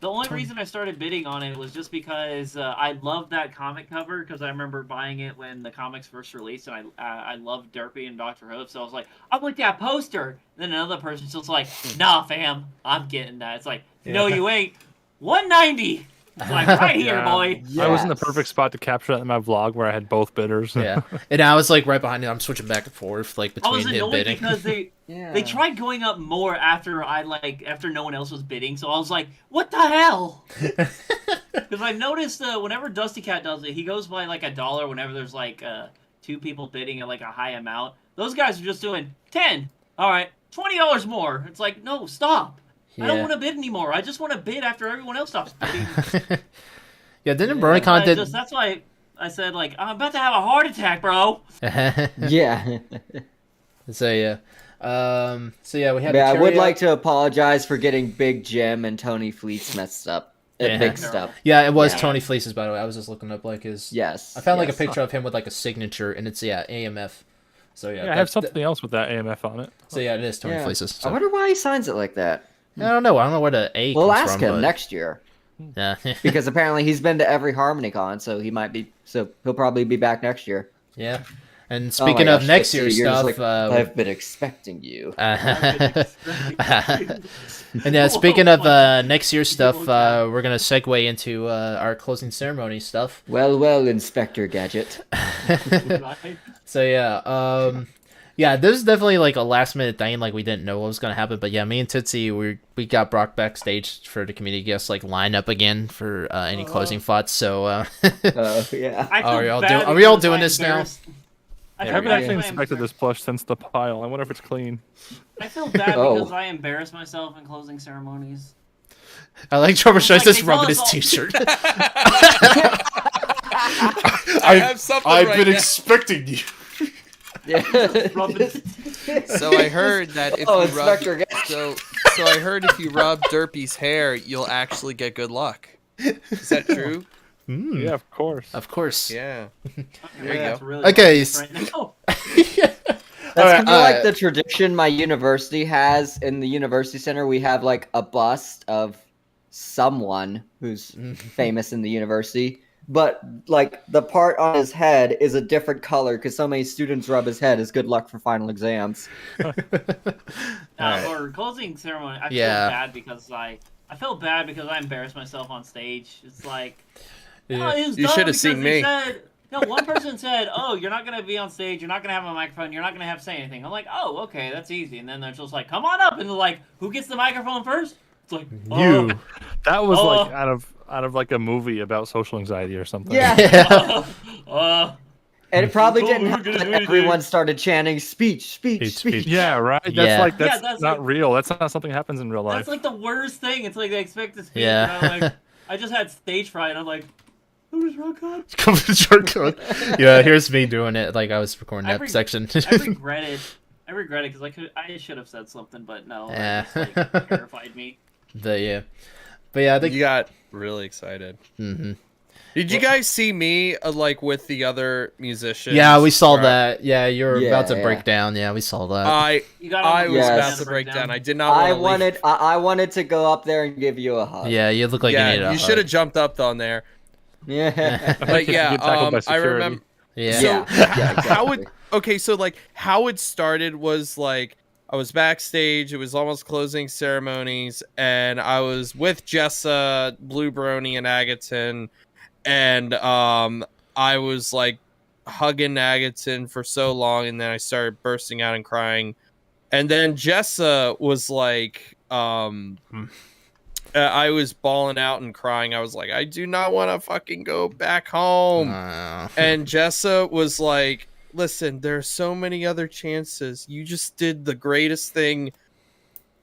The only reason I started bidding on it was just because I loved that comic cover because I remember buying it when the comics first released, and I loved Derpy and Dr. Hope, so I was like, I want that poster. Then another person's just like, Nah, fam, I'm getting that. It's like, no, Yeah. you ain't. $190. It's like right here, Yeah. boy. I was in the Yes. perfect spot to capture that in my vlog where I had both bidders. Yeah. And I was like right behind him. I'm switching back and forth like I was between him annoyed bidding. because Yeah. they tried going up more after after no one else was bidding, so I was like, what the hell? Because I noticed whenever Dusty Cat does it, he goes by like $1 whenever there's like two people bidding at like a high amount. Those guys are just doing 10. All right, $20 more. It's like, no, stop. I don't Yeah. want to bid anymore. I just want to bid after everyone else stops bidding. Yeah. Didn't BronyCon did? That's why I said like I'm about to have a heart attack, bro. Yeah. So yeah. So yeah, we had. Yeah, I the would cherry like up. to apologize for getting Big Jim and Tony Fleets messed up. Yeah. Mixed up. Yeah, it was Yeah. Tony Fleece's, by the way. I was just looking up like his. Yes. I found like a yes. picture of him with like a signature, and it's AMF. So yeah, Yeah, I have something else with that AMF on it. So yeah, it is Tony Yeah. Fleece's. I So. wonder why he signs it like that. I don't know. I don't know where the A We'll comes ask from. him but... next year Yeah. because apparently he's been to every HarmonyCon, so he'll probably be back next year. Yeah. And Oh my speaking of gosh, next see, year's you're just stuff, like, I've been expecting you. and yeah, speaking of next year's stuff, we're gonna segue into our closing ceremony stuff. Well, Inspector Gadget. So yeah, yeah, this is definitely like a last minute thing. Like we didn't know what was gonna happen, but yeah, me and Tootsie we got Brock backstage for the community guests like line up again for any closing thoughts. So Yeah. I feel Are we all bad doing because this now? I I feel haven't bad actually because I inspected this plush since the pile. I wonder if it's clean. I feel bad Oh. because I embarrass myself in closing ceremonies. I like Trevor Shaw's Like, just they rubbing tell his us all- t-shirt. I have something right now. expecting you. So I heard that if Oh, you rub, Inspector Gadget. so I heard if you rub Derpy's hair, you'll actually get good luck. Is that true? Mm, Yeah, of course. of course. Yeah. Okay, There you that's go. really Okay, obvious right now. That's Alright, kind of like the tradition my university has. In the university center, we have like a bust of someone who's famous in the university. But like the part on his head is a different color because so many students rub his head as good luck for final exams. Alright. For closing ceremony, I feel Yeah. bad because I feel bad because I embarrassed myself on stage. It's like, Yeah. oh, it was You dumb should have because seen they me. Said, no, one person said, "Oh, you're not gonna be on stage. You're not gonna have a microphone. You're not gonna have to say anything." I'm like, "Oh, okay, that's easy." And then they're just like, "Come on up," and they're like, "Who gets the microphone first?" It's like, You. That was Oh. like out of like a movie about social anxiety or something. Yeah. Yeah. And it probably Oh, didn't we're help gonna that do it, everyone dude. started chanting speech, speech, Speech, speech. Yeah, right. That's Yeah. like that's, that's not like- real. That's not something that happens in real life. That's like the worst thing. It's like they expect to speak. Yeah. And I'm like, I just had stage fright. And I'm like, who's rock on? Come to short code. Yeah, here's me doing it like I was recording I that reg- section. I regret it. I regret it because I should have said something, but no. Yeah. It just, like, terrified me. But yeah, I think. You got really excited. Mhm. Did you guys see me like with the other musicians? Yeah, we saw Right. that. Yeah, you were about to Yeah. break down. Yeah, we saw that. You got I on was the Yes. about to break down. I did not I want to leave. wanted to go up there and give you a hug. yeah, you look like you needed Yeah, a you hug. should have jumped up on there. Yeah. But You yeah, get tackled by I security. remember. Yeah. So Yeah, how exactly. it okay? So like how it started was like I was backstage. It was almost closing ceremonies, and I was with Jessa, Blue Brony, and Agaton, and I was like hugging Agaton for so long, and then I started bursting out and crying, and then Jessa was like I was bawling out and crying. I was like, I do not want to fucking go back home. And Jessa was like, listen, there are so many other chances. You just did the greatest thing.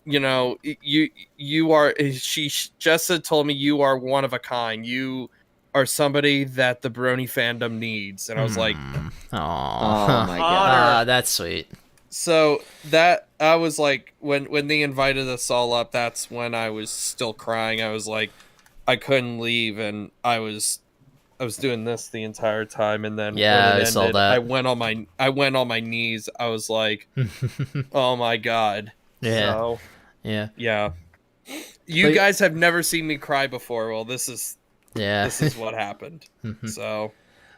You know, you are, Jessa told me you are one of a kind. You are somebody that the Brony fandom needs. And I was like, Aw. Oh my god. Ah, that's sweet. so that I was like, when they invited us all up, that's when I was still crying. I was like, I couldn't leave. And I was doing this the entire time, and then Yeah, when it I saw ended, that. I went on my knees. I was like, oh my god. Yeah. So, Yeah. yeah. You But- guys have never seen me cry before. Well, this is Yeah. what happened. So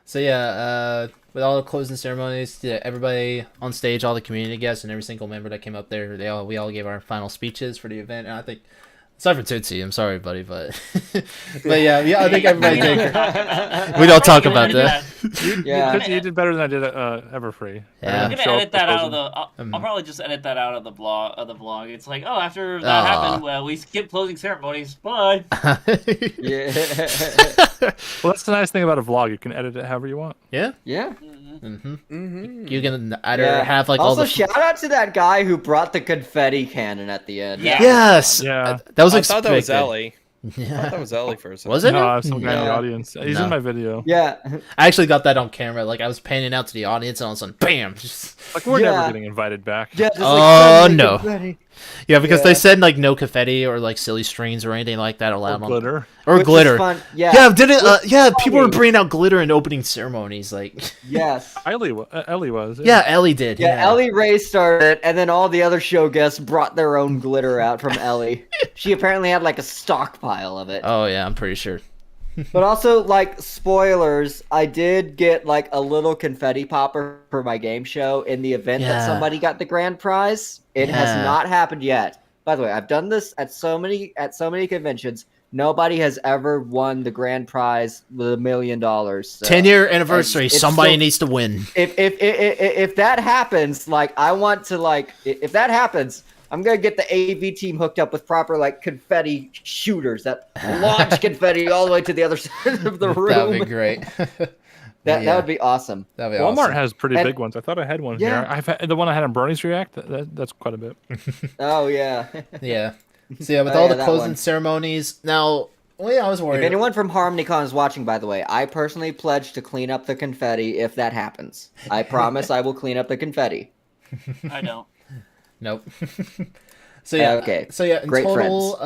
So yeah, with all the closing ceremonies, yeah, everybody on stage, all the community guests, and every single member that came up there, we all gave our final speeches for the event. And I think, aside from Tootsie, I'm sorry, buddy, but yeah, I think everybody did. We don't talk about that. Yeah. You did better than I did Everfree. Yeah. I'm gonna Show up edit that out of closing. the. I'll probably just edit that out of the vlog. It's like, oh, after that happened, well, we skipped closing ceremonies. Bye. Yeah. Well, that's the nice thing about a vlog. You can edit it however you want. Yeah. Yeah. You can either have like also, all the. shout out to that guy who brought the confetti cannon at the end. Yeah. Yes. Yeah. That was I thought that was expected. Ellie. I thought that was Ellie for a second. Was it? No, him? some guy in the No. audience. He's No. in my video. Yeah. I actually got that on camera. Like I was panning out to the audience, and all of a sudden, bam! Just... Like we're Yeah. never getting invited back. Yeah. Just Oh, like suddenly no. confetti. Yeah, because Yeah. they said like no confetti or like silly strings or anything like that Or allowed on glitter. or Which is glitter. fun. Yeah. Yeah, did it? Yeah, people were funny. bringing out glitter in opening ceremonies. Like, Yes. Ellie was. yeah, Ellie did. Yeah, Ellie Ray started, and then all the other show guests brought their own glitter out from Ellie. She apparently had like a stockpile of it. Oh yeah, I'm pretty sure. But also, like, spoilers, I did get like a little confetti popper for my game show in the event that Yeah. somebody got the grand prize. It has Yeah. not happened yet. By the way, I've done this at so many conventions. Nobody has ever won the grand prize with $1 million. So 10-year anniversary. it's Somebody still- needs to win. if that happens, like I want to like if that happens, I'm gonna get the AV team hooked up with proper like confetti shooters that launch confetti all the way to the other side of the room. That would be great. That would be awesome. That'd be Walmart awesome. has pretty And- big ones. I thought I had one Yeah. here. I've had, the one I had on Bernie's React. That's quite a bit. Oh yeah. Yeah. So yeah, with Oh, all yeah, the that closing one. ceremonies. Now, well, yeah, I was If worried. anyone from HarmonyCon is watching, by the way, I personally pledge to clean up the confetti if that happens. I promise I will clean up the confetti. I don't. Nope. So yeah. Okay. So yeah, in Great total,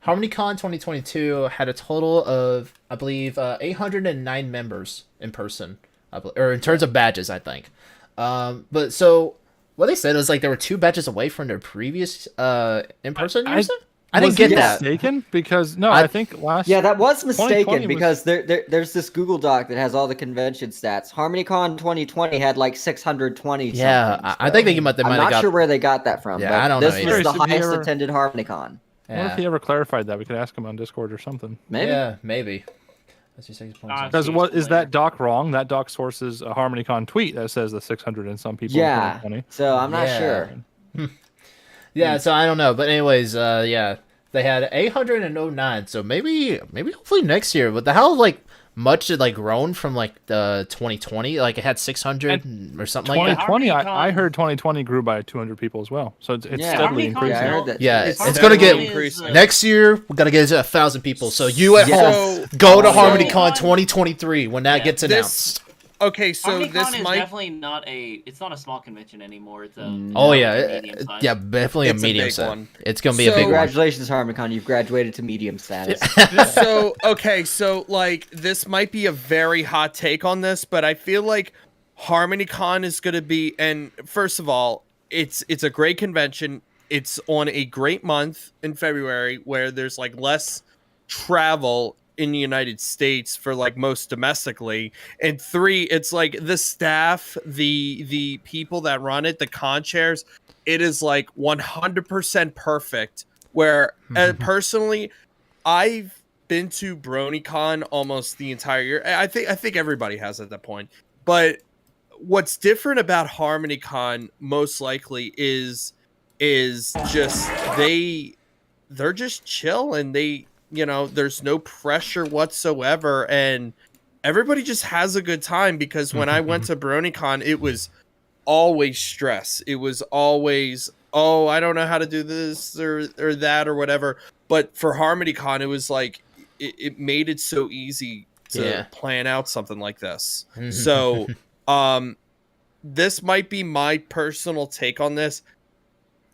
HarmonyCon 2022 had a total of, I believe, 809 members in person, or in terms of badges, I think. But so what they said was like there were 2 badges away from their previous in-person years. I didn't Was get he that. mistaken? Because no, I- I think last. Yeah, that was 2020 mistaken was- because there's this Google Doc that has all the convention stats. HarmonyCon 2020 had like Yeah, 620 something, I so think they might I'm have not got. sure where they got that from. Yeah, but I don't know this either. was the Curious if he highest ever- attended HarmonyCon. I wonder Yeah. if he ever clarified that. We could ask him on Discord or something. Maybe. Yeah, maybe. That's your 6.6. Because what is that doc wrong? That doc sources a HarmonyCon tweet that says the 600 and some people. in Yeah. 2020. So I'm not Yeah. sure. Yeah, so I don't know, but anyways, yeah, they had 809. So maybe hopefully next year. But how like much it like grown from like the 2020? Like it had 600 or something like that. 2020, HarmonyCon- I heard 2020 grew by 200 people as well. So it's Yeah. steadily HarmonyCon increasing. Yeah, I heard that. Yeah, It's it's gonna get steadily increasing. next year. We gotta get it to 1,000 people. So you at Yes. home, go to Oh, HarmonyCon yeah. 2023 when that Yeah. gets announced. Okay, so HarmonyCon this is might definitely not it's not a small convention anymore. It's a Oh now yeah, it's a medium size. yeah, definitely It's a a medium big set. one. It's gonna be a So- big one. Congratulations, HarmonyCon. You've graduated to medium status. so okay, so like this might be a very hot take on this, but I feel like HarmonyCon is going to be, and first of all, it's a great convention. It's on a great month in February where there's like less travel in the United States for like most domestically, and 3, it's like the staff, the people that run it, the con chairs, it is like 100% perfect. Where personally, I've been to BronyCon almost the entire year. I think everybody has at that point. But what's different about HarmonyCon most likely is just they're just chill, and there's no pressure whatsoever, and everybody just has a good time. Because when I went to BronyCon, it was always stress. It was always, oh, I don't know how to do this or that or whatever. But for HarmonyCon, it was like it made it so easy to plan out something like this. So this might be my personal take on this.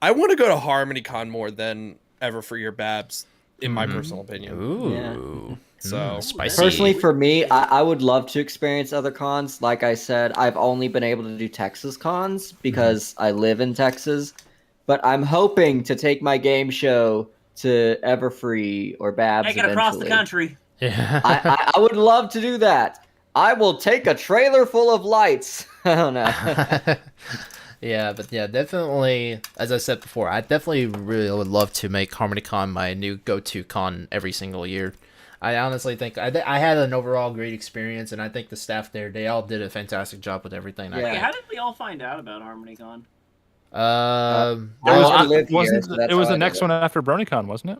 I want to go to HarmonyCon more than ever for your Babs, in my personal opinion. Ooh, So spicy. Personally, for me, I would love to experience other cons. Like I said, I've only been able to do Texas cons because I live in Texas. But I'm hoping to take my game show to Everfree or Babs Take it eventually. across the country. yeah. I would love to do that. I will take a trailer full of lights. I don't know. Yeah, but yeah, definitely. As I said before, I definitely really would love to make HarmonyCon my new go-to con every single year. I honestly think I had an overall great experience, and I think the staff there, they all did a fantastic job with everything. Yeah. Hey, how did we all find out about HarmonyCon? I well, was live here, Wasn't so that's it was how the I next did it. one after BronyCon, wasn't it?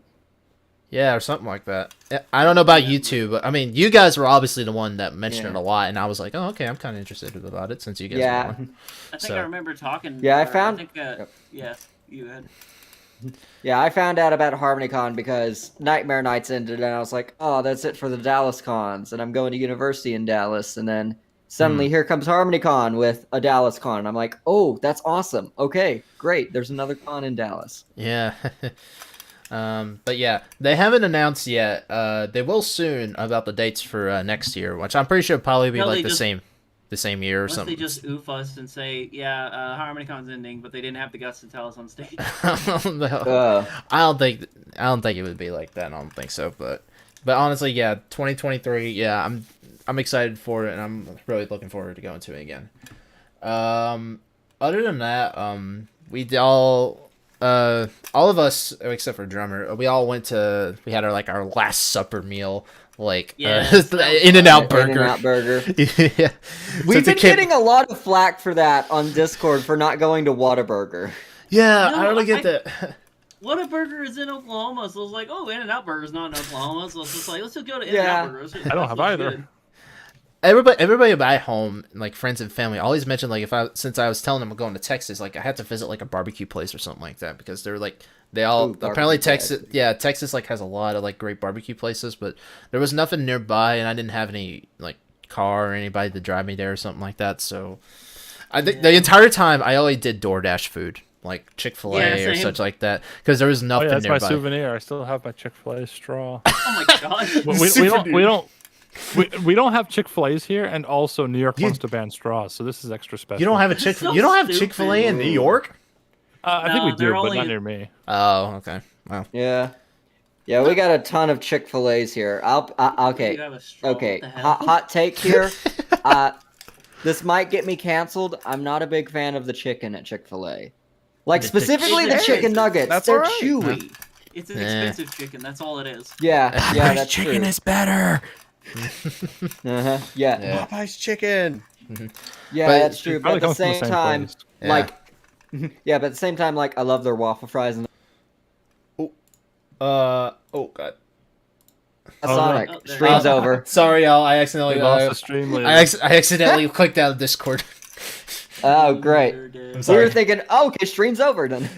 yeah, or something like that. I don't know about you two, but I mean, you guys were obviously the one that mentioned it a lot, and I was like, oh, okay, I'm kind of interested about it since you guys were Yeah. one. I think So- I remember talking. Yeah, I or found- think, yes, you had. Yeah, I found out about HarmonyCon because Nightmare Nights ended, and I was like, "Oh, that's it for the Dallas cons." And I'm going to university in Dallas, and then suddenly here comes HarmonyCon with a Dallas con. And I'm like, "Oh, that's awesome! Okay, great. There's another con in Dallas." Yeah. But yeah, they haven't announced yet. They will soon about the dates for next year, which I'm pretty sure will probably be Probably like just- the same year or Unless something. they just oof us and say, yeah, HarmonyCon's ending, but they didn't have the guts to tell us on stage. No. I don't think it would be like that. I don't think so. But honestly, yeah, 2023. Yeah, I'm excited for it, and I'm really looking forward to going to it again. Other than that, we all of us except for drummer, we all went to. We had our last supper meal. Yes, In-N-Out Burger. In-N-Out Burger. Yeah. We've Since it been came- getting a lot of flack for that on Discord for not going to Whataburger. Yeah, No, I don't get I- that. Whataburger is in Oklahoma, so it's like, oh, In-N-Out Burger's not in Oklahoma, so it's just like, let's just go to Yeah. In-N-Out Burger. I don't have either. Everybody at my home, like friends and family, always mention since I was telling them I'm going to Texas, like I had to visit like a barbecue place or something like that because they're like they all Ooh, apparently barbecue Texas, place. yeah, Texas like has a lot of like great barbecue places, but there was nothing nearby and I didn't have any like car or anybody to drive me there or something like that. So I think the entire time I only did DoorDash food, like Chick-fil-A Yeah, or same. such like that, because there was Oh nothing yeah, that's my nearby. souvenir. I still have my Chick-fil-A straw. Oh my gosh. We don't have Chick-fil-A's here, and also New York You- wants to ban straws, so this is extra special. You don't have a This is so you don't have stupid. Chick-fil-A in New York? I think No, we do, they're but only- not near me. Oh, okay. Wow. Yeah. Yeah, we got a ton of Chick-fil-A's here. Okay. You have a straw, Okay, what the hell? hot take here. This might get me canceled. I'm not a big fan of the chicken at Chick-fil-A. Like, specifically the It's chicken expensive. nuggets. That's They're alright. chewy. It's an Eh. expensive chicken, that's all it is. Yeah, that's true. better. Uh-huh. Yeah, Yeah. Popeye's chicken. yeah, But that's true. But Probably at the comes from the same same time, place. Yeah. like, yeah, but at the same time, like, I love their waffle fries and Oh god. Sonic. Oh, there- Stream's over. Sorry, y'all. I accidentally We lost the stream leader. I accidentally clicked out of Discord. Oh, great. I'm We sorry. were thinking, oh, okay, stream's over then.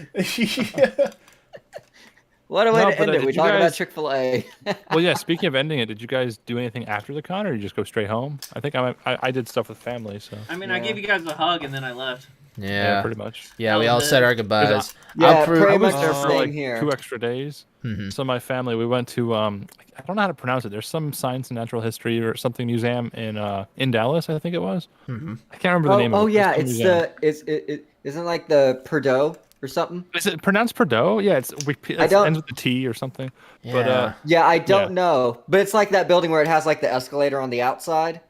What a way No, to but, end it. did We you talked about guys- Chick-fil-A. Well, yeah. Speaking of ending it, did you guys do anything after the con, or you just go straight home? I think I did stuff with family, so I mean, I Yeah. gave you guys a hug and then I left. Yeah. pretty much. Yeah, That we was all it. said our goodbyes. Yeah, I'll prove- pretty I was much there the for same like here. 2 extra days. Mhm. So my family, we went to I don't know how to pronounce it. There's some science and natural history or something museum in Dallas, I think it was. Mhm. I can't remember the name of it. Oh but yeah, some it's museum. it isn't like the Purdue or something. Is it pronounced Purdue? Yeah, it don't- ends with a T or something. Yeah. But Yeah, I don't Yeah. know, but it's like that building where it has like the escalator on the outside.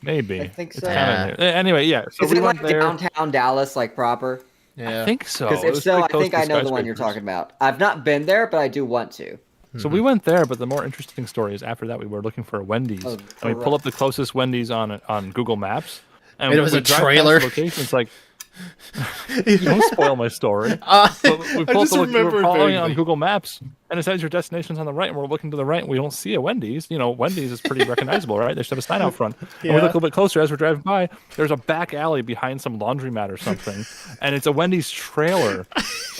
maybe I think It's so. kinda near- Anyway, yeah. So Is we it like went there. downtown Dallas, like proper? yeah. I think so. Because It if was so, pretty I close think to I know the one you're skyscrapers. talking about. I've not been there, but I do want to. So we went there, but the more interesting story is after that we were looking for a Wendy's, Oh, and we pull up the closest Wendy's on Google Maps, and And it was we a drive past trailer. the location. It's like, don't spoil my story. I But we pulled just the, we remember were following it on vaguely. Google Maps, and it says your destination's on the right, and we're looking to the right, and we don't see a Wendy's. You know, Wendy's is pretty recognizable, right? They should have a sign out front. And we Yeah. look a little bit closer as we're driving by. There's a back alley behind some laundromat or something, and it's a Wendy's trailer.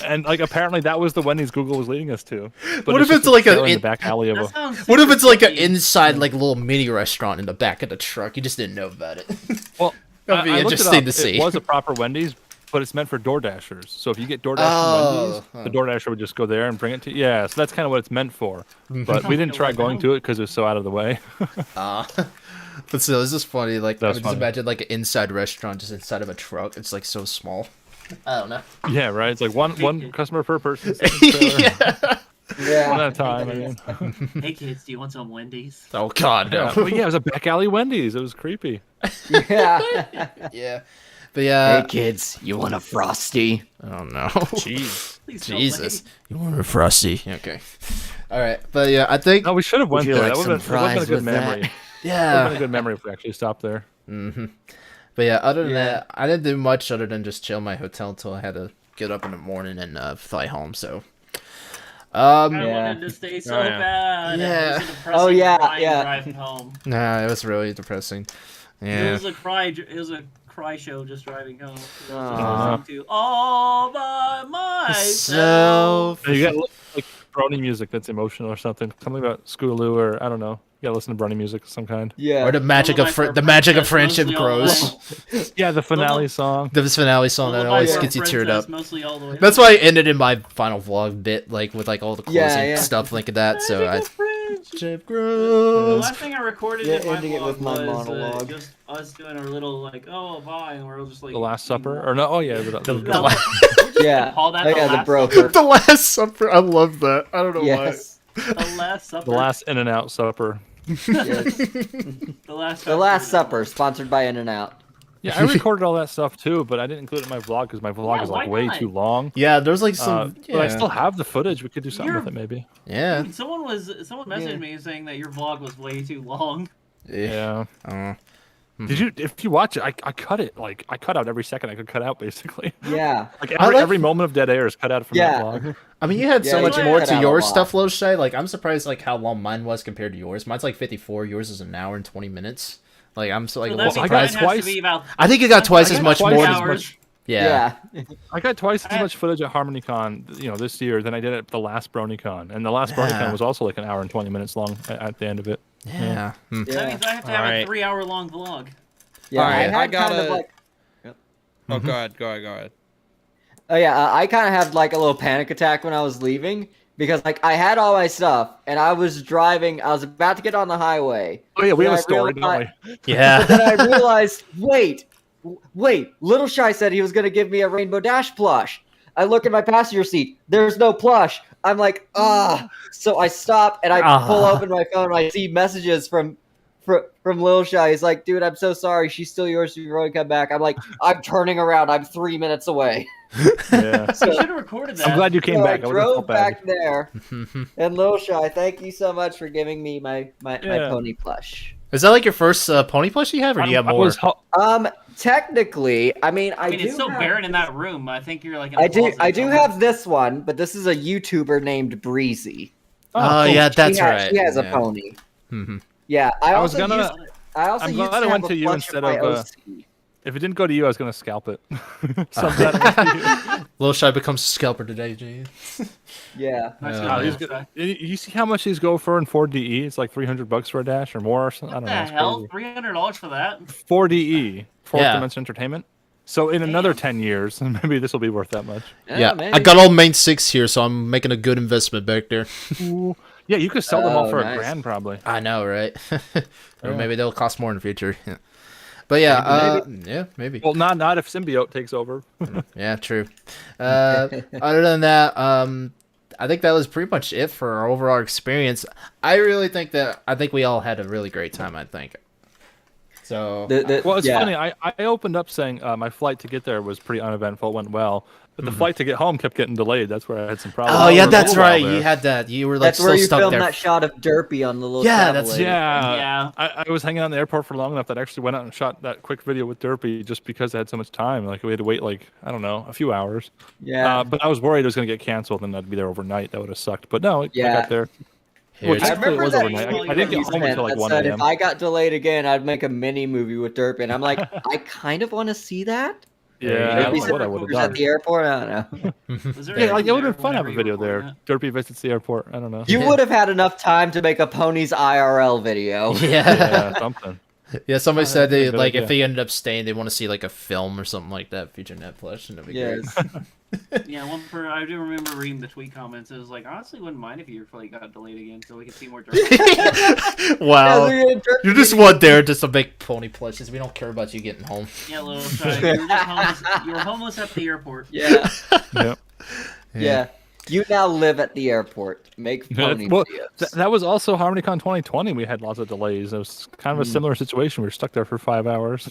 And like apparently that was the Wendy's Google was leading us to. But What if just it's like a- trailer in it- the back alley of That a? sounds What if super it's like an creepy. inside like little mini restaurant in the back of the truck? You just didn't know about it. Well, That'd be I looked it interesting up. to see. It was a proper Wendy's, but it's meant for door dashers. So if you get DoorDash Oh, from Wendy's, the door dasher would just go there and bring it to you. Yeah, so that's kind of what it's meant for. But we didn't try going to it because it was so out of the way. But still, it's just funny. Like I That's would just funny. imagine like an inside restaurant just inside of a truck. It's like so small. I don't know. Yeah, right. It's like one customer per person. One Yeah. at a time. I mean. Hey kids, do you want some Wendy's? Oh God, no. Yeah, but yeah, it was a back alley Wendy's. It was creepy. Yeah. Yeah. But yeah. Hey kids, you want a frosty? Oh no. Jeez. Please don't Jesus. You want a frosty? Okay. All right. But yeah, I think. No, we should have went you there. like That would have some been a fries good with memory. that? Would have been a Yeah. good memory if we actually stopped there. But yeah, other than Yeah. that, I didn't do much other than just chill in my hotel until I had to get up in the morning and fly home. So. I Yeah. wanted to stay so Oh, yeah. bad. Yeah. It was a depressing Oh, yeah, crying yeah. drive home. Nah, it was really depressing. It Yeah. was a cry. It was a cry show just driving home. I was Aw. just listening to All by Myself. So You got like brony music that's emotional or something about Scootaloo or I don't know. You gotta listen to brony music of some kind. Yeah. or the magic Lullaby of for a the magic of Princess, friendship mostly all the grows. Yeah, the finale Lullaby- song. The finale song that Lullaby always for a gets you teared Princess, up. Mostly all the way. That's why I ended in my final vlog bit, like with like all the closing Yeah, yeah. stuff like that. So Magic I of friendship. friendship The grows. last thing I recorded Yeah, in my ending it vlog with my was monologue. just us doing our little like, oh, bye, and we're all just like The Last Supper or no? Oh yeah, The No, la- Yeah. call that Oh, the yeah, the Last bro. Supper. the Last Supper. I love that. I don't know Yes. The Last Supper. the last In and Out Supper. Yes. The Last The Supper. Last Supper, sponsored by In-N-Out. Yeah, I recorded all that stuff too, but I didn't include it in my vlog because my vlog Yeah, is like why way not? too long. Yeah, there's like some. But I yeah. still have the footage. We could do something You're- with it maybe. Yeah. Dude, someone messaged Yeah. me saying that your vlog was way too long. Yeah. Yeah. Did you? If you watch it, I cut it. Like I cut out every second I could cut out basically. Yeah. Like I every, like- every moment of dead air is cut out from Yeah. that vlog. I mean, you had so Yeah, much you more cut to out a your lot. stuff, Loshay. Like, I'm surprised like how long mine was compared to yours. Mine's like 54. Yours is an hour and 20 minutes. Like, I'm so like So a that little means I got mine surprised. has twice. to be about I think you got twice I as got much twice more. as Than, much- yeah. I got twice as I- much footage at HarmonyCon, this year than I did at the last BronyCon, and the last Yeah. BronyCon was also like an hour and 20 minutes long at the end of it. Yeah. Hmm. That Yeah. means I have to have Alright. a 3-hour-long vlog. Yeah. Alright, had I kind gotta- of like. Oh, go ahead. Oh yeah, I kind of had like a little panic attack when I was leaving because like I had all my stuff and I was driving. I was about to get on the highway. Oh yeah, we Then have a I story, don't realized- we? Yeah. But then I realized, wait, Little Shy said he was gonna give me a Rainbow Dash plush. I look at my passenger seat. There's no plush. I'm like, ah. So I stop and I pull Ah. open my phone and I see messages from Little Shy. He's like, dude, I'm so sorry. She's still yours if you want to come back. I'm like, I'm turning around. I'm 3 minutes away. Yeah. I should have recorded that. I'm glad you came So back. I I would've drove felt bad. back there. And Little Shy, thank you so much for giving me my Yeah. pony plush. Is that like your first pony plush you have, or do you have I more? was Technically, I mean, I mean, do it's so have- barren in that room. I think you're like. In a I do closet somewhere. have this one, but this is a YouTuber named Breezy. Oh, cool. yeah, that's she has, right. She has yeah. a pony. Mhm. Yeah, I was also gonna- used, I also I'm used glad to I went have a to you plush instead my of, OC. If it didn't go to you, I was gonna scalp it. So I'm glad it went to you. Little Shy becomes a scalper today, G. Yeah. Nice Oh, to These know. go- you see how much these go for in 4DE? It's like $300 for a dash or more or something. I What don't the know. It's hell? crazy. $300 for that? 4DE, Fourth Yeah. Dimension Entertainment. So in another Damn. 10 years, maybe this will be worth that much. Yeah, maybe. I got all main 6 here, so I'm making a good investment back there. Yeah, you could sell them all Oh, for nice. $1,000 probably. I know, right? Or Yeah. maybe they'll cost more in the future. Yeah. But yeah, yeah, maybe. Well, not if Symbiote takes over. Yeah, true. Other than that, I think that was pretty much it for our overall experience. I really think we all had a really great time. I think. So Well, it's yeah. funny. I opened up saying my flight to get there was pretty uneventful. It went well. But the flight to get home kept getting delayed. That's where I had some problems. oh yeah, For a that's little while right. there. You had that. You were like That's still where you stuck filmed there. that shot of Derpy on the little Yeah, travel that's- lady. Yeah, Yeah. I was hanging out in the airport for long enough that I actually went out and shot that quick video with Derpy just because I had so much time. Like we had to wait like I don't know a few hours. Yeah. But I was worried it was going to get canceled and I'd be there overnight. That would have sucked. But no, I Yeah. got there. Here's- I Technically, it remember was that overnight. email I didn't you get home sent until like that 1 said, a.m. if I got delayed again, I'd make a mini movie with Derpy. And I'm like, I kind of want to see that. Yeah, Yeah, that's Derpy said what I would have was at done. the airport. I don't know. Was there Yeah, like it would there have been fun to have a whenever you video were there. recording Derpy visits the airport. I don't know. You would have had enough time to make a ponies IRL video. yeah. Yeah, something. Yeah, somebody said they that's a good like if idea. they ended up staying, they want to see like a film or something like that featuring Netflix, and it'd be Yes. it? Yeah, I do remember reading the tweet comments. It was like, honestly, wouldn't mind if your flight got delayed again so we could see more dirt. great. Wow, Yeah, Derpy- you just want there just to make pony plushes. We don't care about you getting home. Yeah, little shy. You were just homeless. You were homeless at the airport. Yeah. Yep. Yeah. You now live at the airport. Make pony Well, videos. that was also HarmonyCon 2020. We had lots of delays. It was kind of a similar situation. We were stuck there for 5 hours.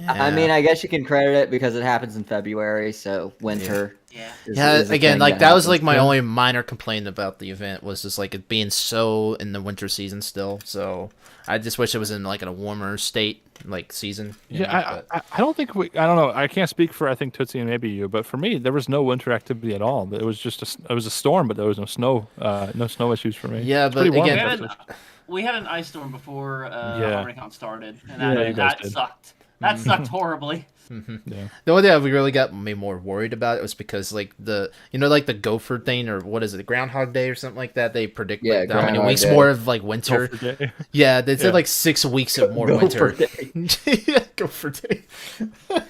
I mean, I guess you can credit it because it happens in February, so winter. Yeah. is a again, thing like that was happens. like my Yeah. only minor complaint about the event was just like it being so in the winter season still. So I just wish it was in like in a warmer state, like season. you know, Yeah, but- I don't think I don't know. I can't speak for I think Tootsie and maybe you, but for me there was no winter activity at all. It was just it was a storm, but there was no snow issues for me. Yeah, It's but pretty warm again- in We had, Texas. we had an ice storm before Yeah. HarmonyCon started, and Yeah, you guys that did. sucked. That sucked horribly. Yeah. The only thing that really got me more worried about it was because like the the gopher thing, or what is it, Groundhog Day or something like that. They predict Yeah, like how many Groundhog weeks Day. more of like winter. Gopher Day. Yeah, they said Yeah. like 6 weeks of more Gopher winter. Day. Yeah, Gopher Day.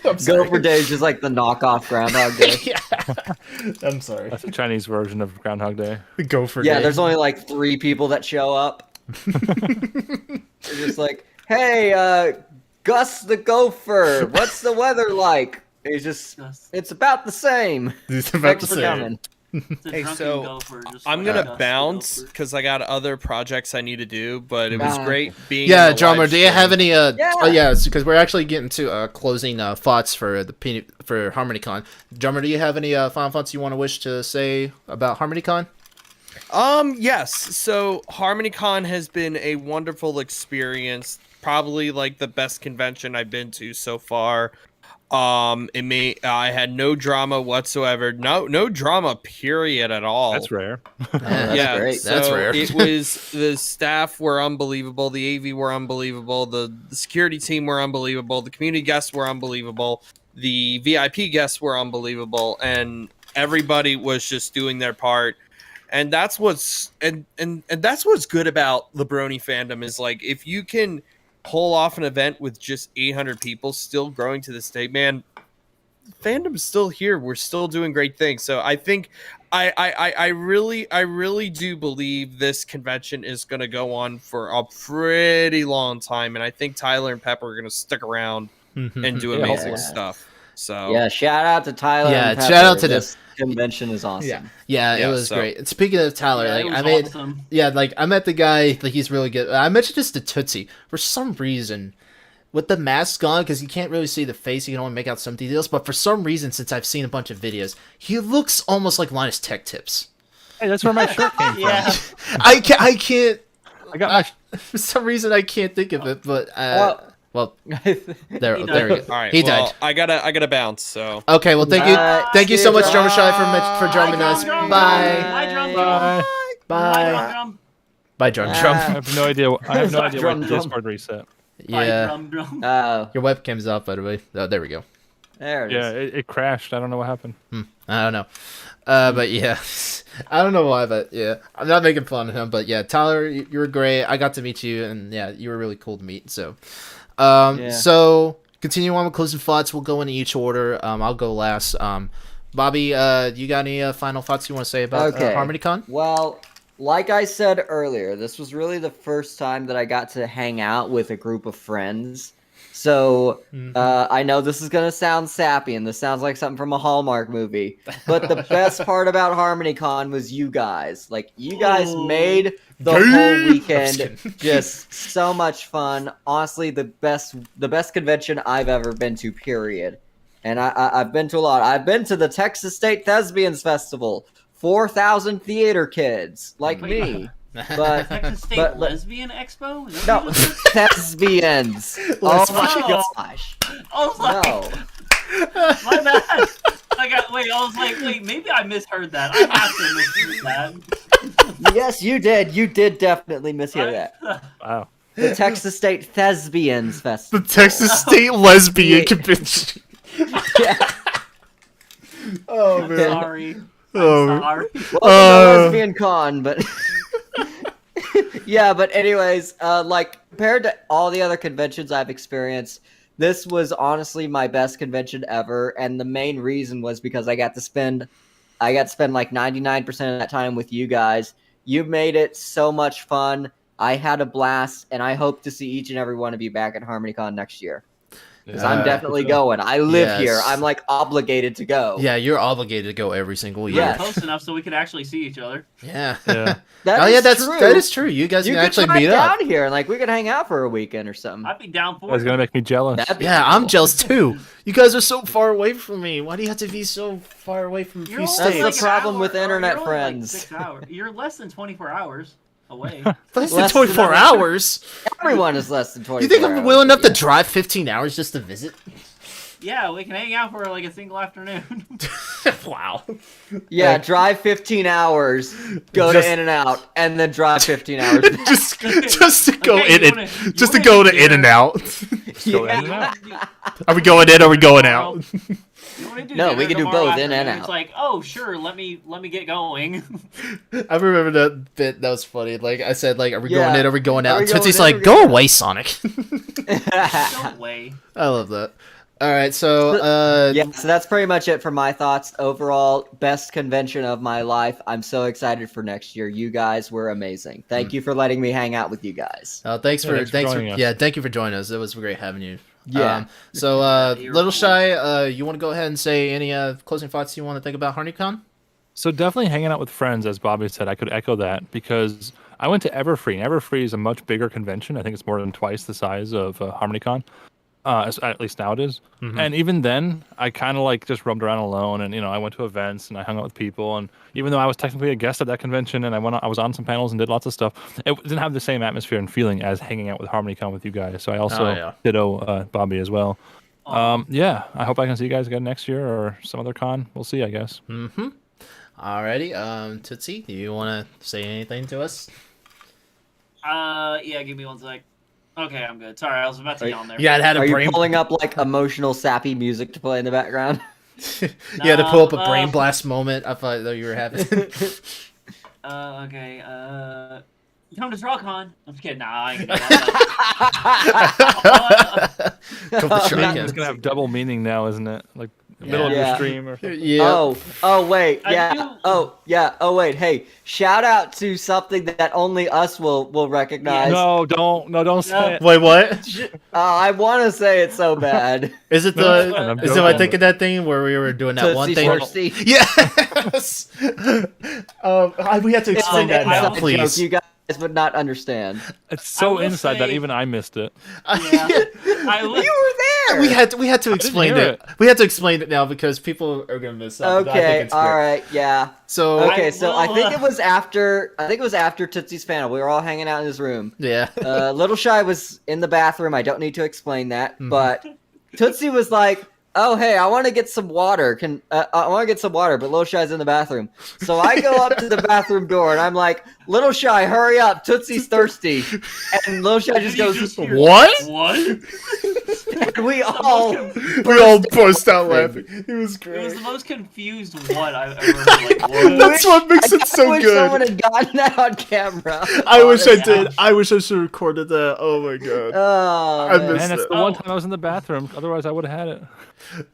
I'm sorry. Gopher Day is just like the knockoff Groundhog Day. Yeah. I'm sorry. That's the Chinese version of Groundhog Day. Gopher Yeah, Day. there's only like 3 people that show up. They're just like, hey, Gus the Gopher, what's the weather like? He's just, it's about the same. It's about Thanks to for say. coming. It's a Hey, drunken so gopher, just I'm like gonna Gus the bounce Gopher. because I got other projects I need to do, but it was Ah. great being. Yeah, in the drummer. live Do you have stream. any? Yeah. Oh yeah, because we're actually getting to closing thoughts for for HarmonyCon. Drummer, do you have any final thoughts you want to wish to say about HarmonyCon? Yes. So HarmonyCon has been a wonderful experience. Probably like the best convention I've been to so far. I had no drama whatsoever. No drama period at all. That's rare. That's great. So That's rare. It was the staff were unbelievable, the AV were unbelievable, the security team were unbelievable, the community guests were unbelievable, the VIP guests were unbelievable, and everybody was just doing their part. And that's what's and that's what's good about Lebroni fandom is like if you can pull off an event with just 800 people still growing to this day, man, fandom's still here. We're still doing great things. So I think I really do believe this convention is going to go on for a pretty long time, and I think Tyler and Pepper are going to stick around and do Yeah, amazing hopefully. stuff. So Yeah, shout out to Tyler. Yeah, and shout Pepper. out to them. This convention is awesome. Yeah, it Yeah, was so- great. And speaking of Tyler, Yeah, it like was I made, awesome. yeah, like I met the guy. Like he's really good. I mentioned this to Tootsie for some reason. With the mask on, because you can't really see the face, you can only make out some details. But for some reason, since I've seen a bunch of videos, he looks almost like Linus Tech Tips. Hey, that's where my shirt came from. Yeah. I can't. I got my. For some reason, I can't think of it. But well, there He we go. all right, He well, died. I gotta bounce. So Okay, well, thank you See so you, much, Drum. Drummer Shy, for joining us. Drum. Bye, Bye, drum, Bye. bye, drum. bye, Drum I Drum. have no idea. I have no idea why Drum, the drum. Discord reset. Bye, Yeah, drum, drum. Oh, your webcam's off, by the way. Oh, there we go. there it is. Yeah, it crashed. I don't know what happened. I don't know. But yeah, I don't know why, but yeah, I'm not making fun of him, but yeah, Tyler, you were great. I got to meet you, and yeah, you were really cool to meet. So, Yeah. so continue on with closing thoughts. We'll go in each order. I'll go last. Bobby, you got any final thoughts you want to say about Okay. HarmonyCon? Well, like I said earlier, this was really the first time that I got to hang out with a group of friends. So I know this is gonna sound sappy, and this sounds like something from a Hallmark movie. But the best part about HarmonyCon was you guys. Like you guys Ooh. made the Gay. whole I'm weekend just kidding. just so much fun. Honestly, the best convention I've ever been to. Period. And I've been to a lot. I've been to the Texas State Thespians Festival. 4,000 theater kids like Wait, me. But Texas State but- Lesbian Expo? Is that no, what you just thespians. Oh my Oh. gosh. said? I was like, No. my bad. I was like, wait, maybe I misheard that. I have to misheard that. Yes, you did. You did definitely mishear that. Wow. The Texas State Thespians Festival. The Texas State Lesbian Yeah. Convention. Yeah. Oh I'm man. sorry. Oh. I'm sorry. Well, the lesbian con, but yeah. But anyways, like compared to all the other conventions I've experienced, this was honestly my best convention ever, and the main reason was because I got to spend like 99% of that time with you guys. You made it so much fun. I had a blast, and I hope to see each and every one of you back at HarmonyCon next year. Because I'm definitely going. I live yes. here. I'm like obligated to go. Yeah, you're obligated to go every single You're year. Yeah. close enough so we could actually see each other. Yeah. Yeah. That Oh is yeah, that's true. that is true. You guys You can could actually drive meet down up. here and like we could hang out for a weekend or something. I'd be down for That's it. gonna make me jealous. That'd be Yeah, I'm cool. jealous too. You guys are so far away from me. Why do you have to be so far away from You're Free only That's State? the like an problem hour- with or internet you're only like friends. 6 hours. You're less than 24 hours away. Less than Less 24 than- hours. Everyone is less than 20. You think I'm willing enough to drive 15 hours just to visit? Yeah, we can hang out for like a single afternoon. Wow. Yeah, Like- drive 15 hours, go Just- to In-N-Out, and then drive 15 hours. just to go Okay, in you and wanna- you just to wanna go eat to In and dinner? Out. Just go in and out. Are we going in? Or are we going out? No, we can do both, in and out. It's like, oh sure, let me get going. I remember that bit. That was funny. Like I said, like, are we Yeah. going in? Or are we going Are out? we And Tootsie's going in, like, or go going away, Sonic. No way. I love that. All right, so Yeah, so that's pretty much it for my thoughts. Overall, best convention of my life. I'm so excited for next year. You guys were amazing. Thank you for letting me hang out with you guys. thanks for joining us. yeah, thank you for joining us. It was great having you. Yeah. So You're Little cool. Shy, you want to go ahead and say any closing thoughts you want to think about HarmonyCon? So definitely hanging out with friends, as Bobby said. I could echo that because I went to Everfree. And Everfree is a much bigger convention. I think it's more than twice the size of HarmonyCon. At least now it is. And even then, I kind of like just roamed around alone, and I went to events and I hung out with people. And even though I was technically a guest at that convention and I was on some panels and did lots of stuff, it didn't have the same atmosphere and feeling as hanging out with HarmonyCon with you guys. So I also ditto Bobby as well. Yeah, I hope I can see you guys again next year or some other con. We'll see, I guess. Alrighty, Tootsie, do you want to say anything to us? Yeah, give me one sec. Okay, I'm good. Sorry, I was about to yawn there. Yeah, it had a Are you brain. pulling up like emotional, sappy music to play in the background? You had to pull up a No, brain blast moment. I thought that you were having. Okay, come to DrawCon. I'm just kidding. Nah, I ain't gonna do that. Sure, It's gonna have double meaning now, isn't it? Like middle of your Yeah. stream or something. Yeah. Oh, wait, I yeah. do- Oh, wait. Hey, shout out to something that only us will recognize. No, don't say it. Wait, what? I want to say it so bad. Is it No, it's fine, I'm Is it I joking. thinking that thing where we were doing that one Tootsie thing? Thirsty. Yes. We have to explain that I now, was a please. Joke, you guys would not understand. It's so will inside that say- even I missed it. Yeah. I was, You were there. We had to explain hear it. We had to explain it now because people are gonna miss out. but I think Okay, it's great. all right, yeah. So Okay, I so I will, think it was after Tootsie's panel. We were all hanging out in his room. yeah. Little Shy was in the bathroom. I don't need to explain that, but Tootsie was like, "Oh, hey, I want to get some water. I want to get some water?" But Little Shy's in the bathroom, so I go up to the bathroom door and I'm like, "Little Shy, hurry up! Tootsie's thirsty." And Little Shy just You goes, just hear- What? What? and we all We all burst out laughing. It was It great. was the most confused what I've ever heard. Like, what? That's what makes it so I wish good. someone had gotten that on camera. I wish I Yeah. did. I wish I should have recorded that. Oh my god. Oh, I man. missed Man, that's it. the one time I was in the bathroom. Otherwise, I would have had it.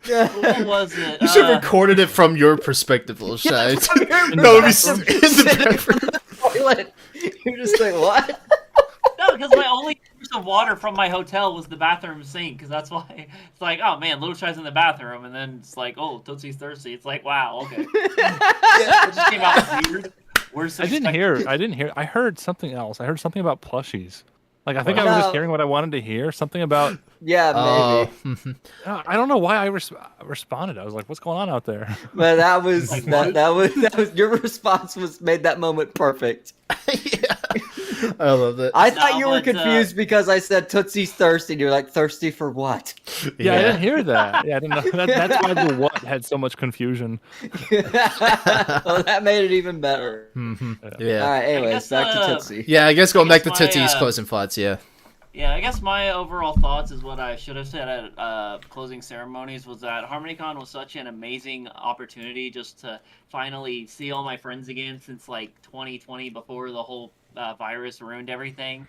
What was it? You should have recorded it from your perspective, little shy. From your No, we perspective, in the sitting bathroom. toilet. You're just like, what? No, because my only source of water from my hotel was the bathroom sink. Because that's why it's like, oh man, Little Shy's in the bathroom, and then it's like, oh, Tootsie's thirsty. It's like, wow, okay. It just came out weird. Worst I didn't hear. I heard something else. I heard something about plushies. Like I think I was No. just hearing what I wanted to hear. Something about. Yeah, Oh, maybe. I don't know why I responded. I was like, "What's going on out there?" But that was Like, that was your response was made that moment perfect. yeah. I love that. I thought No, you were but, confused because I said Tootsie's thirsty. And you're like, thirsty for what? Yeah, I didn't hear that. Yeah, I didn't know. That's why the what had so much confusion. Well, that made it even better. Yeah. All right, anyways, guess, back to Tootsie. Yeah, I guess going I back to guess my, Tootsie's closing thoughts, yeah. Yeah, I guess my overall thoughts is what I should have said at closing ceremonies was that HarmonyCon was such an amazing opportunity just to finally see all my friends again since like 2020 before the whole virus ruined everything.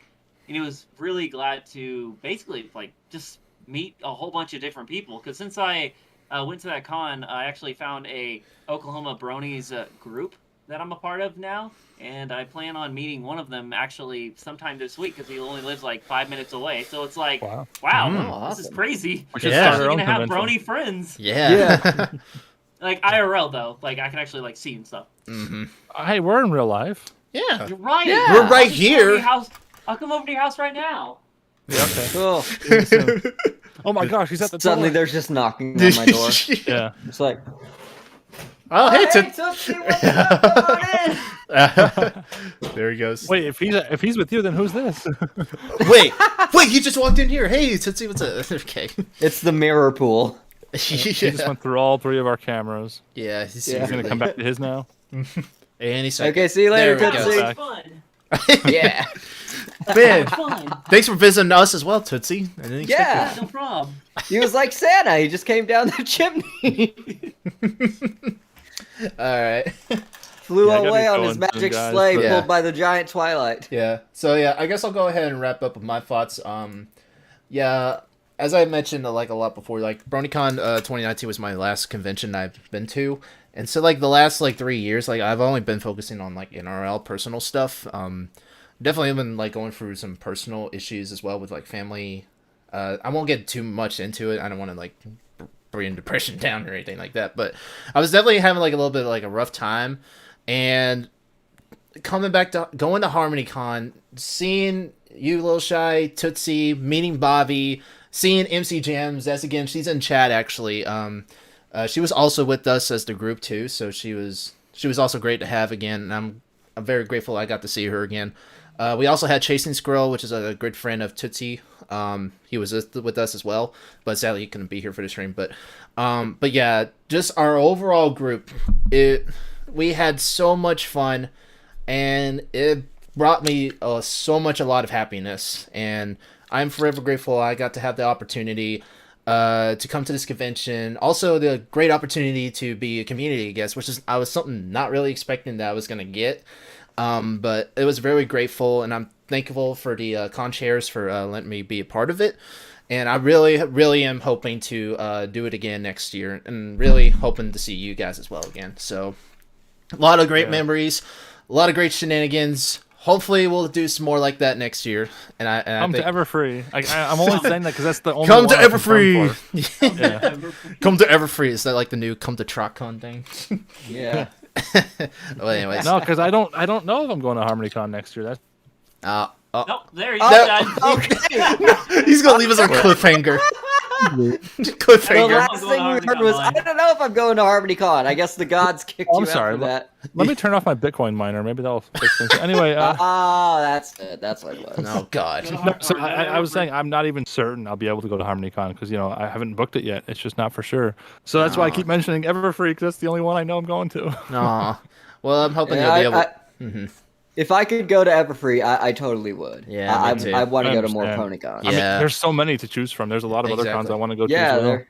And it was really glad to basically like just meet a whole bunch of different people because since I went to that con, I actually found a Oklahoma Bronies group that I'm a part of now, and I plan on meeting one of them actually sometime this week because he only lives like 5 minutes away. So it's like, Wow. Oh, this is awesome. crazy. We should Yeah. start Actually our own gonna have convention. brony friends, Yeah. like IRL though. Like I can actually like see and stuff. Hey, we're in real life. Yeah. You're right. Yeah. We're right I'll just come over to here. your house. I'll come over to your house right now. Yeah, okay. Cool. Oh my gosh, he's at the Suddenly door. there's just knocking on my door. Yeah. It's like, Oh, hey, hey, Tootsie. Tootsie, what's up? Come on in. There he goes. Wait, if he's with you, then who's this? Wait, he just walked in here. Hey, Tootsie, what's up? Okay. It's the mirror pool. He just went through all three of our cameras. Yeah, he's Yeah. He's gonna come back to his now. any second. Okay, see you later, There we Tootsie. go. That was fun. Yeah. Man, Fine. thanks for visiting us as well, Tootsie. I didn't expect Yeah. No problem. He was like Santa. He just came down the chimney. that. All right. Flew Yeah, I gotta away get on his going soon, magic guys, sleigh but- Yeah. pulled by the giant Twilight. Yeah. So yeah, I guess I'll go ahead and wrap up with my thoughts. Yeah, as I mentioned like a lot before, like BronyCon 2019 was my last convention I've been to, and so like the last like 3 years, like I've only been focusing on like NRL personal stuff. Definitely been like going through some personal issues as well with like family. I won't get too much into it. I don't want to like bring depression down or anything like that, but I was definitely having like a little bit of like a rough time, and coming back to going to HarmonyCon, seeing you, Lil Shy, Tootsie, meeting Bobby, seeing MC Jams. That's again, she's in chat actually. She was also with us as the group too, so she was also great to have again. And I'm very grateful I got to see her again. We also had Chasing Squirrel, which is a good friend of Tootsie. He was with us as well, but sadly he couldn't be here for the stream. But yeah, just our overall group, we had so much fun, and it brought me a lot of happiness, and I'm forever grateful I got to have the opportunity to come to this convention. Also, the great opportunity to be a community guest, which I was something not really expecting that I was gonna get. But it was very grateful, and I'm thankful for the con chairs for letting me be a part of it. And I really, really am hoping to do it again next year, and really hoping to see you guys as well again. So, a lot of great memories, a lot of great shenanigans. Hopefully, we'll do some more like that next year. And I Come think, to Everfree. I'm only saying that because that's the only come to one I'm confirmed Everfree. for. Yeah. Come to Everfree. Is that like the new come to TrotCon thing? Yeah. Well, anyways. No, because I don't know if I'm going to HarmonyCon next year. That's Nope, there you No. go. Okay. He's gonna leave us on cliffhanger. The Cliffhanger. last thing we heard was, I don't know if I'm going to HarmonyCon. I guess the gods kicked Oh, I'm you sorry. out for that. Let me turn off my Bitcoin miner. Maybe that'll fix things. Anyway, Oh, that's it. That's what it was. Oh God. no, so I was saying I'm not even certain I'll be able to go to HarmonyCon because I haven't booked it yet. It's just not for sure. So that's why I keep mentioning Everfree because that's the only one I know I'm going to. Aw. Well, I'm hoping Yeah, you'll be able. if I could go to Everfree, I totally would. Yeah, me too. I want to I go to more understand. PonyCons. Yeah. I mean, there's so many to choose from. There's a lot of other cons Exactly. I want to go to Yeah, as well. there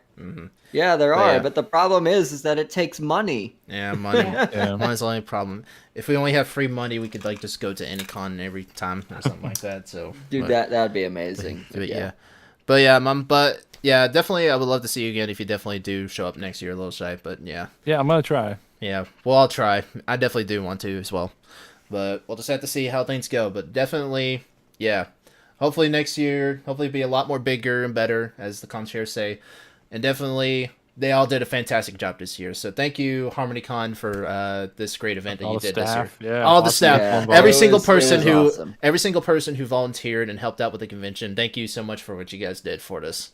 But are. yeah. But the problem is that it takes money. Yeah, money. Yeah. Money's the only problem. If we only have free money, we could like just go to any con every time or something like that. So, Dude, but, that'd be amazing. yeah. But yeah, But yeah, definitely, I would love to see you again if you definitely do show up next year, a little shy. But yeah, Yeah, I'm gonna try. yeah. Well, I'll try. I definitely do want to as well. But we'll just have to see how things go. But definitely, yeah. Hopefully next year, hopefully be a lot more bigger and better, as the concierge say. And definitely, they all did a fantastic job this year. So thank you, HarmonyCon, for this great event that All you the did this staff, year. yeah, All the awesome. staff, Yeah, every it single was person who, awesome. every single person who volunteered and helped out with the convention. Thank you so much for what you guys did for us.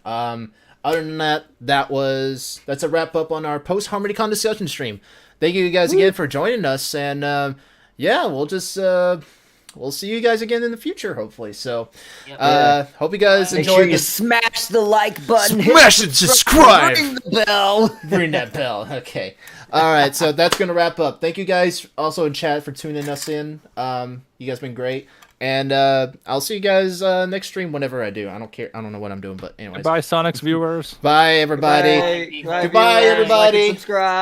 Other than that, that's a wrap up on our post HarmonyCon discussion stream. Thank you guys again for joining us, and yeah, we'll see you guys again in the future, hopefully. So, hope you guys Make enjoyed sure you this. smash the like button. Smash and subscribe. Ring the bell. Ring that bell. Okay. All right. So that's gonna wrap up. Thank you guys also in chat for tuning us in. You guys been great, and I'll see you guys next stream whenever I do. I don't care. I don't know what I'm doing, but anyways. Goodbye, Sonics viewers. Bye everybody. Bye, Goodbye, viewers. everybody. Like and subscribe.